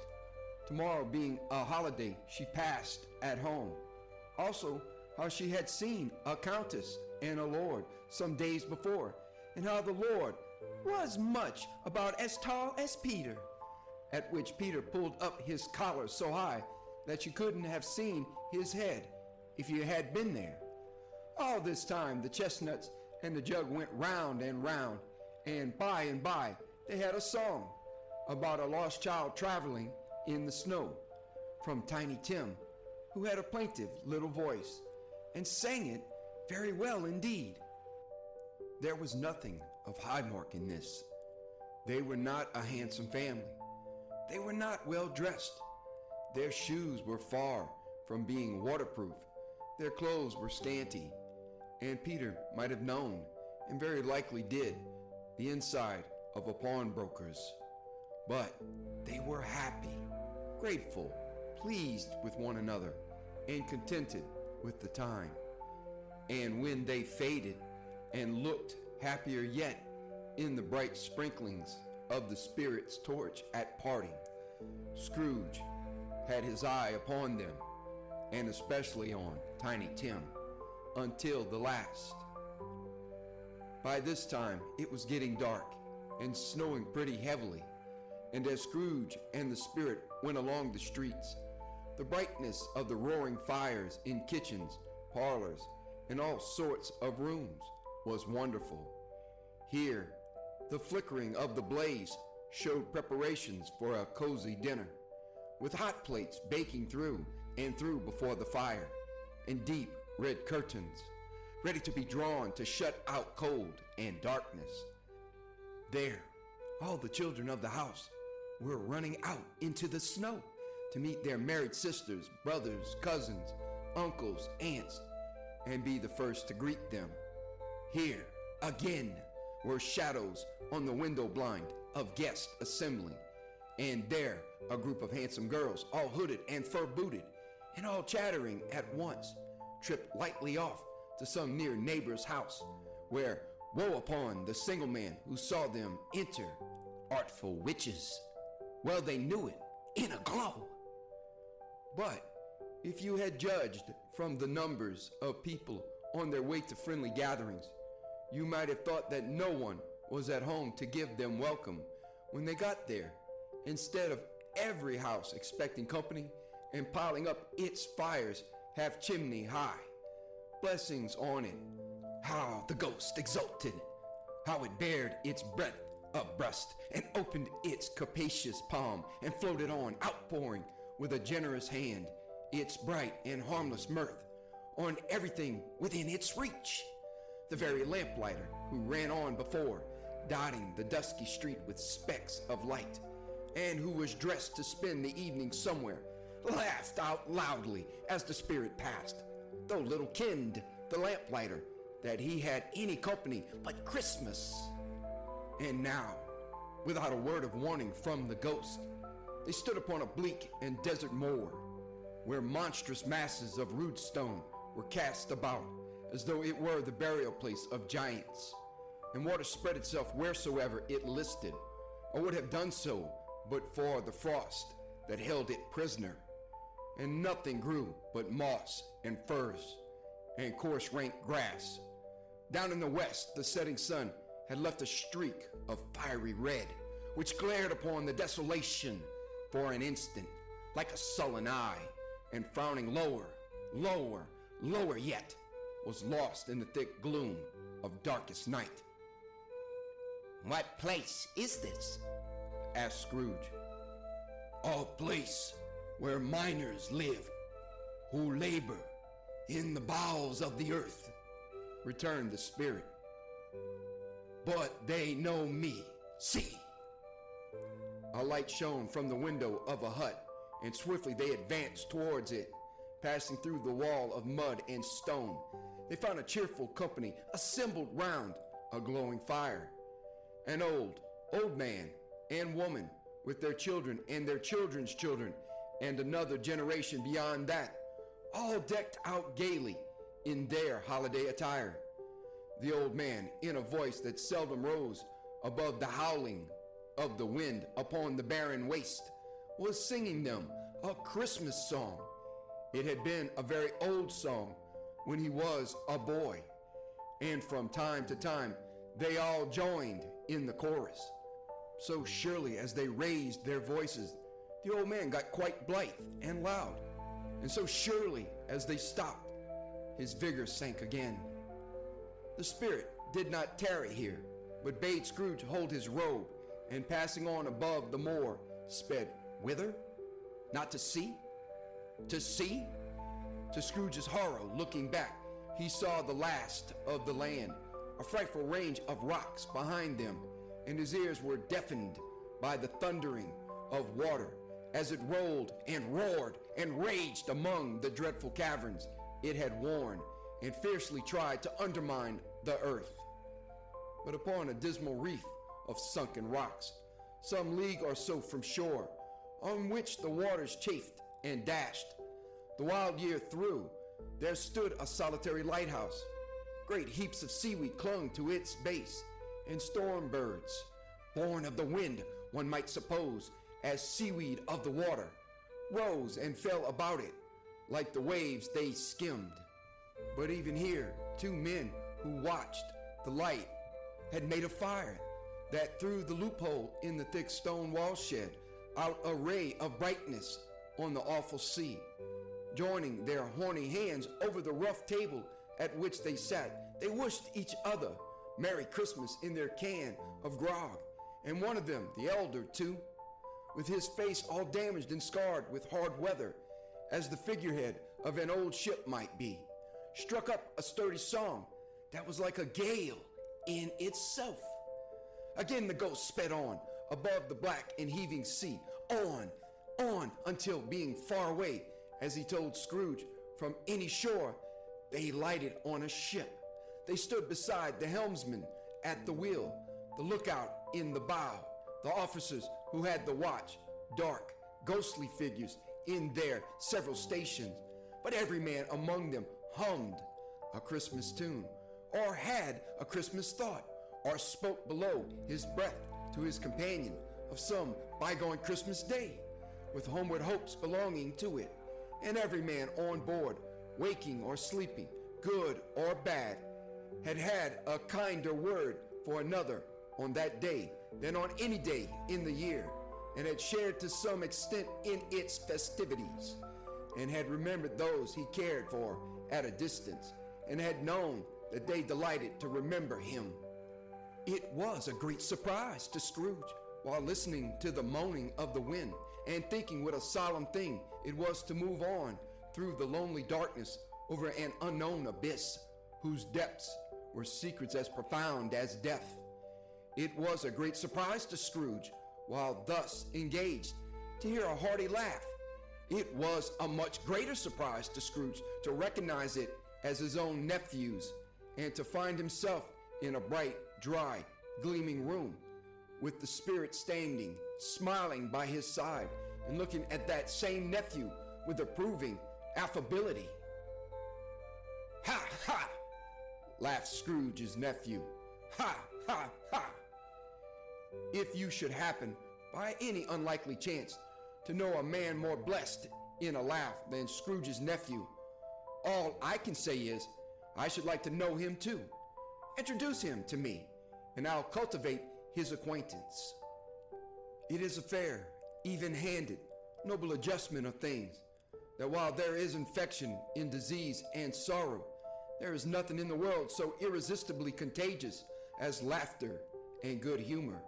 tomorrow being a holiday she passed at home. Also, how she had seen a countess and a lord some days before, and how the lord was much about as tall as Peter, at which Peter pulled up his collar so high that you couldn't have seen his head if you had been there. All this time the chestnuts and the jug went round, and by they had a song about a lost child traveling in the snow from Tiny Tim, who had a plaintive little voice and sang it very well indeed. There was nothing of Highmark in this. They were not a handsome family. They were not well dressed. Their shoes were far from being waterproof. Their clothes were scanty, and Peter might have known, and very likely did, the inside of a pawnbroker's. But they were happy, grateful, pleased with one another, and contented with the time. And when they faded and looked happier yet in the bright sprinklings of the spirit's torch at parting, Scrooge had his eye upon them, and especially on Tiny Tim, until the last. By this time it was getting dark and snowing pretty heavily, and as Scrooge and the spirit went along the streets, the brightness of the roaring fires in kitchens, parlors, and all sorts of rooms was wonderful. Here, the flickering of the blaze showed preparations for a cozy dinner, with hot plates baking through and through before the fire, and deep red curtains, ready to be drawn to shut out cold and darkness. There, all the children of the house were running out into the snow to meet their married sisters, brothers, cousins, uncles, aunts, and be the first to greet them. Here, again, were shadows on the window blind of guests assembling, and there a group of handsome girls, all hooded and fur-booted, and all chattering at once, tripped lightly off to some near neighbor's house, where woe upon the single man who saw them enter, artful witches. Well, they knew it in a glow. But if you had judged from the numbers of people on their way to friendly gatherings, you might have thought that no one was at home to give them welcome when they got there, instead of every house expecting company and piling up its fires half chimney high. Blessings on it. How the ghost exulted, how it bared its breadth of breast and opened its capacious palm and floated on, outpouring with a generous hand its bright and harmless mirth on everything within its reach. The very lamplighter who ran on before, dotting the dusky street with specks of light, and who was dressed to spend the evening somewhere, laughed out loudly as the spirit passed, though little kenned the lamplighter that he had any company but Christmas. And now, without a word of warning from the ghost, they stood upon a bleak and desert moor, where monstrous masses of rude stone were cast about as though it were the burial place of giants, and water spread itself wheresoever it listed, or would have done so but for the frost that held it prisoner, and nothing grew but moss and furze and coarse rank grass. Down in the west, the setting sun had left a streak of fiery red, which glared upon the desolation for an instant, like a sullen eye, and frowning lower, lower, lower yet, was lost in the thick gloom of darkest night. "What place is this?" asked Scrooge. a place where miners live who labor in the bowels of the earth, returned the spirit. But they know me. See. A light shone from the window of a hut, and swiftly they advanced towards it. Passing through the wall of mud and stone, they found a cheerful company assembled round a glowing fire. An old man and woman with their children and their children's children, and another generation beyond that, all decked out gaily in their holiday attire. The old man, in a voice that seldom rose above the howling of the wind upon the barren waste, was singing them a Christmas song. It had been a very old song when he was a boy, and from time to time they all joined in the chorus. So surely as they raised their voices, the old man got quite blithe and loud, and so surely as they stopped, his vigor sank again. The spirit did not tarry here, but bade Scrooge hold his robe, and passing on above the moor, sped whither? Not to see? To see? To Scrooge's horror, looking back, he saw the last of the land, a frightful range of rocks behind them, and his ears were deafened by the thundering of water as it rolled and roared and raged among the dreadful caverns it had worn and fiercely tried to undermine the earth. But upon a dismal reef of sunken rocks, some league or so from shore, on which the waters chafed and dashed, the wild year through, there stood a solitary lighthouse. Great heaps of seaweed clung to its base, and storm birds, born of the wind, one might suppose, as seaweed of the water, rose and fell about it, like the waves they skimmed. But even here, two men who watched the light had made a fire that through the loophole in the thick stone wall shed out a ray of brightness on the awful sea. Joining their horny hands over the rough table at which they sat, they wished each other Merry Christmas in their can of grog, and one of them, the elder too, with his face all damaged and scarred with hard weather, as the figurehead of an old ship might be, struck up a sturdy song that was like a gale in itself. Again the ghost sped on above the black and heaving sea, on, until being far away, as he told Scrooge, from any shore, they lighted on a ship. They stood beside the helmsman at the wheel, the lookout in the bow, the officers who had the watch, dark, ghostly figures in their several stations, but every man among them hummed a Christmas tune, or had a Christmas thought, or spoke below his breath to his companion of some bygone Christmas day, with homeward hopes belonging to it, and every man on board, waking or sleeping, good or bad, had had a kinder word for another on that day than on any day in the year, and had shared to some extent in its festivities, and had remembered those he cared for at a distance, and had known that they delighted to remember him. It was a great surprise to Scrooge, while listening to the moaning of the wind, and thinking what a solemn thing it was to move on through the lonely darkness over an unknown abyss, whose depths were secrets as profound as death. It was a great surprise to Scrooge, while thus engaged, to hear a hearty laugh. It was a much greater surprise to Scrooge to recognize it as his own nephew's, and to find himself in a bright, dry, gleaming room, with the spirit standing, smiling by his side, and looking at that same nephew with approving affability. "Ha, ha!" laughed Scrooge's nephew. "Ha, ha, ha! If you should happen, by any unlikely chance, to know a man more blessed in a laugh than Scrooge's nephew, all I can say is, I should like to know him too. Introduce him to me, and I'll cultivate his acquaintance. It is a fair, even-handed, noble adjustment of things, that while there is infection in disease and sorrow, there is nothing in the world so irresistibly contagious as laughter and good humor."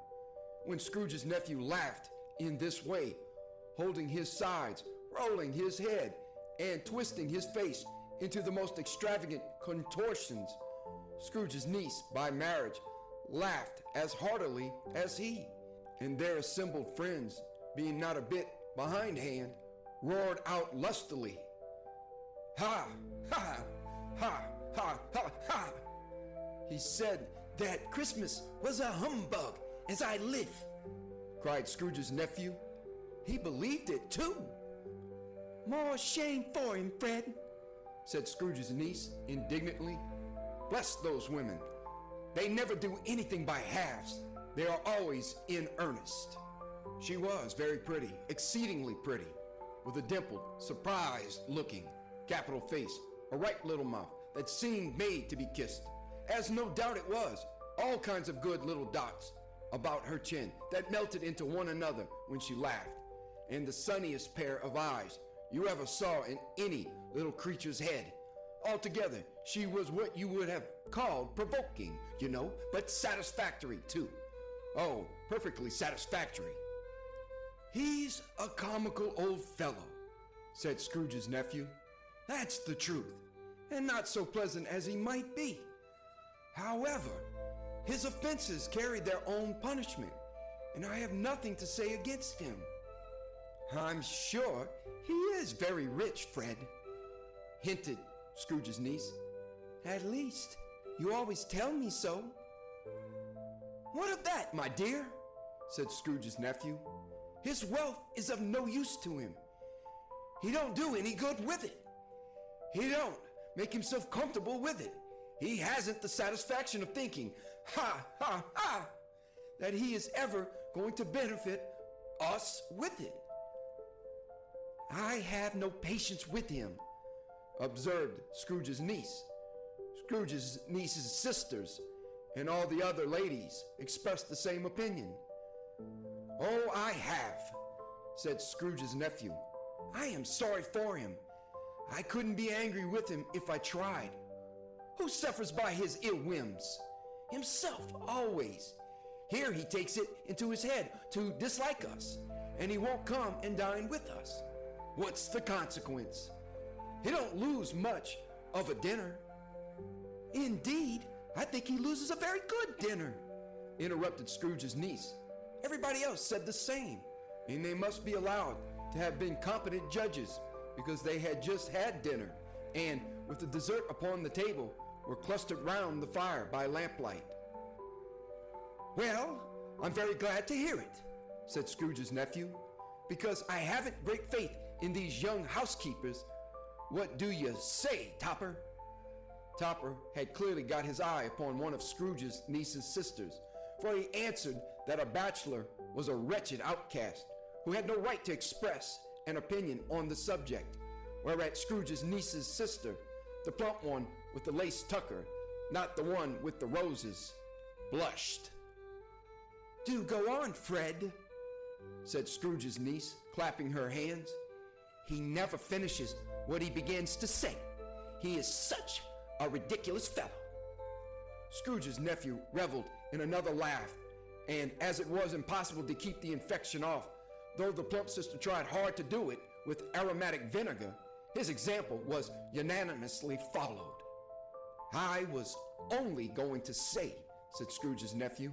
When Scrooge's nephew laughed in this way, holding his sides, rolling his head, and twisting his face into the most extravagant contortions. Scrooge's niece, by marriage, laughed as heartily as he, and their assembled friends, being not a bit behindhand, roared out lustily. Ha! Ha! Ha! Ha! Ha! Ha! He said that Christmas was a humbug, as I live, cried Scrooge's nephew. He believed it too. More shame for him, Fred, said Scrooge's niece indignantly. Bless those women. They never do anything by halves. They are always in earnest. She was very pretty, exceedingly pretty, with a dimpled, surprised-looking, capital face, a ripe little mouth that seemed made to be kissed, as no doubt it was, all kinds of good little dots about her chin that melted into one another when she laughed, and the sunniest pair of eyes you ever saw in any little creature's head. Altogether, she was what you would have called provoking, you know, but satisfactory too. Oh, perfectly satisfactory. He's a comical old fellow, said Scrooge's nephew. That's the truth, and not so pleasant as he might be. However, his offenses carry their own punishment, and I have nothing to say against him. I'm sure he is very rich, Fred, hinted Scrooge's niece. At least, you always tell me so. What of that, my dear? Said Scrooge's nephew. His wealth is of no use to him. He don't do any good with it. He don't make himself comfortable with it. He hasn't the satisfaction of thinking, ha, ha, ha, that he is ever going to benefit us with it. I have no patience with him, observed Scrooge's niece. Scrooge's niece's sisters and all the other ladies expressed the same opinion. Oh, I have, said Scrooge's nephew. I am sorry for him. I couldn't be angry with him if I tried. Who suffers by his ill whims? Himself, always. Here he takes it into his head to dislike us, and he won't come and dine with us. What's the consequence? He don't lose much of a dinner. Indeed, I think he loses a very good dinner, interrupted Scrooge's niece. Everybody else said the same, and they must be allowed to have been competent judges because they had just had dinner and, with the dessert upon the table, were clustered round the fire by lamplight. Well, I'm very glad to hear it, said Scrooge's nephew, because I haven't great faith in these young housekeepers. What do you say, Topper? Topper had clearly got his eye upon one of Scrooge's niece's sisters, for he answered that a bachelor was a wretched outcast who had no right to express an opinion on the subject, whereat Scrooge's niece's sister, the plump one with the lace tucker, not the one with the roses, blushed. Do go on, Fred, said Scrooge's niece, clapping her hands. He never finishes what he begins to say. He is such a ridiculous fellow. Scrooge's nephew reveled in another laugh, and as it was impossible to keep the infection off, though the plump sister tried hard to do it with aromatic vinegar, his example was unanimously followed. I was only going to say, said Scrooge's nephew,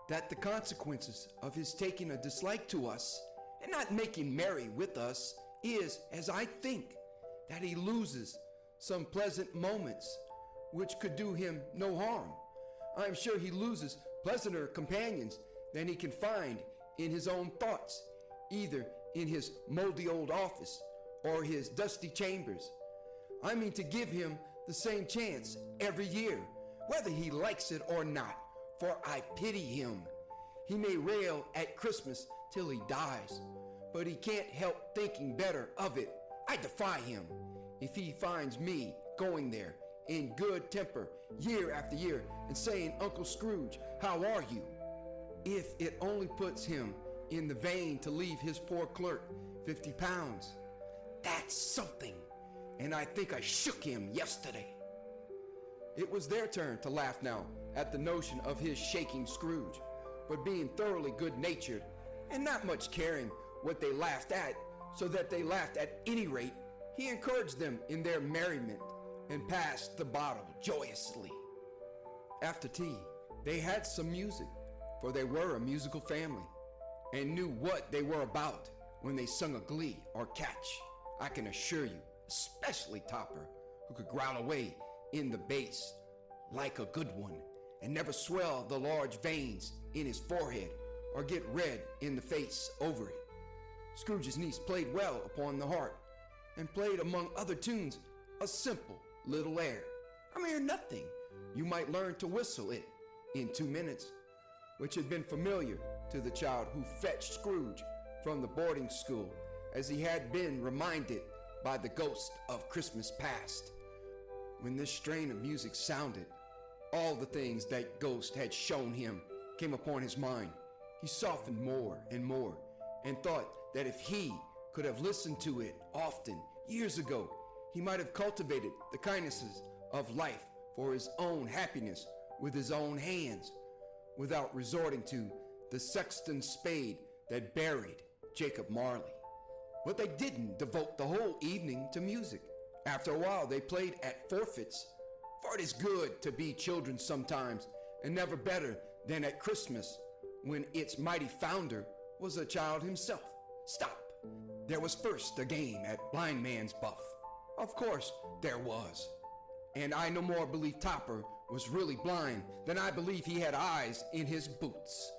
that the consequences of his taking a dislike to us and not making merry with us is, as I think, that he loses some pleasant moments which could do him no harm. I am sure he loses pleasanter companions than he can find in his own thoughts, either in his moldy old office or his dusty chambers. I mean to give him the same chance every year, whether he likes it or not, for I pity him. He may rail at Christmas till he dies, but he can't help thinking better of it. I defy him. If he finds me going there in good temper year after year and saying, Uncle Scrooge, how are you? If it only puts him in the vein to leave his poor clerk 50 pounds, that's something. And I think I shook him yesterday. It was their turn to laugh now at the notion of his shaking Scrooge, but being thoroughly good-natured and not much caring what they laughed at, so that they laughed at any rate, he encouraged them in their merriment and passed the bottle joyously. After tea, they had some music, for they were a musical family, and knew what they were about when they sung a glee or catch. I can assure you, especially Topper, who could growl away in the bass like a good one, and never swell the large veins in his forehead or get red in the face over it. Scrooge's niece played well upon the harp, and played among other tunes a simple little air, a mere nothing. You might learn to whistle it in 2 minutes, which had been familiar to the child who fetched Scrooge from the boarding school, as he had been reminded by the ghost of Christmas past. When this strain of music sounded, all the things that ghost had shown him came upon his mind. He softened more and more, and thought that if he could have listened to it often years ago, he might have cultivated the kindnesses of life for his own happiness with his own hands, without resorting to the sexton's spade that buried Jacob Marley. But they didn't devote the whole evening to music. After a while, they played at forfeits, for it is good to be children sometimes, and never better than at Christmas, when its mighty founder was a child himself. Stop. There was first a game at blind man's buff. Of course there was. And I no more believe Topper was really blind than I believe he had eyes in his boots.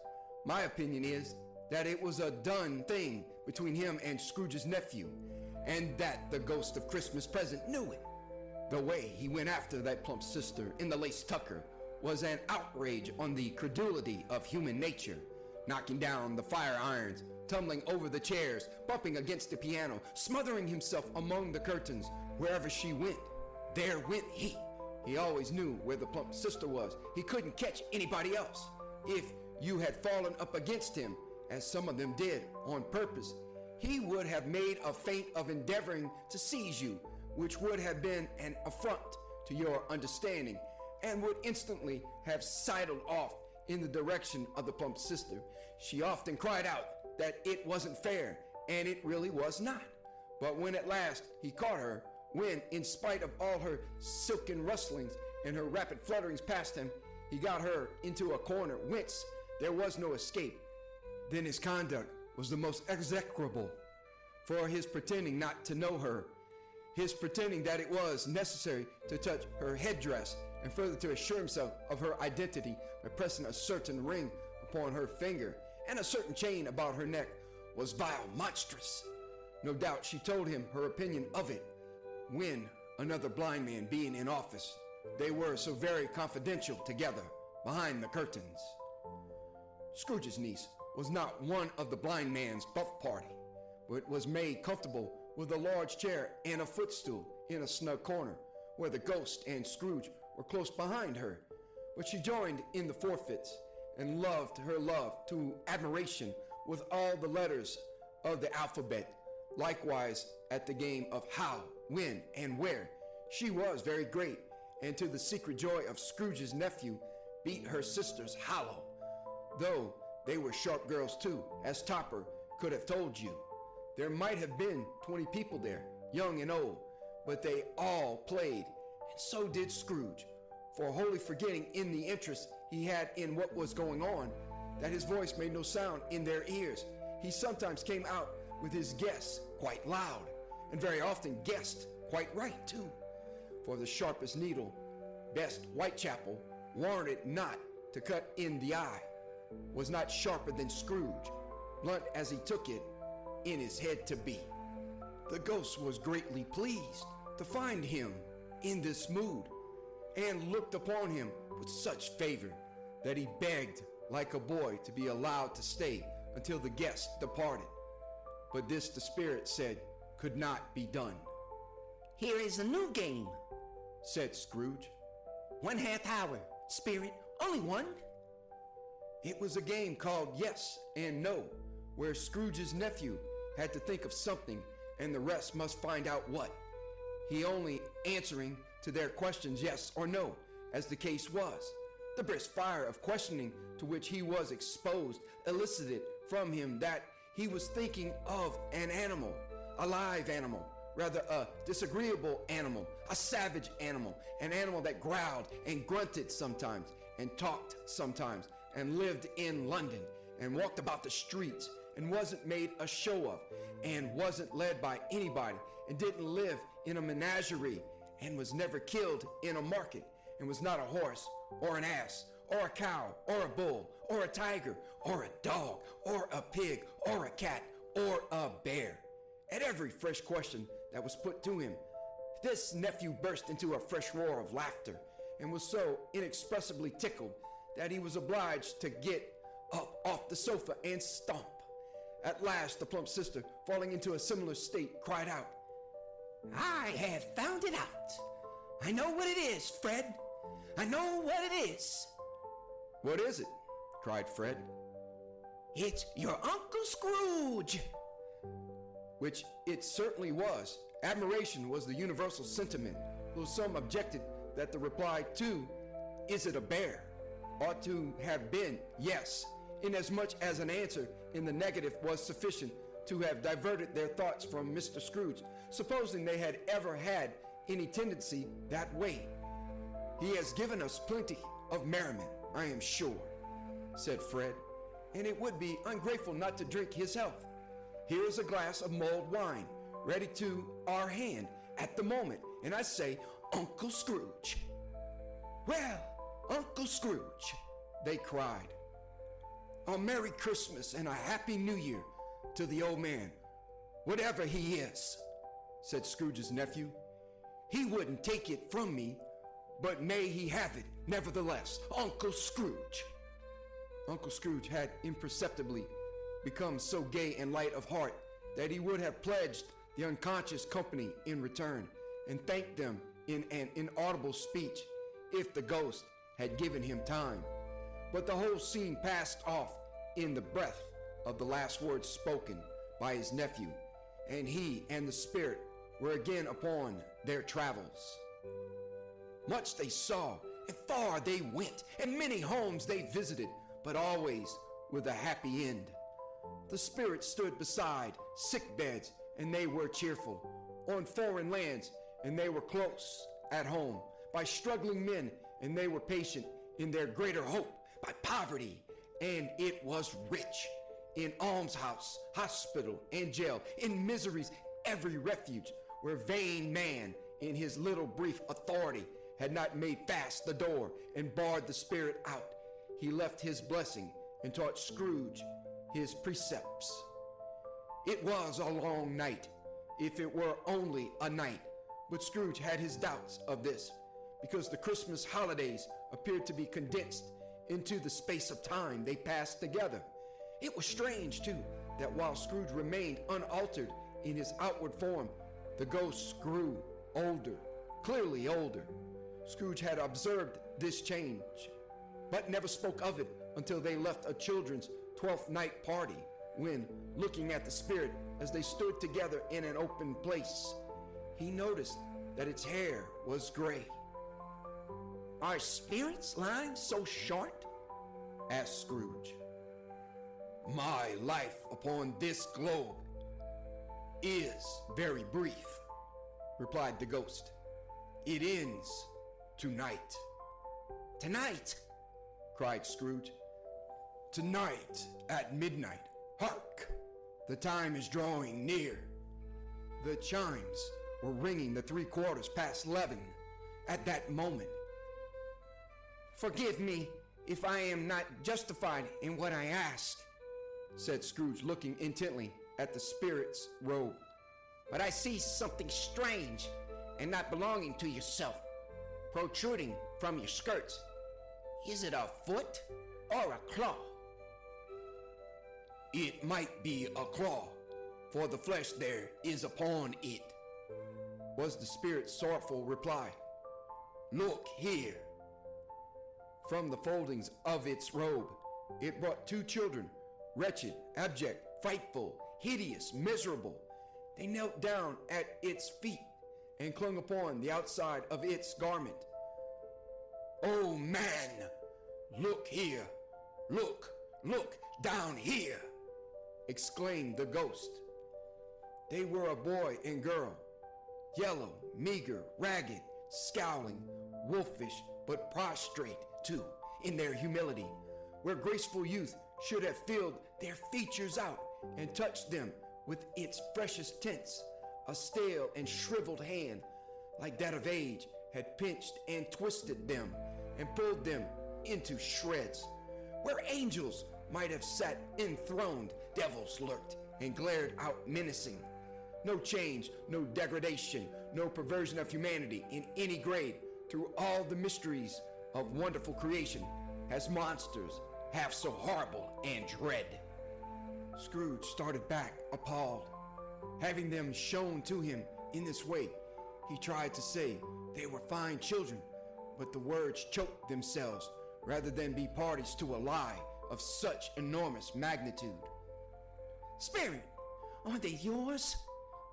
My opinion is that it was a done thing between him and Scrooge's nephew, and that the ghost of Christmas present knew it. The way he went after that plump sister in the lace tucker was an outrage on the credulity of human nature, knocking down the fire irons, tumbling over the chairs, bumping against the piano, smothering himself among the curtains. Wherever she went, there went he. He always knew where the plump sister was. He couldn't catch anybody else. If you had fallen up against him, as some of them did on purpose, he would have made a feint of endeavoring to seize you, which would have been an affront to your understanding, and would instantly have sidled off in the direction of the plump sister. She often cried out that it wasn't fair, and it really was not. But when at last he caught her, when, in spite of all her silken rustlings and her rapid flutterings past him, he got her into a corner whence there was no escape, then his conduct was the most execrable. For his pretending not to know her, his pretending that it was necessary to touch her headdress, and further to assure himself of her identity by pressing a certain ring upon her finger and a certain chain about her neck, was vile, monstrous. No doubt she told him her opinion of it, when, another blind man being in office, they were so very confidential together behind the curtains. Scrooge's niece was not one of the blind man's buff party, but was made comfortable with a large chair and a footstool in a snug corner, where the ghost and Scrooge were close behind her. But she joined in the forfeits, and loved her love to admiration with all the letters of the alphabet. Likewise at the game of how, when, and where, she was very great, and to the secret joy of Scrooge's nephew, beat her sisters hollow, though they were sharp girls too, as Topper could have told you. There might have been 20 people there, young and old, but they all played, and so did Scrooge, for wholly forgetting in the interest he had in what was going on, that his voice made no sound in their ears. He sometimes came out with his guess quite loud, and very often guessed quite right too. For the sharpest needle, best Whitechapel, warranted not to cut in the eye, was not sharper than Scrooge, blunt as he took it in his head to be. The ghost was greatly pleased to find him in this mood, and looked upon him with such favor that he begged like a boy to be allowed to stay until the guest departed. But this the spirit said could not be done. Here is a new game, said Scrooge. 1/2 hour, spirit, only one. It was a game called Yes and No, where Scrooge's nephew had to think of something and the rest must find out what, he only answering to their questions yes or no, as the case was. The brisk fire of questioning to which he was exposed elicited from him that he was thinking of an animal, a live animal, rather a disagreeable animal, a savage animal, an animal that growled and grunted sometimes and talked sometimes and lived in London and walked about the streets and wasn't made a show of and wasn't led by anybody and didn't live in a menagerie and was never killed in a market and was not a horse or an ass or a cow or a bull or a tiger or a dog or a pig or a cat or a bear. At every fresh question that was put to him, this nephew burst into a fresh roar of laughter and was so inexpressibly tickled that he was obliged to get up off the sofa and stomp. At last, the plump sister, falling into a similar state, cried out, "I have found it out. I know what it is, Fred. I know what it is." "What is it?" cried Fred. "It's your Uncle Scrooge." Which it certainly was. Admiration was the universal sentiment, though some objected that the reply to, "Is it a bear?" ought to have been yes, inasmuch as an answer in the negative was sufficient to have diverted their thoughts from Mr. Scrooge, supposing they had ever had any tendency that way. "He has given us plenty of merriment, I am sure," said Fred, "and it would be ungrateful not to drink his health. Here is a glass of mulled wine, ready to our hand at the moment, and I say, Uncle Scrooge." "Well, Uncle Scrooge," they cried, "a Merry Christmas and a Happy New Year to the old man, whatever he is," said Scrooge's nephew. "He wouldn't take it from me, but may he have it nevertheless, Uncle Scrooge." Uncle Scrooge had imperceptibly become so gay and light of heart that he would have pledged the unconscious company in return and thanked them in an inaudible speech if the ghost had given him time. But the whole scene passed off in the breath of the last words spoken by his nephew, and he and the spirit were again upon their travels. Much they saw, and far they went, and many homes they visited, but always with a happy end. The spirit stood beside sick beds, and they were cheerful. On foreign lands, and they were close at home. By struggling men, and they were patient in their greater hope. By poverty, and it was rich. In almshouse, hospital, and jail. In misery's every refuge, where vain man, in his little brief authority, had not made fast the door and barred the spirit out. He left his blessing and taught Scrooge his precepts. It was a long night, if it were only a night, but Scrooge had his doubts of this, because the Christmas holidays appeared to be condensed into the space of time they passed together. It was strange, too, that while Scrooge remained unaltered in his outward form, the ghosts grew older, clearly older. Scrooge had observed this change, but never spoke of it until they left a children's 12th night party, when, looking at the spirit as they stood together in an open place, he noticed that its hair was gray. "Are spirits' lives so short?" asked Scrooge. "My life upon this globe is very brief," replied the ghost. "It ends tonight." "Tonight?" cried Scrooge. "Tonight at midnight. Hark! The time is drawing near." The chimes were ringing the 11:15 at that moment. "Forgive me if I am not justified in what I ask," said Scrooge, looking intently at the spirit's robe, "but I see something strange and not belonging to yourself protruding from your skirts. Is it a foot or a claw?" "It might be a claw, for the flesh there is upon it," was the spirit's sorrowful reply. "Look here." From the foldings of its robe, it brought two children, wretched, abject, frightful, hideous, miserable. They knelt down at its feet and clung upon the outside of its garment. "Oh man, look here, look down here," exclaimed the ghost. They were a boy and girl, yellow, meager, ragged, scowling, wolfish, but prostrate, too, in their humility, where graceful youth should have filled their features out and touched them with its freshest tints. A stale and shriveled hand, like that of age, had pinched and twisted them and pulled them into shreds. Where angels might have sat enthroned, devils lurked and glared out menacing. No change, no degradation, no perversion of humanity in any grade through all the mysteries of wonderful creation has monsters half so horrible and dread. Scrooge started back, appalled. Having them shown to him in this way, he tried to say they were fine children, but the words choked themselves rather than be parties to a lie of such enormous magnitude. Spirit, are they yours?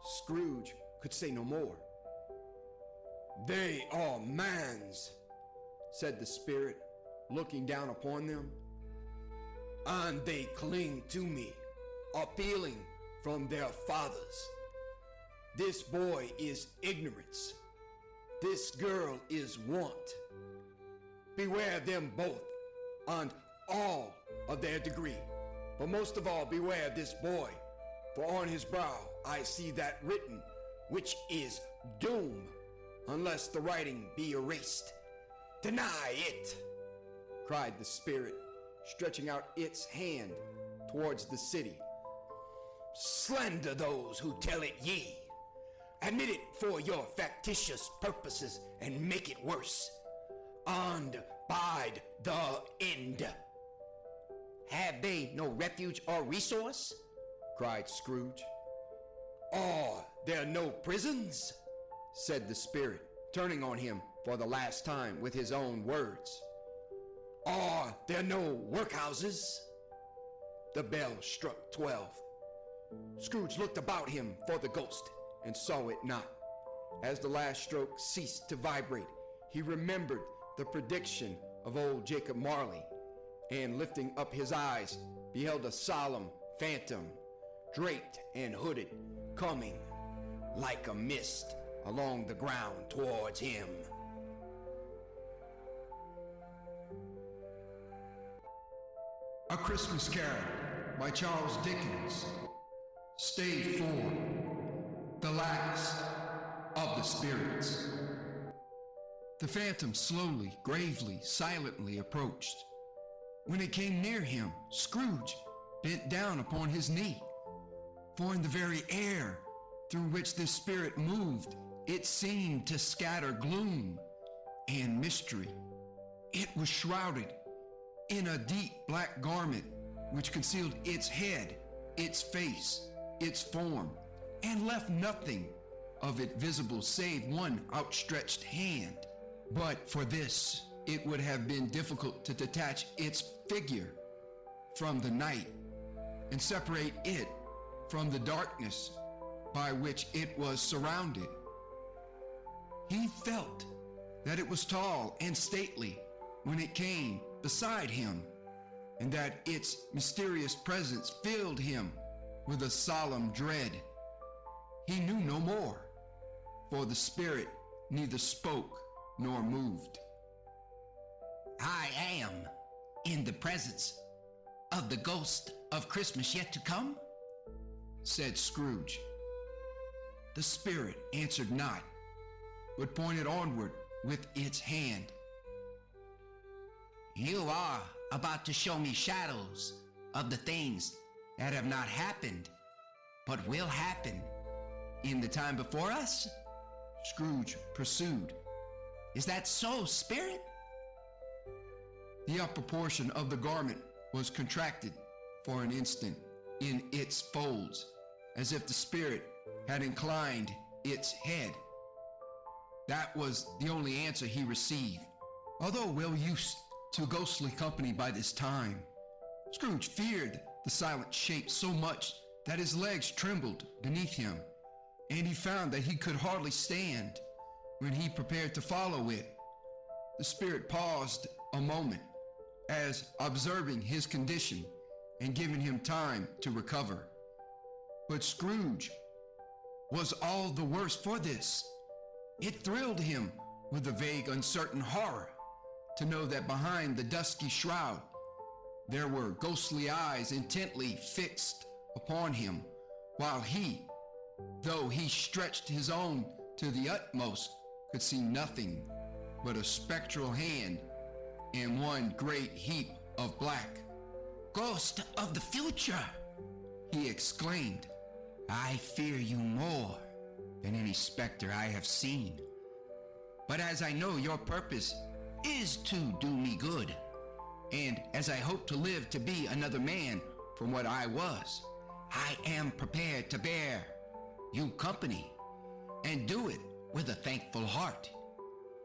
Scrooge could say no more. They are man's, said the spirit, looking down upon them. And they cling to me, appealing from their fathers. This boy is ignorance. This girl is want. Beware them both, and all of their degree. But most of all, beware this boy, for on his brow I see that written, which is doom, unless the writing be erased. Deny it, cried the spirit, stretching out its hand towards the city. Slender those who tell it ye. Admit it for your factitious purposes and make it worse. And bide the end. Have they no refuge or resource? Cried Scrooge. Are there no prisons? Said the spirit, turning on him for the last time with his own words. Are there no workhouses? The bell struck 12. Scrooge looked about him for the ghost and saw it not. As the last stroke ceased to vibrate, he remembered the prediction of old Jacob Marley, and lifting up his eyes, beheld a solemn phantom, draped and hooded, coming like a mist along the ground towards him. A Christmas Carol by Charles Dickens. Stage 4. The Last of the Spirits. The phantom slowly, gravely, silently approached. When it came near him, Scrooge bent down upon his knee. For in the very air through which this spirit moved, it seemed to scatter gloom and mystery. It was shrouded in a deep black garment which concealed its head, its face, its form, and left nothing of it visible save one outstretched hand. But for this, it would have been difficult to detach its figure from the night and separate it from the darkness by which it was surrounded. He felt that it was tall and stately when it came beside him, and that its mysterious presence filled him with a solemn dread. He knew no more, for the spirit neither spoke nor moved. I am in the presence of the ghost of Christmas yet to come, said Scrooge. The spirit answered not, but pointed onward with its hand. You are about to show me shadows of the things that have not happened, but will happen in the time before us? Scrooge pursued. Is that so, spirit? The upper portion of the garment was contracted for an instant in its folds, as if the spirit had inclined its head. That was the only answer he received. Although well used to ghostly company by this time, Scrooge feared the silent shape so much that his legs trembled beneath him, and he found that he could hardly stand when he prepared to follow it. The spirit paused a moment, as observing his condition, and given him time to recover. But Scrooge was all the worse for this. It thrilled him with a vague, uncertain horror to know that behind the dusky shroud there were ghostly eyes intently fixed upon him, while he, though he stretched his own to the utmost, could see nothing but a spectral hand and one great heap of black. "Ghost of the future!" he exclaimed. "I fear you more than any specter I have seen. But as I know your purpose is to do me good, and as I hope to live to be another man from what I was, I am prepared to bear you company, and do it with a thankful heart.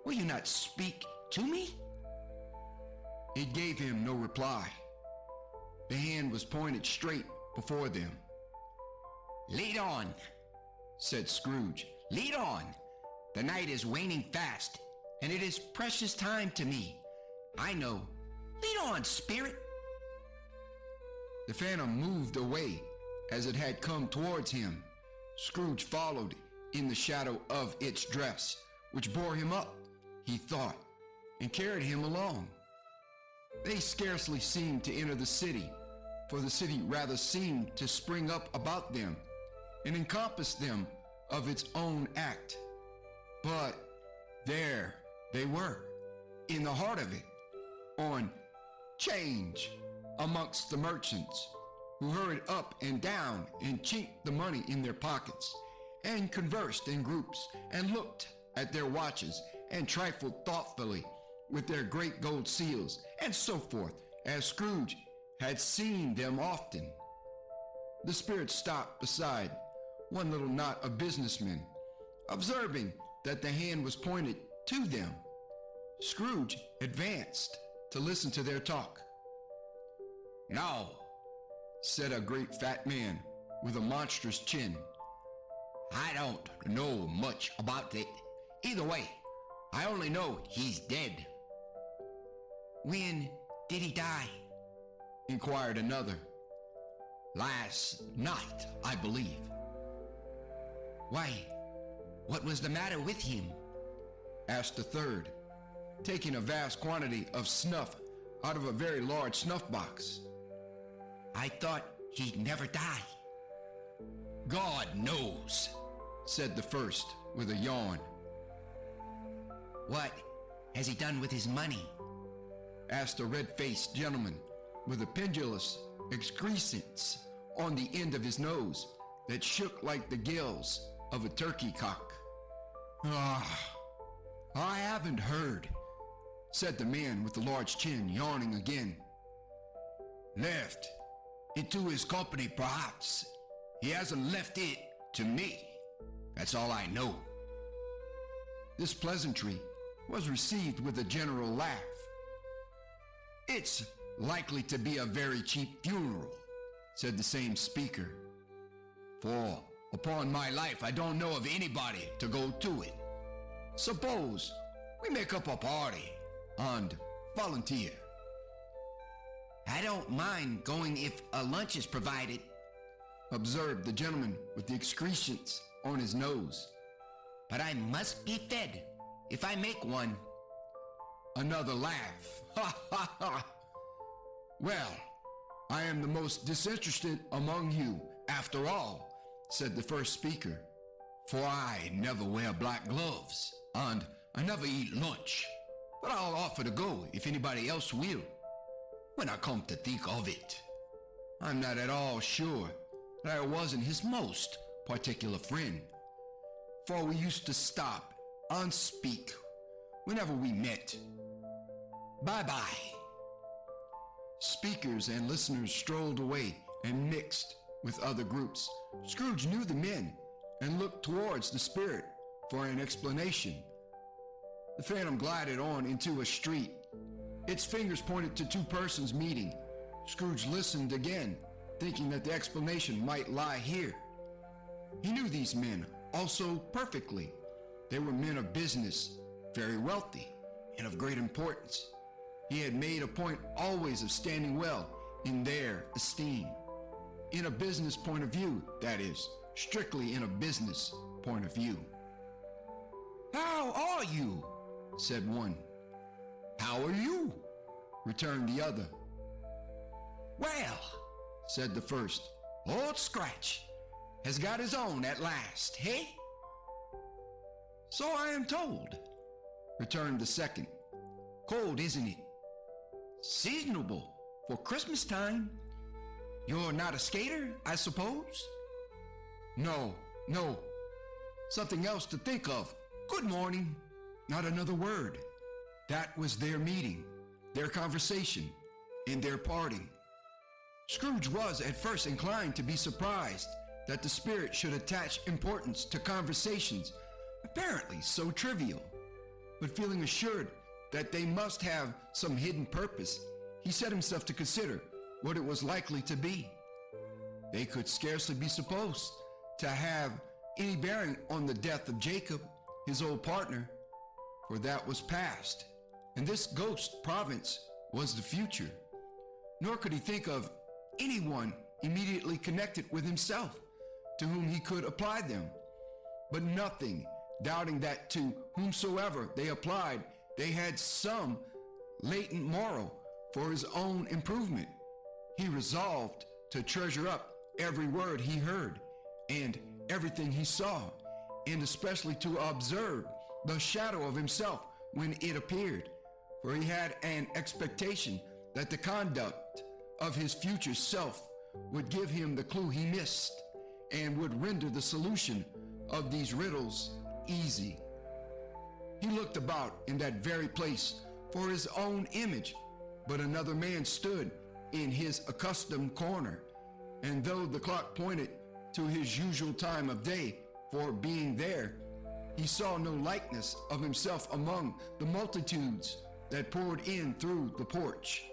Will you not speak to me?" It gave him no reply. The hand was pointed straight before them. "Lead on," said Scrooge. "Lead on. The night is waning fast, and it is precious time to me. I know. Lead on, spirit." The phantom moved away as it had come towards him. Scrooge followed in the shadow of its dress, which bore him up, he thought, and carried him along. They scarcely seemed to enter the city, for the city rather seemed to spring up about them and encompass them of its own act. But there they were, in the heart of it, on 'change amongst the merchants, who hurried up and down and chinked the money in their pockets, and conversed in groups, and looked at their watches, and trifled thoughtfully with their great gold seals, and so forth, as Scrooge had seen them often. The spirit stopped beside one little knot of businessmen, observing that the hand was pointed to them. Scrooge advanced to listen to their talk. "Now," said a great fat man with a monstrous chin, "I don't know much about it. Either way, I only know he's dead." "When did he die?" inquired another. "Last night, I believe." "Why, what was the matter with him?" asked a third, taking a vast quantity of snuff out of a very large snuff box. "I thought he'd never die." "God knows," said the first with a yawn. "What has he done with his money?" asked a red-faced gentleman with a pendulous excrescence on the end of his nose that shook like the gills of a turkey cock. I haven't heard," said the man with the large chin, yawning again. "Left it to his company, perhaps. He hasn't left it to me. That's all I know." This pleasantry was received with a general laugh. "It's likely to be a very cheap funeral," said the same speaker. "For, upon my life, I don't know of anybody to go to it. Suppose we make up a party and volunteer." "I don't mind going if a lunch is provided," observed the gentleman with the excrescence on his nose. "But I must be fed if I make one." Another laugh. "Ha ha ha! Well, I am the most disinterested among you, after all," said the first speaker. "For I never wear black gloves, and I never eat lunch. But I'll offer to go if anybody else will. When I come to think of it, I'm not at all sure that I wasn't his most particular friend, for we used to stop and speak whenever we met. Bye-bye." Speakers and listeners strolled away and mixed with other groups. Scrooge knew the men and looked towards the spirit for an explanation. The phantom glided on into a street. Its fingers pointed to two persons meeting. Scrooge listened again, thinking that the explanation might lie here. He knew these men also perfectly. They were men of business, very wealthy, and of great importance. He had made a point always of standing well in their esteem. In a business point of view, that is, strictly in a business point of view. "How are you?" said one. "How are you?" returned the other. "Well," said the first, "Old Scratch has got his own at last, hey?" "So I am told," returned the second. "Cold, isn't it? Seasonable for Christmas time. You're not a skater, I suppose?" No. Something else to think of. Good morning." Not another word. That was their meeting, their conversation, and their parting. Scrooge was at first inclined to be surprised that the spirit should attach importance to conversations apparently so trivial, but feeling assured that they must have some hidden purpose, he set himself to consider what it was likely to be. They could scarcely be supposed to have any bearing on the death of Jacob, his old partner, for that was past, and this ghost province was the future. Nor could he think of anyone immediately connected with himself to whom he could apply them, but nothing, doubting that to whomsoever they applied, they had some latent moral for his own improvement. He resolved to treasure up every word he heard and everything he saw, and especially to observe the shadow of himself when it appeared, for he had an expectation that the conduct of his future self would give him the clue he missed and would render the solution of these riddles easy. He looked about in that very place for his own image, but another man stood in his accustomed corner, and though the clock pointed to his usual time of day for being there, he saw no likeness of himself among the multitudes that poured in through the porch.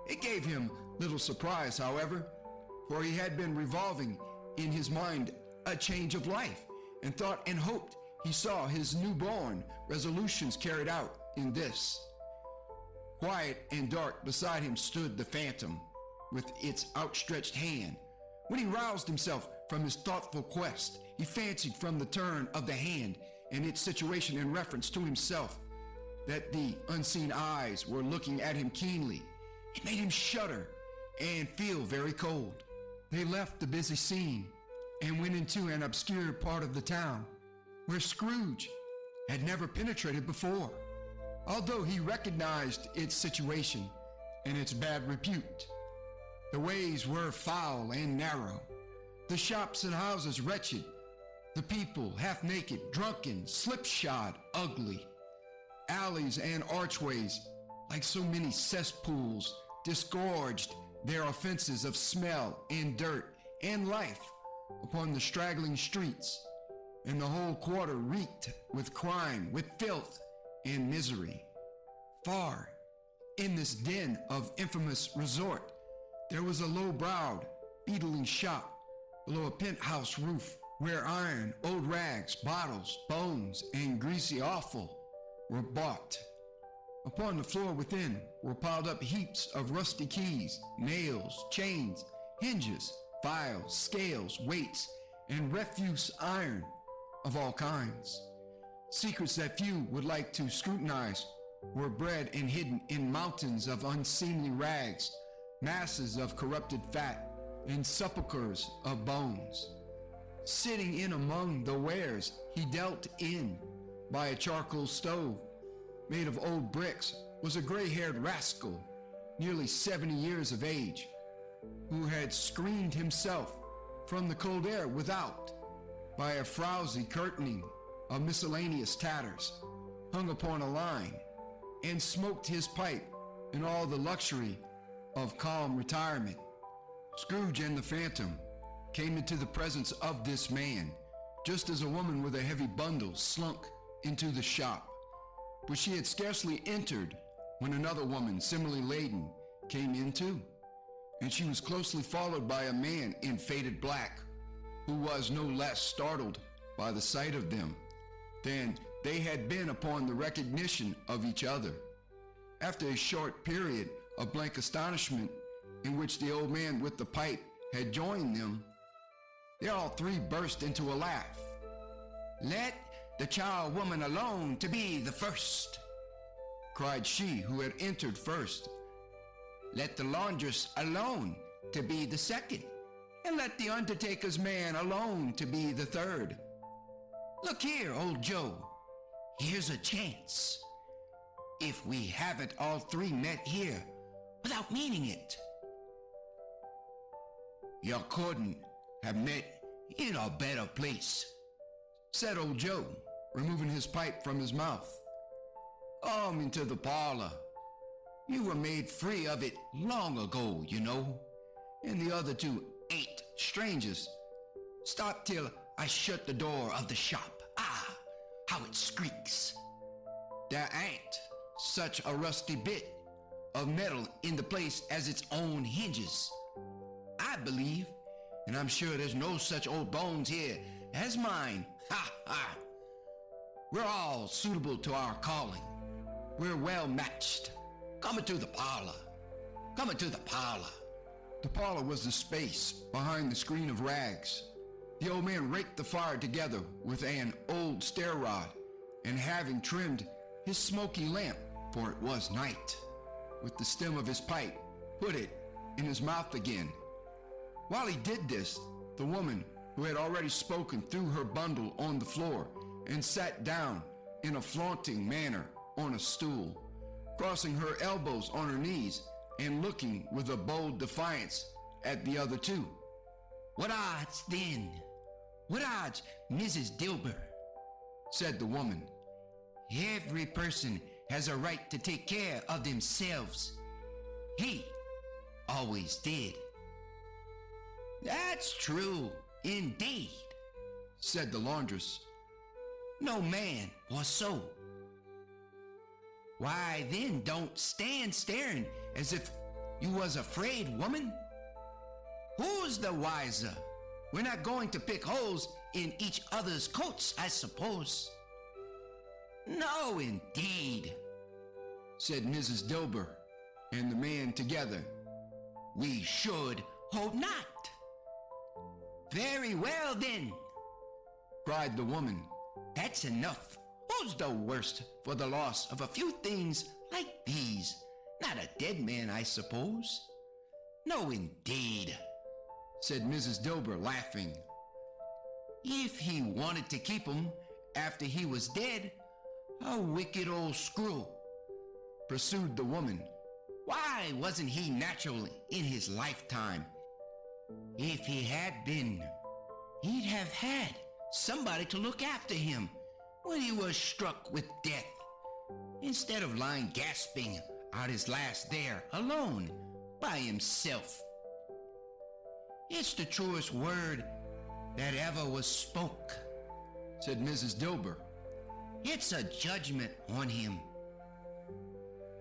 It gave him little surprise, however, for he had been revolving in his mind a change of life, and thought and hoped he saw his newborn resolutions carried out in this. Quiet and dark beside him stood the phantom with its outstretched hand. When he roused himself from his thoughtful quest, he fancied from the turn of the hand and its situation in reference to himself that the unseen eyes were looking at him keenly. It made him shudder and feel very cold. They left the busy scene and went into an obscure part of the town where Scrooge had never penetrated before, although he recognized its situation and its bad repute. The ways were foul and narrow, the shops and houses wretched, the people half naked, drunken, slipshod, ugly. Alleys and archways, like so many cesspools, disgorged their offenses of smell and dirt and life upon the straggling streets, and the whole quarter reeked with crime, with filth and misery. Far in this den of infamous resort, there was a low-browed, beetling shop below a penthouse roof, where iron, old rags, bottles, bones, and greasy offal were bought. Upon the floor within were piled up heaps of rusty keys, nails, chains, hinges, files, scales, weights, and refuse iron of all kinds. Secrets that few would like to scrutinize were bred and hidden in mountains of unseemly rags, masses of corrupted fat, and sepulchres of bones. Sitting in among the wares he dealt in by a charcoal stove made of old bricks was a gray-haired rascal, nearly 70 years of age, who had screened himself from the cold air without by a frowsy curtaining of miscellaneous tatters hung upon a line, and smoked his pipe in all the luxury of calm retirement. Scrooge and the Phantom came into the presence of this man, just as a woman with a heavy bundle slunk into the shop. But she had scarcely entered when another woman, similarly laden, came in too, and she was closely followed by a man in faded black, who was no less startled by the sight of them than they had been upon the recognition of each other. After a short period of blank astonishment, in which the old man with the pipe had joined them, they all three burst into a laugh. "Let the child woman alone to be the first," cried she who had entered first. "Let the laundress alone to be the second, And let the undertaker's man alone to be the third. Look here, old Joe, here's a chance. If we haven't all three met here without meaning it." You couldn't have met in a better place, said old Joe, removing his pipe from his mouth. Come into the parlor. You were made free of it long ago, you know, and the other two ain't strangers. Stop till I shut the door of the shop. Ah, how it squeaks. There ain't such a rusty bit of metal in the place as its own hinges, I believe, and I'm sure there's no such old bones here as mine. Ha ha! We're all suitable to our calling. We're well matched. Come into the parlor. Come into the parlor. The parlor was the space behind the screen of rags. The old man raked the fire together with an old stair rod, and having trimmed his smoky lamp, for it was night, with the stem of his pipe, put it in his mouth again. While he did this, the woman, who had already spoken, threw her bundle on the floor and sat down in a flaunting manner on a stool, crossing her elbows on her knees and looking with a bold defiance at the other two. "What odds then? What odds, Mrs. Dilber?" said the woman. "Every person has a right to take care of themselves. He always did." "That's true, indeed," said the laundress. "No man was so." "Why then don't stand staring as if you was afraid, woman. Who's the wiser? We're not going to pick holes in each other's coats, I suppose." "No, indeed," said Mrs. Dilber and the man together. "We should hope not." "Very well then," cried the woman. "That's enough. Who's the worst for the loss of a few things like these? Not a dead man, I suppose." "No, indeed," said Mrs. Dilber, laughing. "If he wanted to keep him after he was dead, a wicked old screw," pursued the woman. "Why wasn't he natural in his lifetime? If he had been, he'd have had somebody to look after him when he was struck with death, instead of lying gasping out his last there alone by himself. It's the truest word that ever was spoke," said Mrs. Dilber. "It's a judgment on him.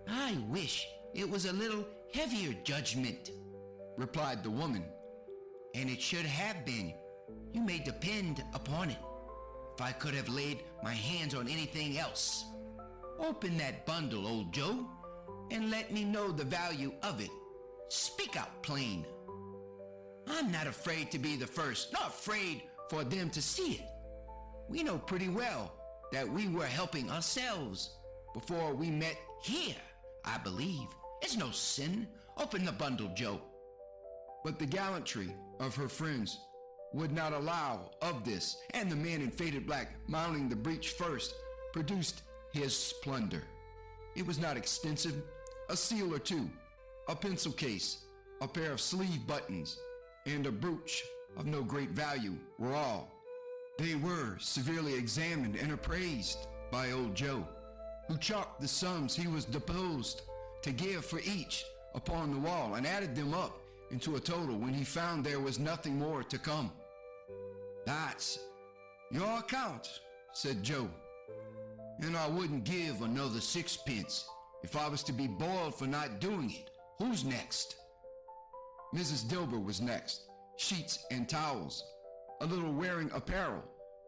I wish it was a little heavier judgment," replied the woman. "And it should have been, you may depend upon it, if I could have laid my hands on anything else. Open that bundle, old Joe, and let me know the value of it. Speak out plain. I'm not afraid to be the first, nor afraid for them to see it. We know pretty well that we were helping ourselves before we met here, I believe. It's no sin. Open the bundle, Joe." But the gallantry of her friends would not allow of this, and the man in faded black, mounting the breech first, produced his plunder. It was not extensive. A seal or two, a pencil case, a pair of sleeve buttons, and a brooch of no great value were all. They were severely examined and appraised by old Joe, who chalked the sums he was disposed to give for each upon the wall and added them up into a total when he found there was nothing more to come. "That's your account," said Joe, "and I wouldn't give another sixpence if I was to be boiled for not doing it. Who's next?" Mrs. Dilber was next. Sheets and towels, a little wearing apparel,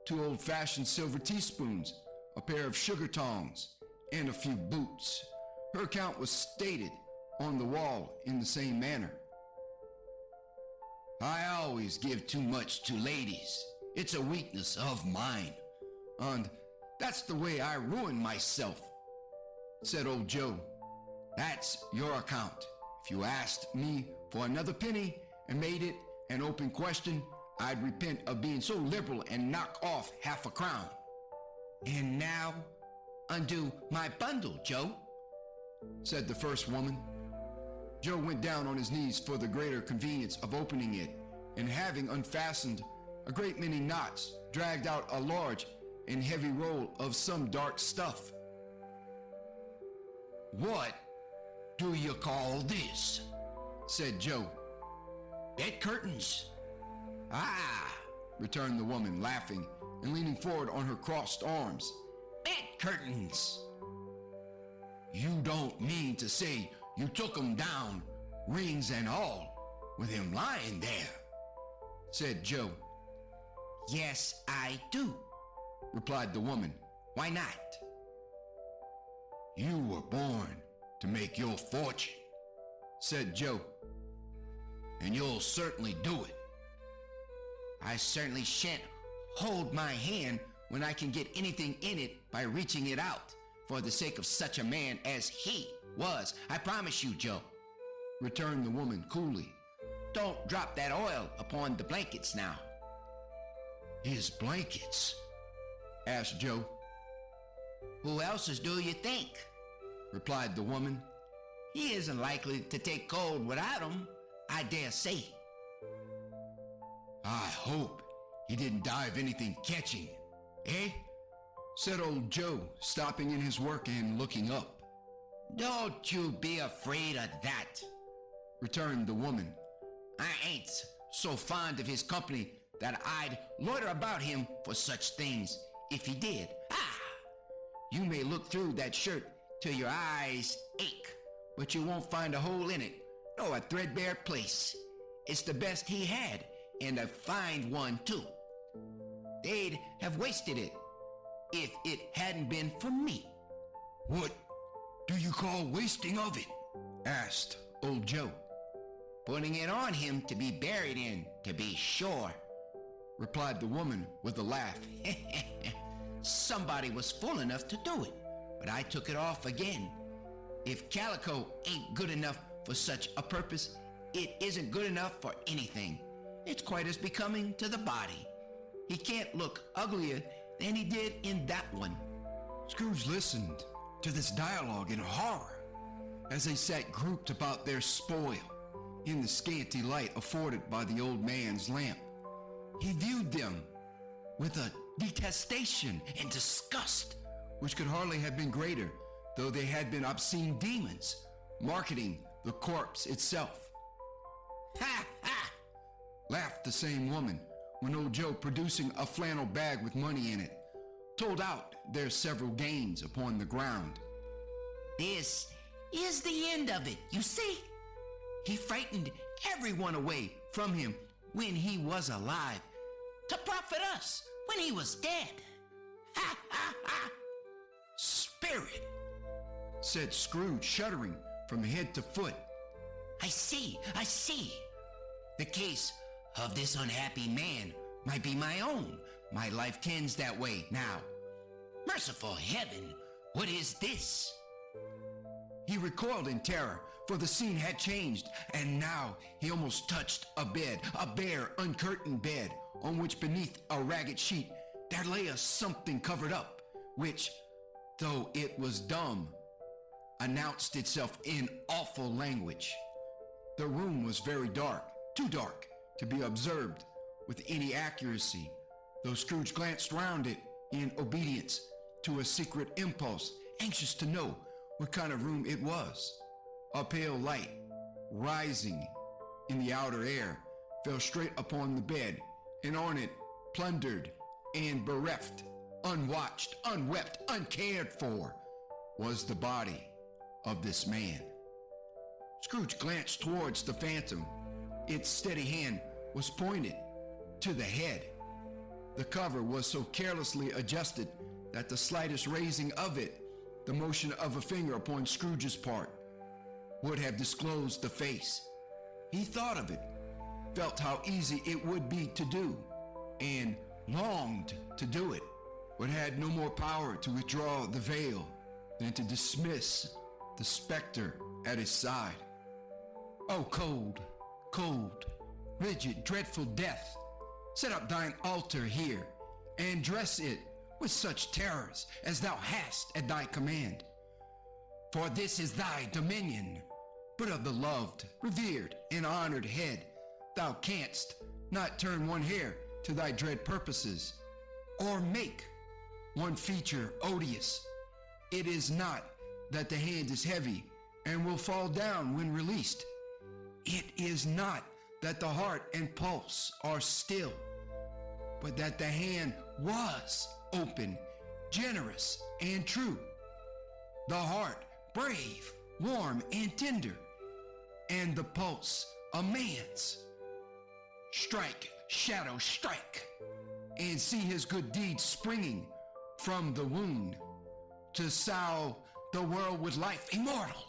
2 old-fashioned silver teaspoons, a pair of sugar tongs, and a few boots. Her account was stated on the wall in the same manner. I always give too much to ladies. It's a weakness of mine. And that's the way I ruin myself, said old Joe. That's your account. If you asked me for another penny and made it an open question, I'd repent of being so liberal and knock off half a crown. And now, undo my bundle, Joe, said the first woman. Joe went down on his knees for the greater convenience of opening it, and having unfastened a great many knots, dragged out a large and heavy roll of some dark stuff. What do you call this? Said Joe. Bed curtains. Ah, returned the woman, laughing and leaning forward on her crossed arms. Bed curtains. You don't mean to say you took 'em down, rings and all, with him lying there, said Joe. Yes, I do, replied the woman. Why not? You were born to make your fortune, said Joe, and you'll certainly do it. I certainly shan't hold my hand when I can get anything in it by reaching it out for the sake of such a man as he was. I promise you, Joe, returned the woman coolly. Don't drop that oil upon the blankets now. His blankets? Asked Joe. Who else's do you think? Replied the woman. He isn't likely to take cold without 'em, I dare say. I hope he didn't die of anything catching, eh? Said old Joe, stopping in his work and looking up. Don't you be afraid of that, returned the woman. I ain't so fond of his company that I'd loiter about him for such things if he did. You may look through that shirt till your eyes ache, but you won't find a hole in it, nor a threadbare place. It's the best he had, and a fine one too. They'd have wasted it if it hadn't been for me. What do you call wasting of it? Asked old Joe. Putting it on him to be buried in, to be sure, replied the woman with a laugh. Somebody was fool enough to do it, but I took it off again. If calico ain't good enough for such a purpose, it isn't good enough for anything. It's quite as becoming to the body. He can't look uglier than he did in that one. Scrooge listened to this dialogue in horror as they sat grouped about their spoil in the scanty light afforded by the old man's lamp. He viewed them with a detestation and disgust which could hardly have been greater, though they had been obscene demons marketing the corpse itself. Ha ha! Laughed the same woman when old Joe, producing a flannel bag with money in it, told out their several gains upon the ground. This is the end of it, you see. He frightened everyone away from him when he was alive, to profit us when he was dead. Ha ha ha! Spirit, said Scrooge, shuddering from head to foot. I see. The case of this unhappy man might be my own. My life tends that way now. Merciful heaven, what is this? He recoiled in terror, for the scene had changed, and now he almost touched a bed, a bare, uncurtained bed, on which beneath a ragged sheet there lay a something covered up, which, though it was dumb, announced itself in awful language. The room was very dark, too dark to be observed with any accuracy, though Scrooge glanced round it in obedience to a secret impulse, anxious to know what kind of room it was. A pale light, rising in the outer air, fell straight upon the bed, and on it, plundered and bereft, unwatched, unwept, uncared for, was the body of this man. Scrooge glanced towards the phantom. Its steady hand was pointed to the head. The cover was so carelessly adjusted that the slightest raising of it, the motion of a finger upon Scrooge's part, would have disclosed the face. He thought of it, felt how easy it would be to do, and longed to do it, but had no more power to withdraw the veil than to dismiss the specter at his side. O cold, cold, rigid, dreadful death, set up thine altar here, and dress it with such terrors as thou hast at thy command. For this is thy dominion, but of the loved, revered, and honored head thou canst not turn one hair to thy dread purposes, or make one feature odious. It is not that the hand is heavy and will fall down when released. It is not that the heart and pulse are still, but that the hand was open, generous, and true. The heart brave, warm, and tender, and the pulse a man's. Strike, shadow, strike, and see his good deeds springing from the wound to sow the world with life immortal.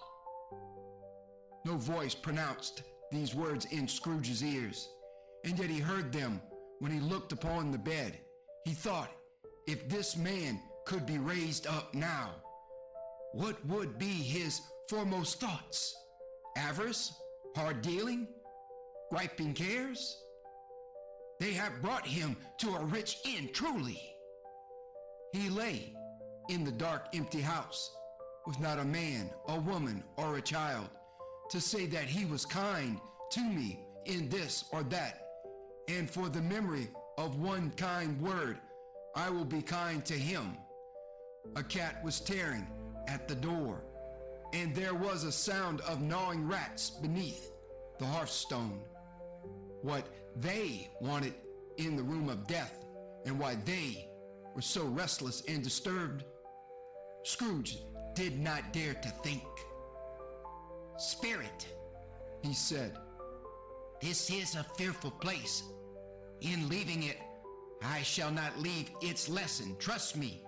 No voice pronounced these words in Scrooge's ears, and yet he heard them when he looked upon the bed. He thought, if this man could be raised up now, what would be his foremost thoughts? Avarice? Hard dealing? Griping cares? They have brought him to a rich end, truly. He lay in the dark, empty house with not a man, a woman, or a child to say that he was kind to me in this or that, and for the memory of one kind word, I will be kind to him. A cat was tearing at the door, and there was a sound of gnawing rats beneath the hearthstone. What they wanted in the room of death, and why they were so restless and disturbed, Scrooge did not dare to think. Spirit, He said, this is a fearful place. In leaving it, I shall not leave its lesson. Trust me.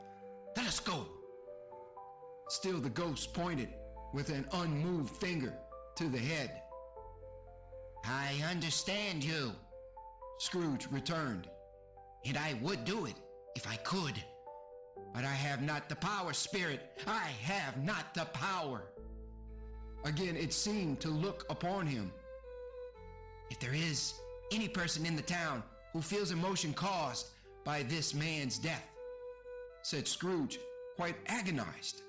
Let us go. Still the ghost pointed with an unmoved finger to the head. I understand you, Scrooge returned. and I would do it if I could. But I have not the power, Spirit. I have not the power. Again it seemed to look upon him. If there is any person in the town who feels emotion caused by this man's death, said Scrooge, quite agonized,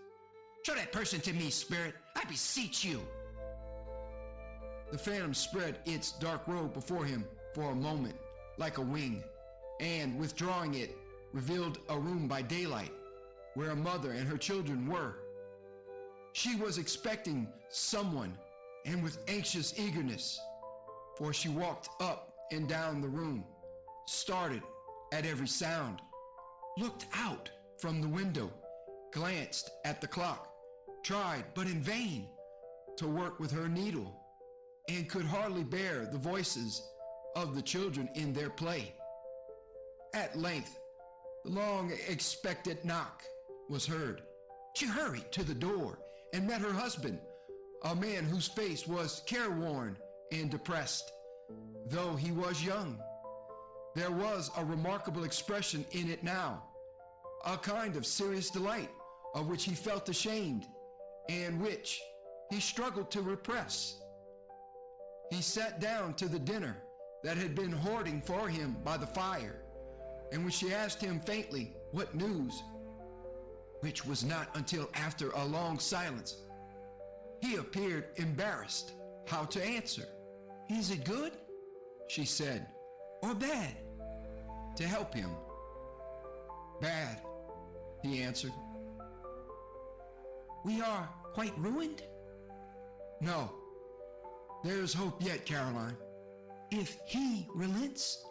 show that person to me, Spirit. I beseech you. the phantom spread its dark robe before him for a moment like a wing, and withdrawing it, revealed a room by daylight where a mother and her children were. She was expecting someone, and with anxious eagerness, for she walked up and down the room, started at every sound, looked out from the window, glanced at the clock, tried, but in vain, to work with her needle, and could hardly bear the voices of the children in their play. At length, the long-expected knock was heard. She hurried to the door and met her husband, a man whose face was careworn and depressed, though he was young. There was a remarkable expression in it now, a kind of serious delight of which he felt ashamed and which he struggled to repress. He sat down to the dinner that had been hoarding for him by the fire, and when she asked him faintly what news, which was not until after a long silence, he appeared embarrassed how to answer. "Is it good?" she said, "or bad?" to help him. "Bad," he answered. "We are quite ruined?" "No, there is hope yet, Caroline." "If he relents?"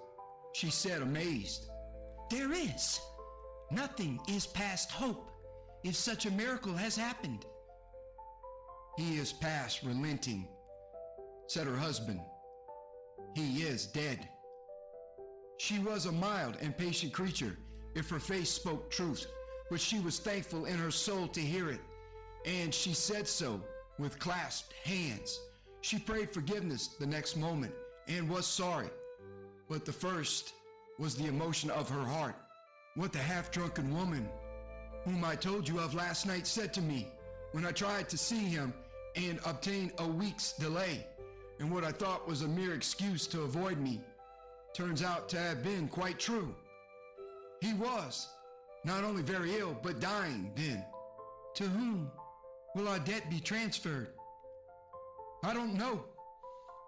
she said, amazed. "There is. Nothing is past hope if such a miracle has happened." "He is past relenting," said her husband. "He is dead." She was a mild and patient creature if her face spoke truth, but she was thankful in her soul to hear it, and she said so with clasped hands. She prayed forgiveness the next moment and was sorry. But the first was the emotion of her heart. What the half-drunken woman whom I told you of last night said to me when I tried to see him and obtain a week's delay, and what I thought was a mere excuse to avoid me, turns out to have been quite true. He was not only very ill, but dying then. To whom will our debt be transferred? I don't know.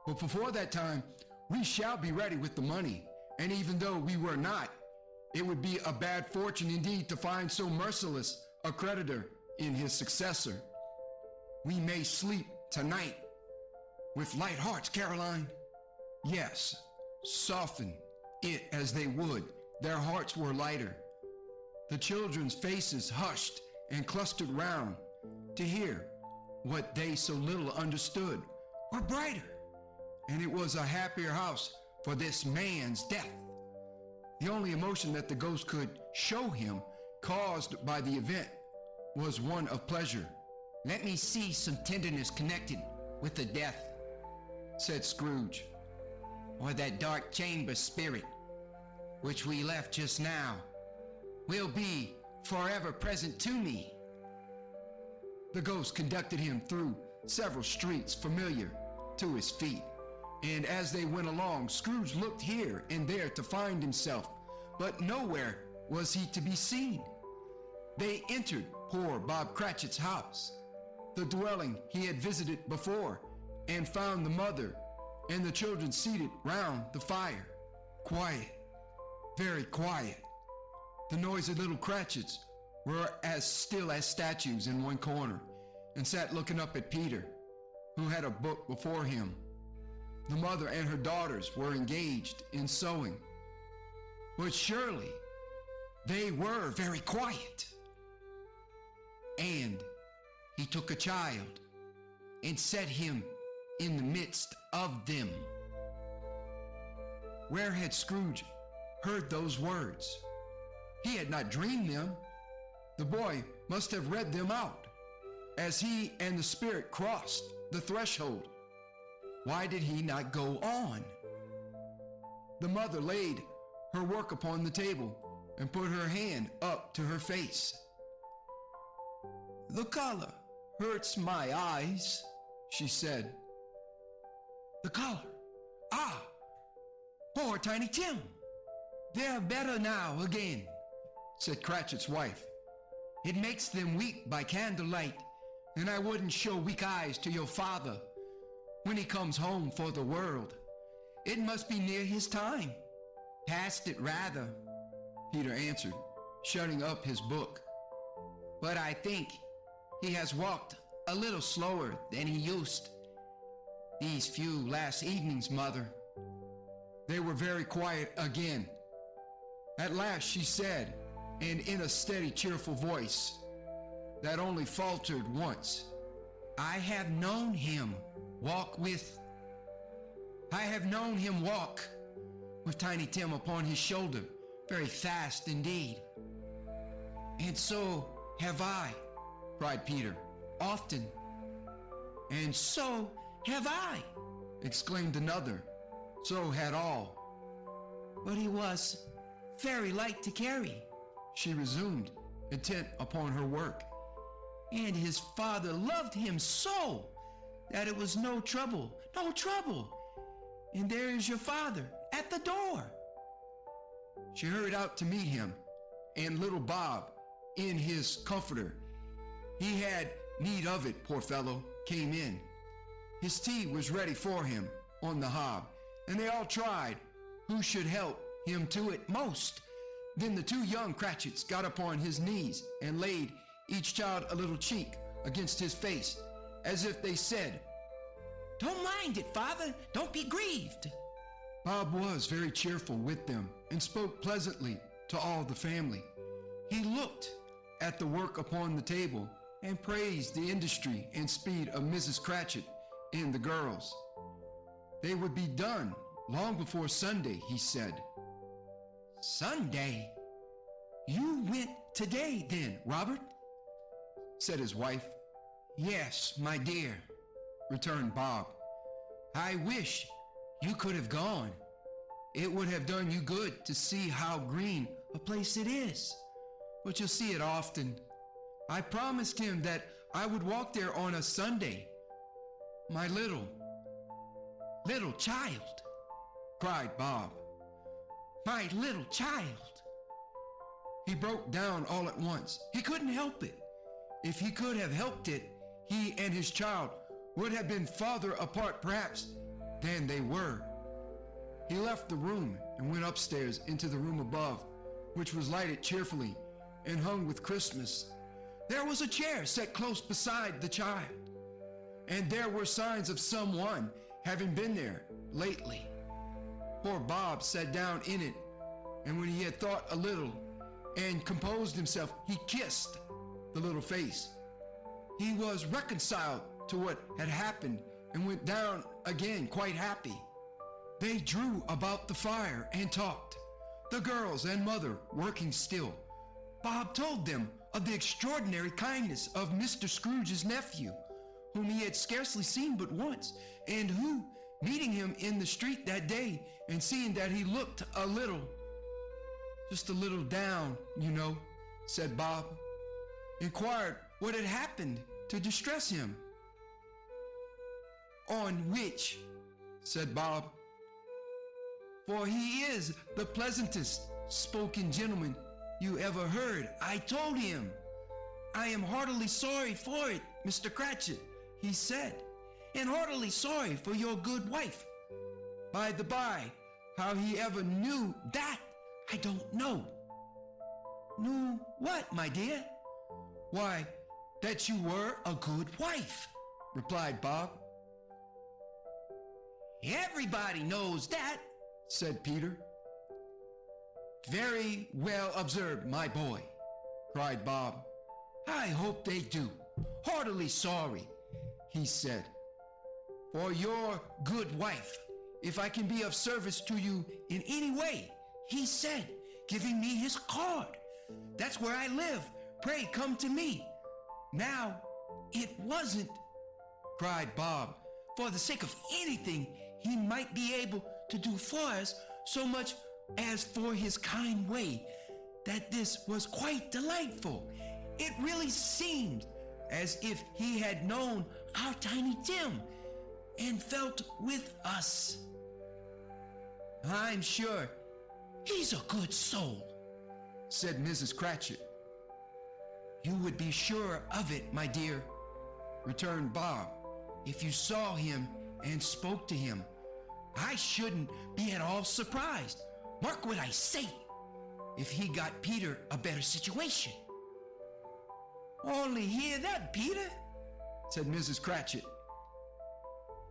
But before that time, we shall be ready with the money. And even though we were not, it would be a bad fortune indeed to find so merciless a creditor in his successor. We may sleep tonight with light hearts, Caroline. Yes, soften it as they would, their hearts were lighter. The children's faces hushed and clustered round to hear what they so little understood were brighter, and it was a happier house for this man's death. The only emotion that the ghost could show him, caused by the event, was one of pleasure. Let me see some tenderness connected with the death, said Scrooge. or that dark chamber spirit, which we left just now, will be forever present to me. The ghost conducted him through several streets familiar to his feet, and as they went along, Scrooge looked here and there to find himself, but nowhere was he to be seen. They entered poor Bob Cratchit's house, the dwelling he had visited before, and found the mother and the children seated round the fire. Quiet, very quiet. The noisy little Cratchits were as still as statues in one corner, and sat looking up at Peter, who had a book before him. The mother and her daughters were engaged in sewing. But surely they were very quiet. And he took a child and set him in the midst of them. Where had Scrooge heard those words? He had not dreamed them. The boy must have read them out as he and the spirit crossed the threshold. Why did he not go on? The mother laid her work upon the table and put her hand up to her face. "The color hurts my eyes," she said. "The color? Ah, poor Tiny Tim. They're better now again," said Cratchit's wife. "It makes them weep by candlelight, and I wouldn't show weak eyes to your father when he comes home for the world. It must be near his time." "Past it, rather," Peter answered, shutting up his book. "But I think he has walked a little slower than he used these few last evenings, Mother." They were very quiet again. At last she said, and in a steady, cheerful voice that only faltered once, I have known him walk with Tiny Tim upon his shoulder, very fast indeed." "And so have I," cried Peter, "often." "And so have I," exclaimed another. So had all. "But he was very light to carry," she resumed, intent upon her work. "And his father loved him so that it was no trouble. And there is your father at the door." She hurried out to meet him, and little Bob, in his comforter, he had need of it, poor fellow, came in. His tea was ready for him on the hob, and they all tried who should help him to it most. Then the two young Cratchits got upon his knees and laid each child a little cheek against his face, as if they said, "Don't mind it, Father, don't be grieved." Bob was very cheerful with them and spoke pleasantly to all the family. He looked at the work upon the table and praised the industry and speed of Mrs. Cratchit and the girls. They would be done long before Sunday, he said. "Sunday? You went today then, Robert?" said his wife. "Yes, my dear," returned Bob. "I wish You could have gone. It would have done you good to see how green a place it is. But you'll see it often. I promised him that I would walk there on a Sunday. My little child, cried Bob. My little child. He broke down all at once. He couldn't help it. If he could have helped it, he and his child would have been farther apart perhaps than they were. He left the room and went upstairs into the room above, which was lighted cheerfully and hung with Christmas. There was a chair set close beside the child, and there were signs of someone having been there lately. Poor Bob sat down in it, and when he had thought a little and composed himself, he kissed the little face. He was reconciled to what had happened and went down again quite happy. They drew about the fire and talked, the girls and mother working still. Bob told them of the extraordinary kindness of Mr. Scrooge's nephew, whom he had scarcely seen but once, and who, meeting him in the street that day and seeing that he looked just a little down, you know, said Bob, inquired what had happened to distress him. On which, said Bob, for he is the pleasantest spoken gentleman you ever heard, I told him, I am heartily sorry for it, Mr. Cratchit, he said, and heartily sorry for your good wife. By the by, how he ever knew that, I don't know. Knew what, my dear? Why, that you were a good wife, replied Bob. Everybody knows that, said Peter. Very well observed, my boy, cried Bob. I hope they do. Heartily sorry, he said, for your good wife. If I can be of service to you in any way, he said, giving me his card. That's where I live. Pray come to me. Now, it wasn't, cried Bob, for the sake of anything he might be able to do for us, so much as for his kind way, that this was quite delightful. It really seemed as if he had known our Tiny Tim and felt with us. I'm sure he's a good soul, said Mrs. Cratchit. You would be sure of it, my dear, returned Bob, if you saw him and spoke to him. I shouldn't be at all surprised, mark what I say, if he got Peter a better situation. Only hear that, Peter, said Mrs. Cratchit.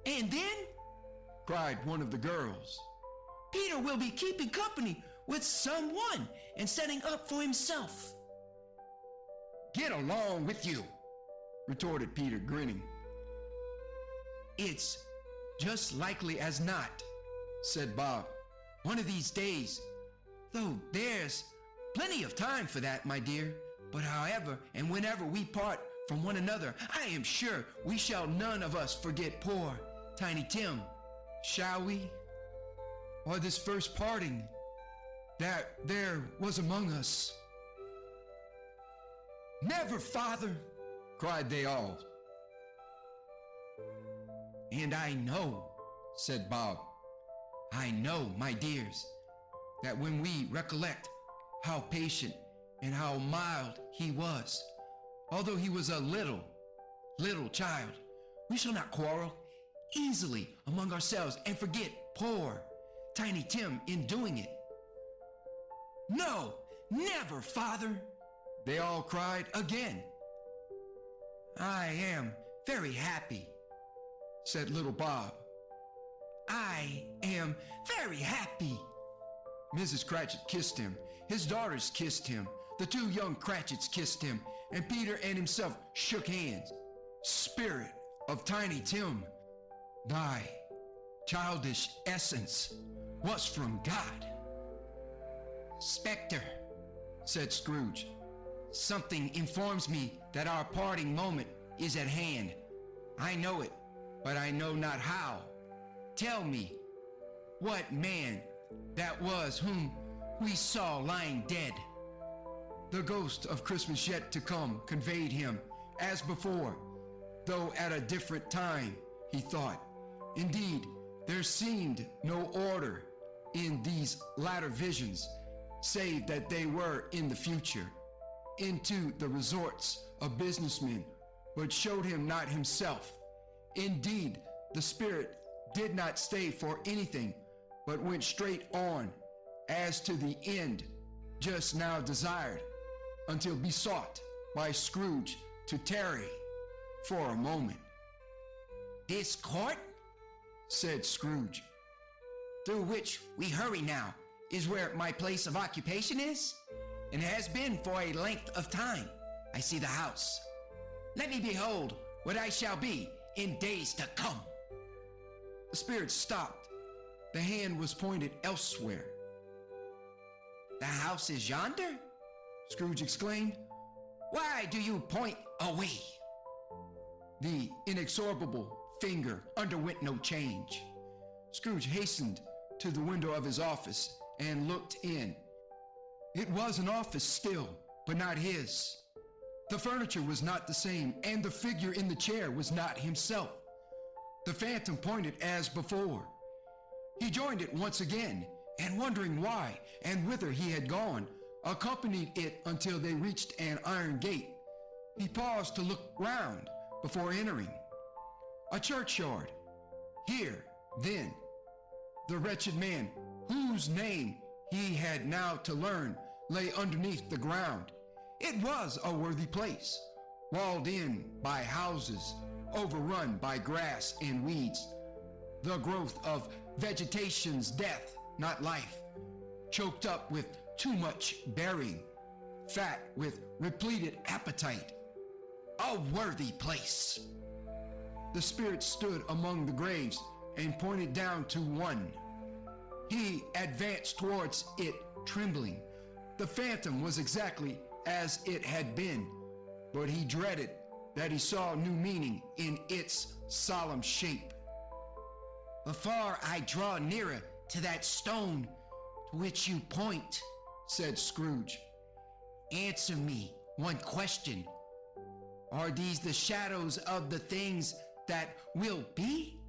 And then, cried one of the girls, Peter will be keeping company with someone and setting up for himself. Get along with you, retorted Peter, grinning. It's just likely as not, said Bob. One of these days, though there's plenty of time for that, my dear. But however and whenever we part from one another, I am sure we shall none of us forget poor Tiny Tim, shall we? Or this first parting that there was among us. Never, father, cried they all. And I know, said Bob, I know, my dears, that when we recollect how patient and how mild he was, although he was a little child, we shall not quarrel easily among ourselves and forget poor Tiny Tim in doing it. No, never, father, they all cried again. I am very happy, said little Bob. I am very happy. Mrs. Cratchit kissed him. His daughters kissed him. The two young Cratchits kissed him, and Peter and himself shook hands. Spirit of Tiny Tim, thy childish essence was from God. Spectre, said Scrooge, something informs me that our parting moment is at hand. I know it, but I know not how. Tell me, what man that was whom we saw lying dead. The ghost of Christmas yet to come conveyed him as before, though at a different time, he thought. Indeed, there seemed no order in these latter visions, save that they were in the future, into the resorts of businessmen, but showed him not himself. Indeed, the spirit did not stay for anything, but went straight on as to the end just now desired, until besought by Scrooge to tarry for a moment. This court, said Scrooge, through which we hurry now, is where my place of occupation is, and has been for a length of time. I see the house. Let me behold what I shall be in days to come. the spirit stopped. The hand was pointed elsewhere. The house is yonder? Scrooge exclaimed. Why do you point away? The inexorable finger underwent no change. Scrooge hastened to the window of his office and looked in. It was an office still, but not his. The furniture was not the same, and the figure in the chair was not himself. The phantom pointed as before. He joined it once again, and wondering why and whither he had gone, accompanied it until they reached an iron gate. He paused to look round before entering. A churchyard. Here, then, the wretched man, whose name he had now to learn, lay underneath the ground. It was a worthy place, walled in by houses, overrun by grass and weeds, the growth of vegetation's death, not life, choked up with too much burying, fat with repleted appetite. A worthy place. The spirit stood among the graves and pointed down to one. He advanced towards it trembling. The phantom was exactly as it had been, but he dreaded that he saw new meaning in its solemn shape. Before I draw nearer to that stone to which you point, said Scrooge, answer me one question. Are these the shadows of the things that will be?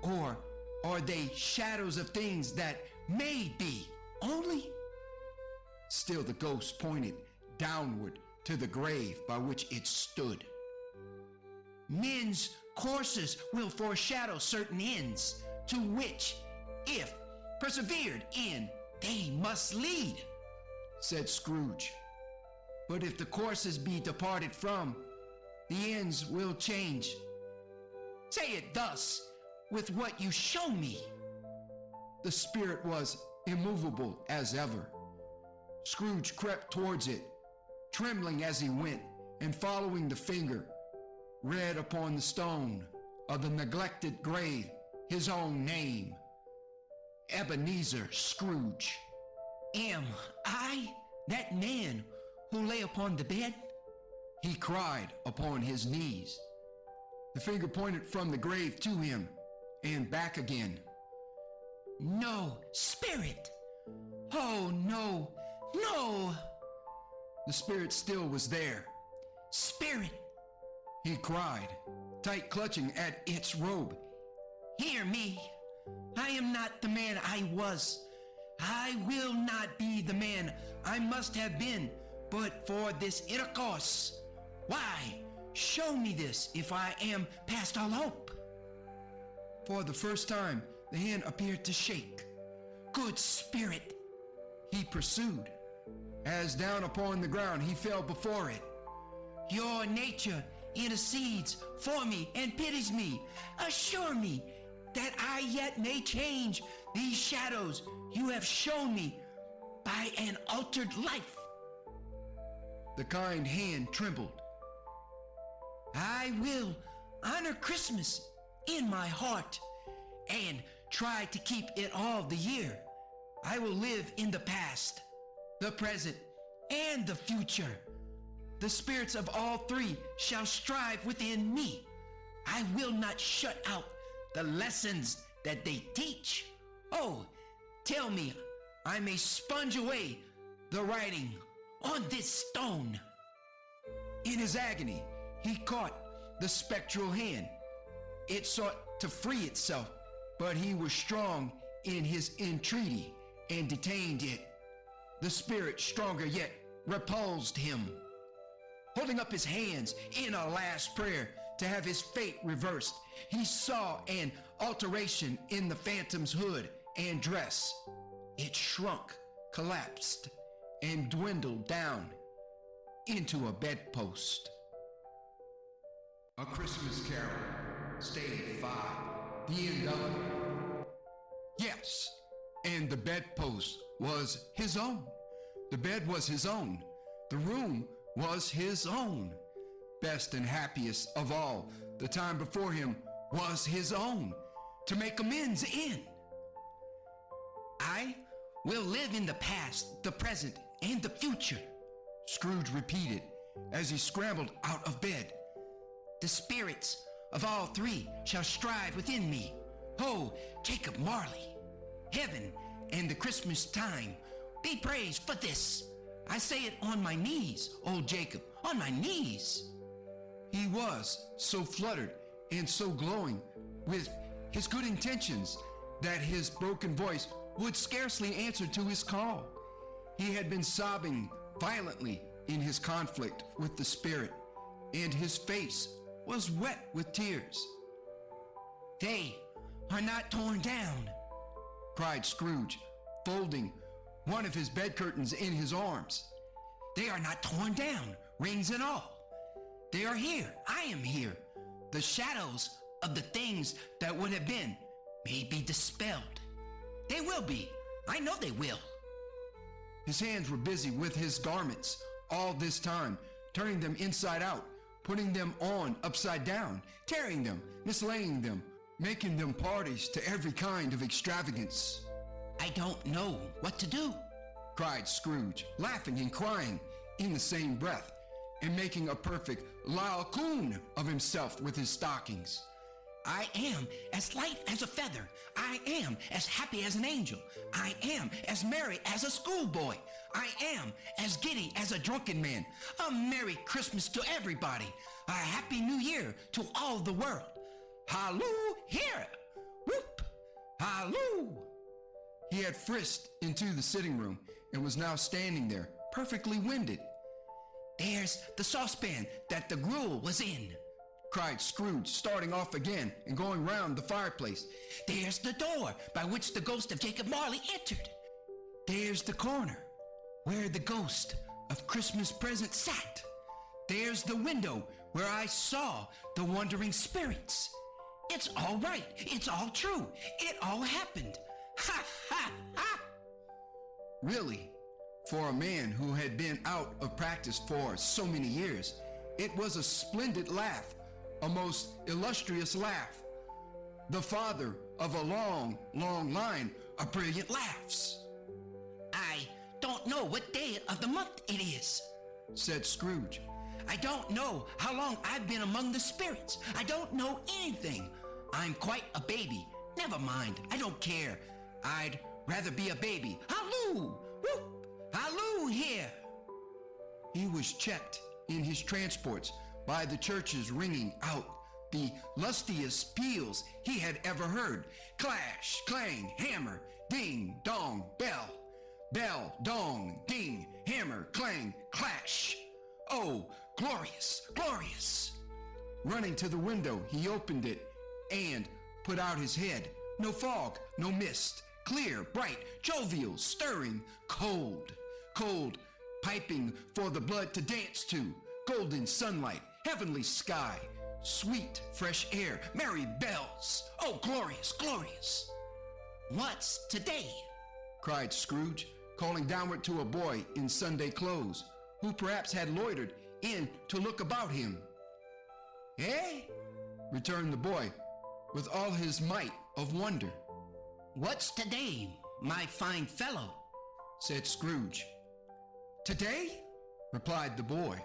Or are they shadows of things that may be only? Still the ghost pointed downward to the grave by which it stood. Men's courses will foreshadow certain ends, to which, if persevered in, they must lead, said Scrooge. But if the courses be departed from, the ends will change. Say it thus, with what you show me. The spirit was immovable as ever. Scrooge crept towards it, trembling as he went, and following the finger, read upon the stone of the neglected grave his own name, Ebenezer Scrooge. Am I that man who lay upon the bed? He cried upon his knees. The finger pointed from the grave to him and back again. No, spirit! Oh, no, no! The spirit still was there. Spirit! He cried, tight clutching at its robe. Hear me! I am not the man I was. I will not be the man I must have been, but for this intercourse. Why? Show me this if I am past all hope. For the first time, the hand appeared to shake. Good spirit, he pursued. As down upon the ground he fell before it. Your nature intercedes for me and pities me. Assure me that I yet may change these shadows you have shown me by an altered life. The kind hand trembled. I will honor Christmas in my heart and try to keep it all the year. I will live in the past, the present, and the future. The spirits of all three shall strive within me. I will not shut out the lessons that they teach Oh, tell me I may sponge away the writing on this stone. In his agony, he caught the spectral hand. It sought to free itself, but he was strong in his entreaty and detained it. The spirit, stronger yet, repulsed him. Holding up his hands in a last prayer to have his fate reversed, he saw an alteration in the phantom's hood and dress. It shrunk, collapsed, and dwindled down into a bedpost. A Christmas Carol, Stage 5, The Endeavoured. Yes, and the bedpost was his own. The bed was his own. The room was his own. Best and happiest of all, the time before him was his own, to make amends in. I will live in the past, the present, and the future, Scrooge repeated as he scrambled out of bed. The spirits of all three shall strive within me. Oh, Jacob Marley, heaven and the Christmas time, be praised for this. I say it on my knees, old Jacob, on my knees. He was so fluttered and so glowing with his good intentions that his broken voice would scarcely answer to his call. He had been sobbing violently in his conflict with the spirit, and his face was wet with tears. They are not torn down, cried Scrooge, folding one of his bed curtains in his arms. They are not torn down, rings and all. They are here. I am here. The shadows of the things that would have been may be dispelled. They will be. I know they will. His hands were busy with his garments all this time, turning them inside out, putting them on upside down, tearing them, mislaying them, making them parties to every kind of extravagance. I don't know what to do, cried Scrooge, laughing and crying in the same breath, and making a perfect laocoon of himself with his stockings. I am as light as a feather. I am as happy as an angel. I am as merry as a schoolboy. I am as giddy as a drunken man. A Merry Christmas to everybody. A Happy New Year to all the world. Halloo, here! Whoop! Halloo! He had frisked into the sitting room and was now standing there, perfectly winded. There's the saucepan that the gruel was in, cried Scrooge, starting off again and going round the fireplace. There's the door by which the ghost of Jacob Marley entered. There's the corner where the ghost of Christmas present sat. There's the window where I saw the wandering spirits. It's all right. It's all true. It all happened. Ha, ha, ha! Really, for a man who had been out of practice for so many years, it was a splendid laugh, a most illustrious laugh. The father of a long, long line of brilliant laughs. I don't know what day of the month it is, said Scrooge. I don't know how long I've been among the spirits. I don't know anything. I'm quite a baby. Never mind. I don't care. I'd rather be a baby. Halloo! Whoop! Halloo here! He was checked in his transports by the churches ringing out the lustiest peals he had ever heard. Clash, clang, hammer, ding, dong, bell. Bell, dong, ding, hammer, clang, clash. Oh, glorious, glorious! Running to the window, he opened it and put out his head. No fog, no mist, clear, bright, jovial, stirring, cold, cold, piping for the blood to dance to, golden sunlight, heavenly sky, sweet, fresh air, merry bells. Oh, glorious, glorious! What's today? Cried Scrooge, calling downward to a boy in Sunday clothes, who perhaps had loitered in to look about him. Eh? Returned the boy, with all his might of wonder. What's today, my fine fellow? Said Scrooge. Today? Replied the boy.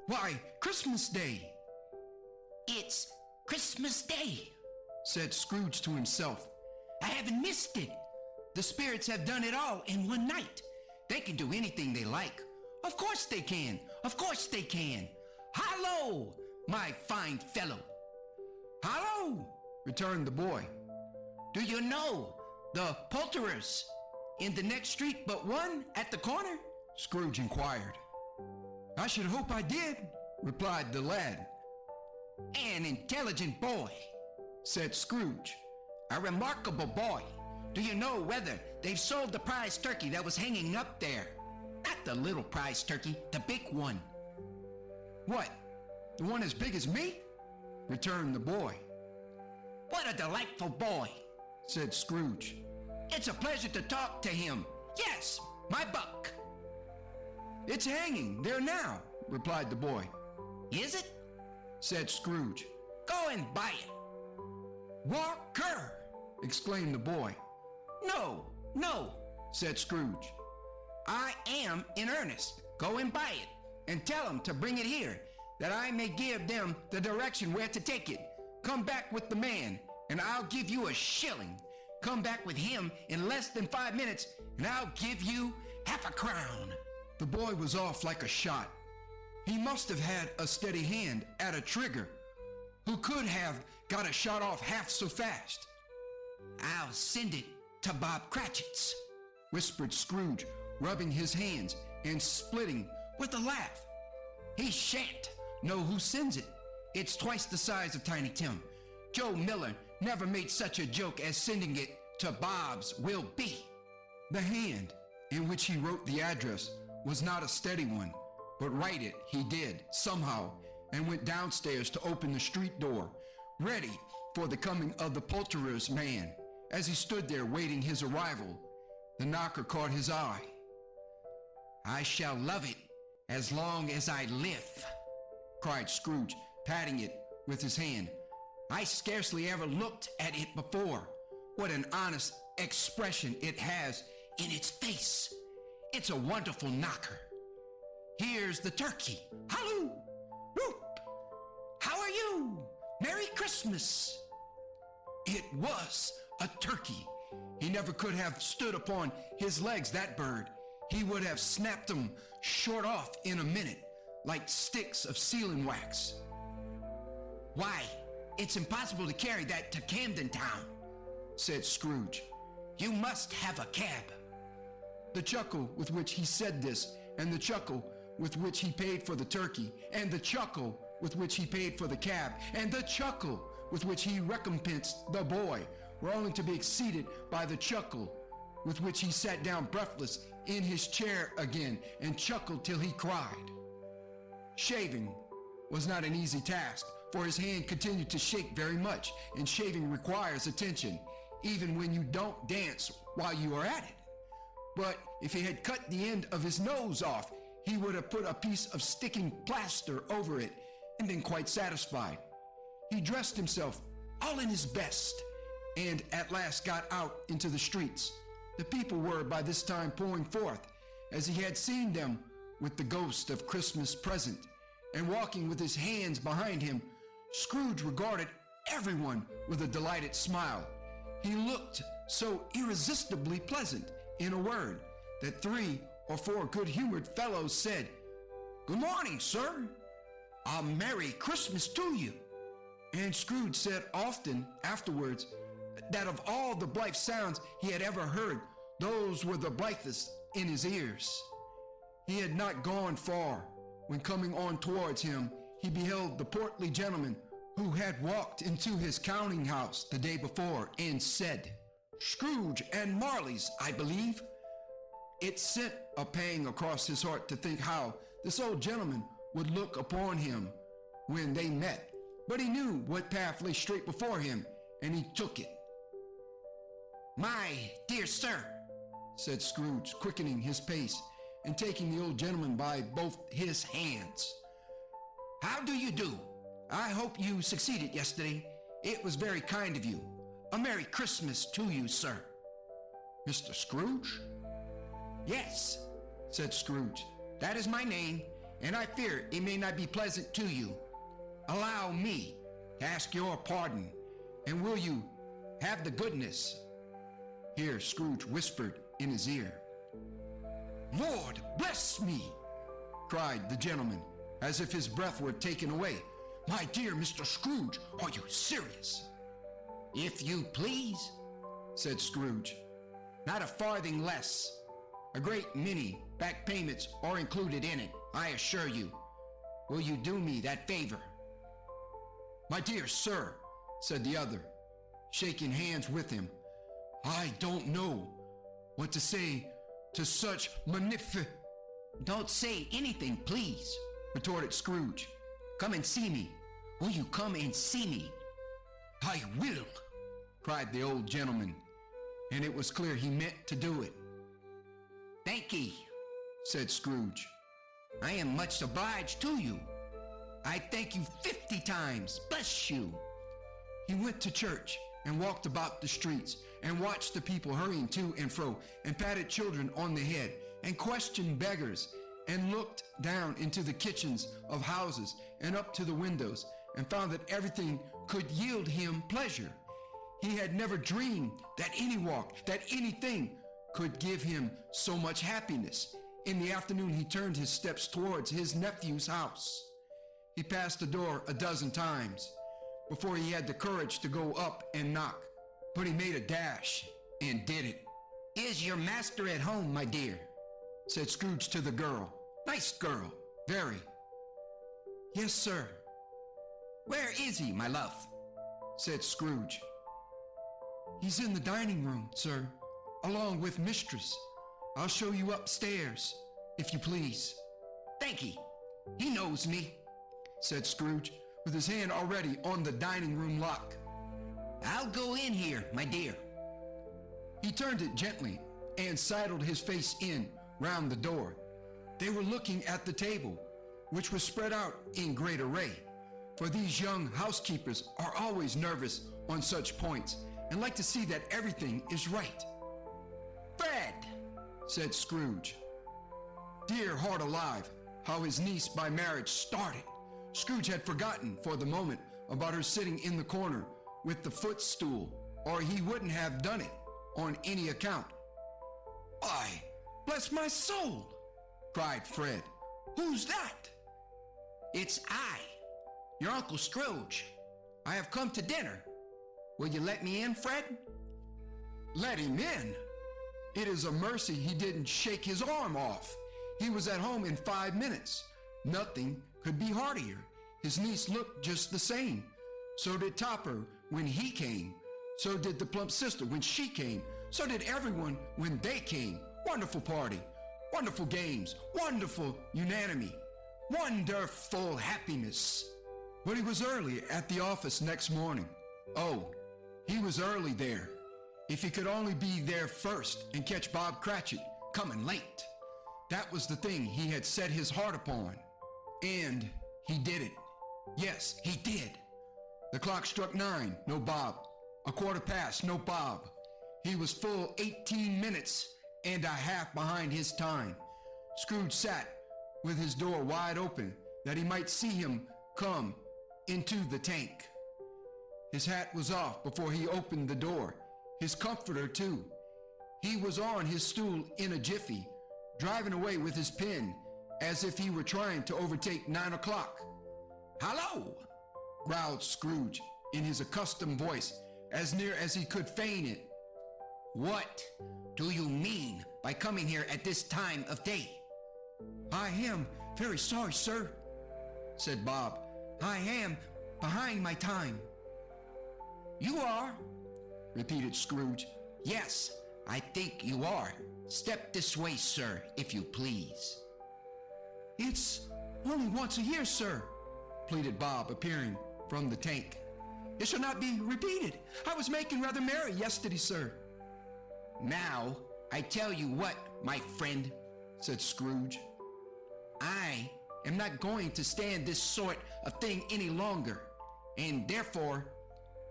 Why, Christmas Day. It's Christmas Day, said Scrooge to himself. I haven't missed it. The spirits have done it all in one night. They can do anything they like. Of course they can. Of course they can. Hallo, my fine fellow. Hallo, returned the boy. Do you know the poulterers in the next street but one at the corner? Scrooge inquired. I should hope I did, replied the lad. An intelligent boy, said Scrooge. a remarkable boy. Do you know whether they've sold the prize turkey that was hanging up there? Not the little prize turkey, the big one. What, the one as big as me? Returned the boy. What a delightful boy, said Scrooge. It's a pleasure to talk to him. Yes, my buck. It's hanging there now, replied the boy. Is it? Said Scrooge. Go and buy it. Walker! Exclaimed the boy. No, no, said Scrooge. I am in earnest. Go and buy it, and tell them to bring it here, that I may give them the direction where to take it. Come back with the man, and I'll give you a shilling. Come back with him in less than 5 minutes, and I'll give you half a crown. The boy was off like a shot. He must have had a steady hand at a trigger. Who could have got a shot off half so fast? I'll send it to Bob Cratchit's, whispered Scrooge, rubbing his hands and splitting with a laugh. He shan't know who sends it. It's twice the size of Tiny Tim. Joe Miller never made such a joke as sending it to Bob's will be. The hand in which he wrote the address was not a steady one, but write it he did somehow, and went downstairs to open the street door, ready for the coming of the poulterer's man. As he stood there waiting his arrival, the knocker caught his eye. I shall love it as long as I live, cried Scrooge, patting it with his hand. I scarcely ever looked at it before. What an honest expression it has in its face. It's a wonderful knocker. Here's the turkey. Halloo! Whoop! How are you? Merry Christmas! It was a turkey. He never could have stood upon his legs, that bird. He would have snapped them short off in a minute, like sticks of sealing wax. Why, it's impossible to carry that to Camden Town, said Scrooge. You must have a cab. The chuckle with which he said this, and the chuckle with which he paid for the turkey, and the chuckle with which he paid for the cab, and the chuckle with which he recompensed the boy, were only to be exceeded by the chuckle with which he sat down breathless in his chair again and chuckled till he cried. Shaving was not an easy task, for his hand continued to shake very much, and shaving requires attention, even when you don't dance while you are at it. But if he had cut the end of his nose off, he would have put a piece of sticking plaster over it and been quite satisfied. He dressed himself all in his best, and at last got out into the streets. The people were by this time pouring forth, as he had seen them with the ghost of Christmas present, and walking with his hands behind him. Scrooge regarded everyone with a delighted smile. He looked so irresistibly pleasant, in a word, that 3 or 4 good-humored fellows said, "Good morning, sir. A Merry Christmas to you." And Scrooge said often afterwards that of all the blithe sounds he had ever heard, those were the blithest in his ears. He had not gone far when, coming on towards him, he beheld the portly gentleman who had walked into his counting house the day before and said, "Scrooge and Marley's, I believe." It sent a pang across his heart to think how this old gentleman would look upon him when they met, but he knew what path lay straight before him, and he took it. "My dear sir," said Scrooge, quickening his pace and taking the old gentleman by both his hands. "How do you do? I hope you succeeded yesterday. It was very kind of you. A Merry Christmas to you, sir." "Mr. Scrooge?" "Yes," said Scrooge. "That is my name, and I fear it may not be pleasant to you. Allow me to ask your pardon, and will you have the goodness Here Scrooge whispered in his ear. "Lord, bless me!" cried the gentleman, as if his breath were taken away. "My dear Mr. Scrooge, are you serious?" If you please, said Scrooge. "Not a farthing less. A great many back payments are included in it, I assure you. Will you do me that favor?" "My dear sir," said the other, shaking hands with him, "I don't know what to say to such Don't say anything, please," retorted Scrooge. "Come and see me. Will you come and see me?" "I will," cried the old gentleman, and it was clear he meant to do it. "Thank ye," said Scrooge. "I am much obliged to you. I thank you 50 times. Bless you." He went to church and walked about the streets and watched the people hurrying to and fro and patted children on the head and questioned beggars and looked down into the kitchens of houses and up to the windows and found that everything could yield him pleasure. He had never dreamed that any walk, that anything could give him so much happiness. In the afternoon, he turned his steps towards his nephew's house. He passed the door a dozen times before he had the courage to go up and knock, but he made a dash and did it. "Is your master at home, my dear?" said Scrooge to the girl. "Nice girl." "Very." "Yes, sir." "Where is he, my love?" said Scrooge. "He's in the dining room, sir, along with mistress. I'll show you upstairs, if you please." "Thank ye. He knows me," said Scrooge, with his hand already on the dining room lock. "I'll go in here, my dear." He turned it gently and sidled his face in round the door. They were looking at the table, which was spread out in great array, for these young housekeepers are always nervous on such points and like to see that everything is right. "Fred," said Scrooge. Dear heart alive, how his niece by marriage started. Scrooge had forgotten for the moment about her sitting in the corner with the footstool, or he wouldn't have done it on any account. "Why, bless my soul!" cried Fred. "Who's that?" "It's I, your Uncle Scrooge. I have come to dinner. Will you let me in, Fred?" "Let him in? It is a mercy he didn't shake his arm off. He was at home in 5 minutes. Nothing could be heartier. His niece looked just the same. So did Topper when he came. So did the plump sister when she came. So did everyone when they came. Wonderful party. Wonderful games. Wonderful unanimity. Wonderful happiness." But he was early at the office next morning. Oh, he was early there. If he could only be there first and catch Bob Cratchit coming late. That was the thing he had set his heart upon. And he did it. Yes, he did. The clock struck 9, no Bob. 1:15, no Bob. He was full 18 minutes and a half behind his time. Scrooge sat with his door wide open that he might see him come into the tank. His hat was off before he opened the door. His comforter, too. He was on his stool in a jiffy, driving away with his pen as if he were trying to overtake 9 o'clock. "Hello!" growled Scrooge in his accustomed voice, as near as he could feign it. "What do you mean by coming here at this time of day?" "I am very sorry, sir," said Bob. "I am behind my time." "You are?" repeated Scrooge. "Yes, I think you are. Step this way, sir, if you please." "It's only once a year, sir," pleaded Bob, appearing from the tank. "It shall not be repeated. I was making rather merry yesterday, sir." "Now, I tell you what, my friend," said Scrooge. "I am not going to stand this sort of thing any longer, and therefore,"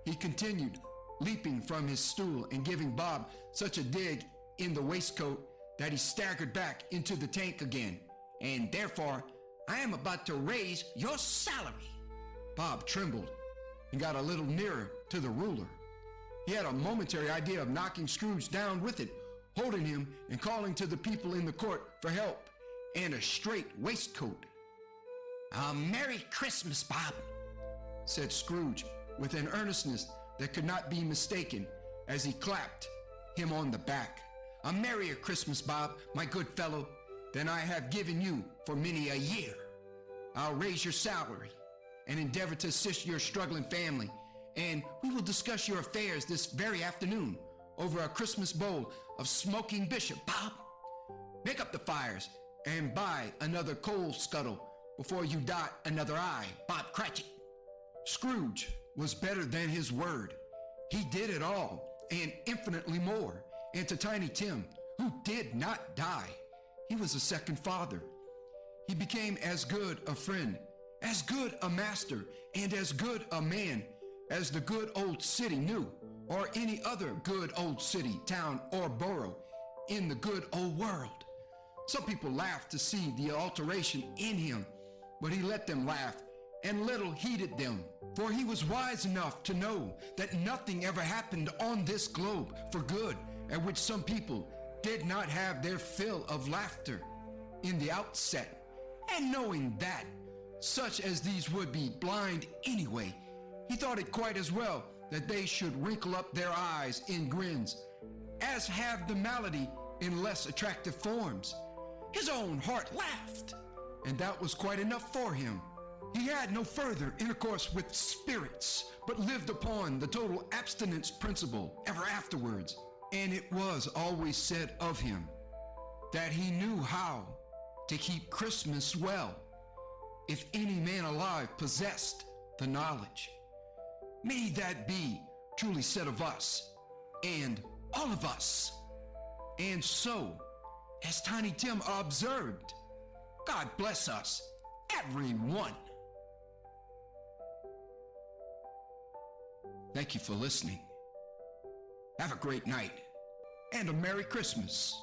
he continued, leaping from his stool and giving Bob such a dig in the waistcoat that he staggered back into the tank again, "and therefore, I am about to raise your salary." Bob trembled and got a little nearer to the ruler. He had a momentary idea of knocking Scrooge down with it, holding him and calling to the people in the court for help and a straight waistcoat. A Merry Christmas, Bob, said Scrooge with an earnestness that could not be mistaken as he clapped him on the back. A merrier Christmas, Bob, my good fellow, than I have given you for many a year. I'll raise your salary and endeavor to assist your struggling family, and we will discuss your affairs this very afternoon over a Christmas bowl of smoking bishop, Bob. Make up the fires and buy another coal scuttle before you dot another I, Bob Cratchit. Scrooge was better than his word. He did it all and infinitely more. And to Tiny Tim, who did not die, he was a second father. He became as good a friend, as good a master, and as good a man as the good old city knew, or any other good old city, town, or borough in the good old world. Some people laughed to see the alteration in him, but he let them laugh and little heeded them, for he was wise enough to know that nothing ever happened on this globe for good, at which some people did not have their fill of laughter in the outset. And knowing that such as these would be blind anyway, he thought it quite as well that they should wrinkle up their eyes in grins, as have the malady in less attractive forms. His own heart laughed, and that was quite enough for him. He had no further intercourse with spirits, but lived upon the total abstinence principle ever afterwards. And it was always said of him that he knew how to keep Christmas well, if any man alive possessed the knowledge. May that be truly said of us, and all of us. And so, as Tiny Tim observed, God bless us, everyone. Thank you for listening. Have a great night and a Merry Christmas.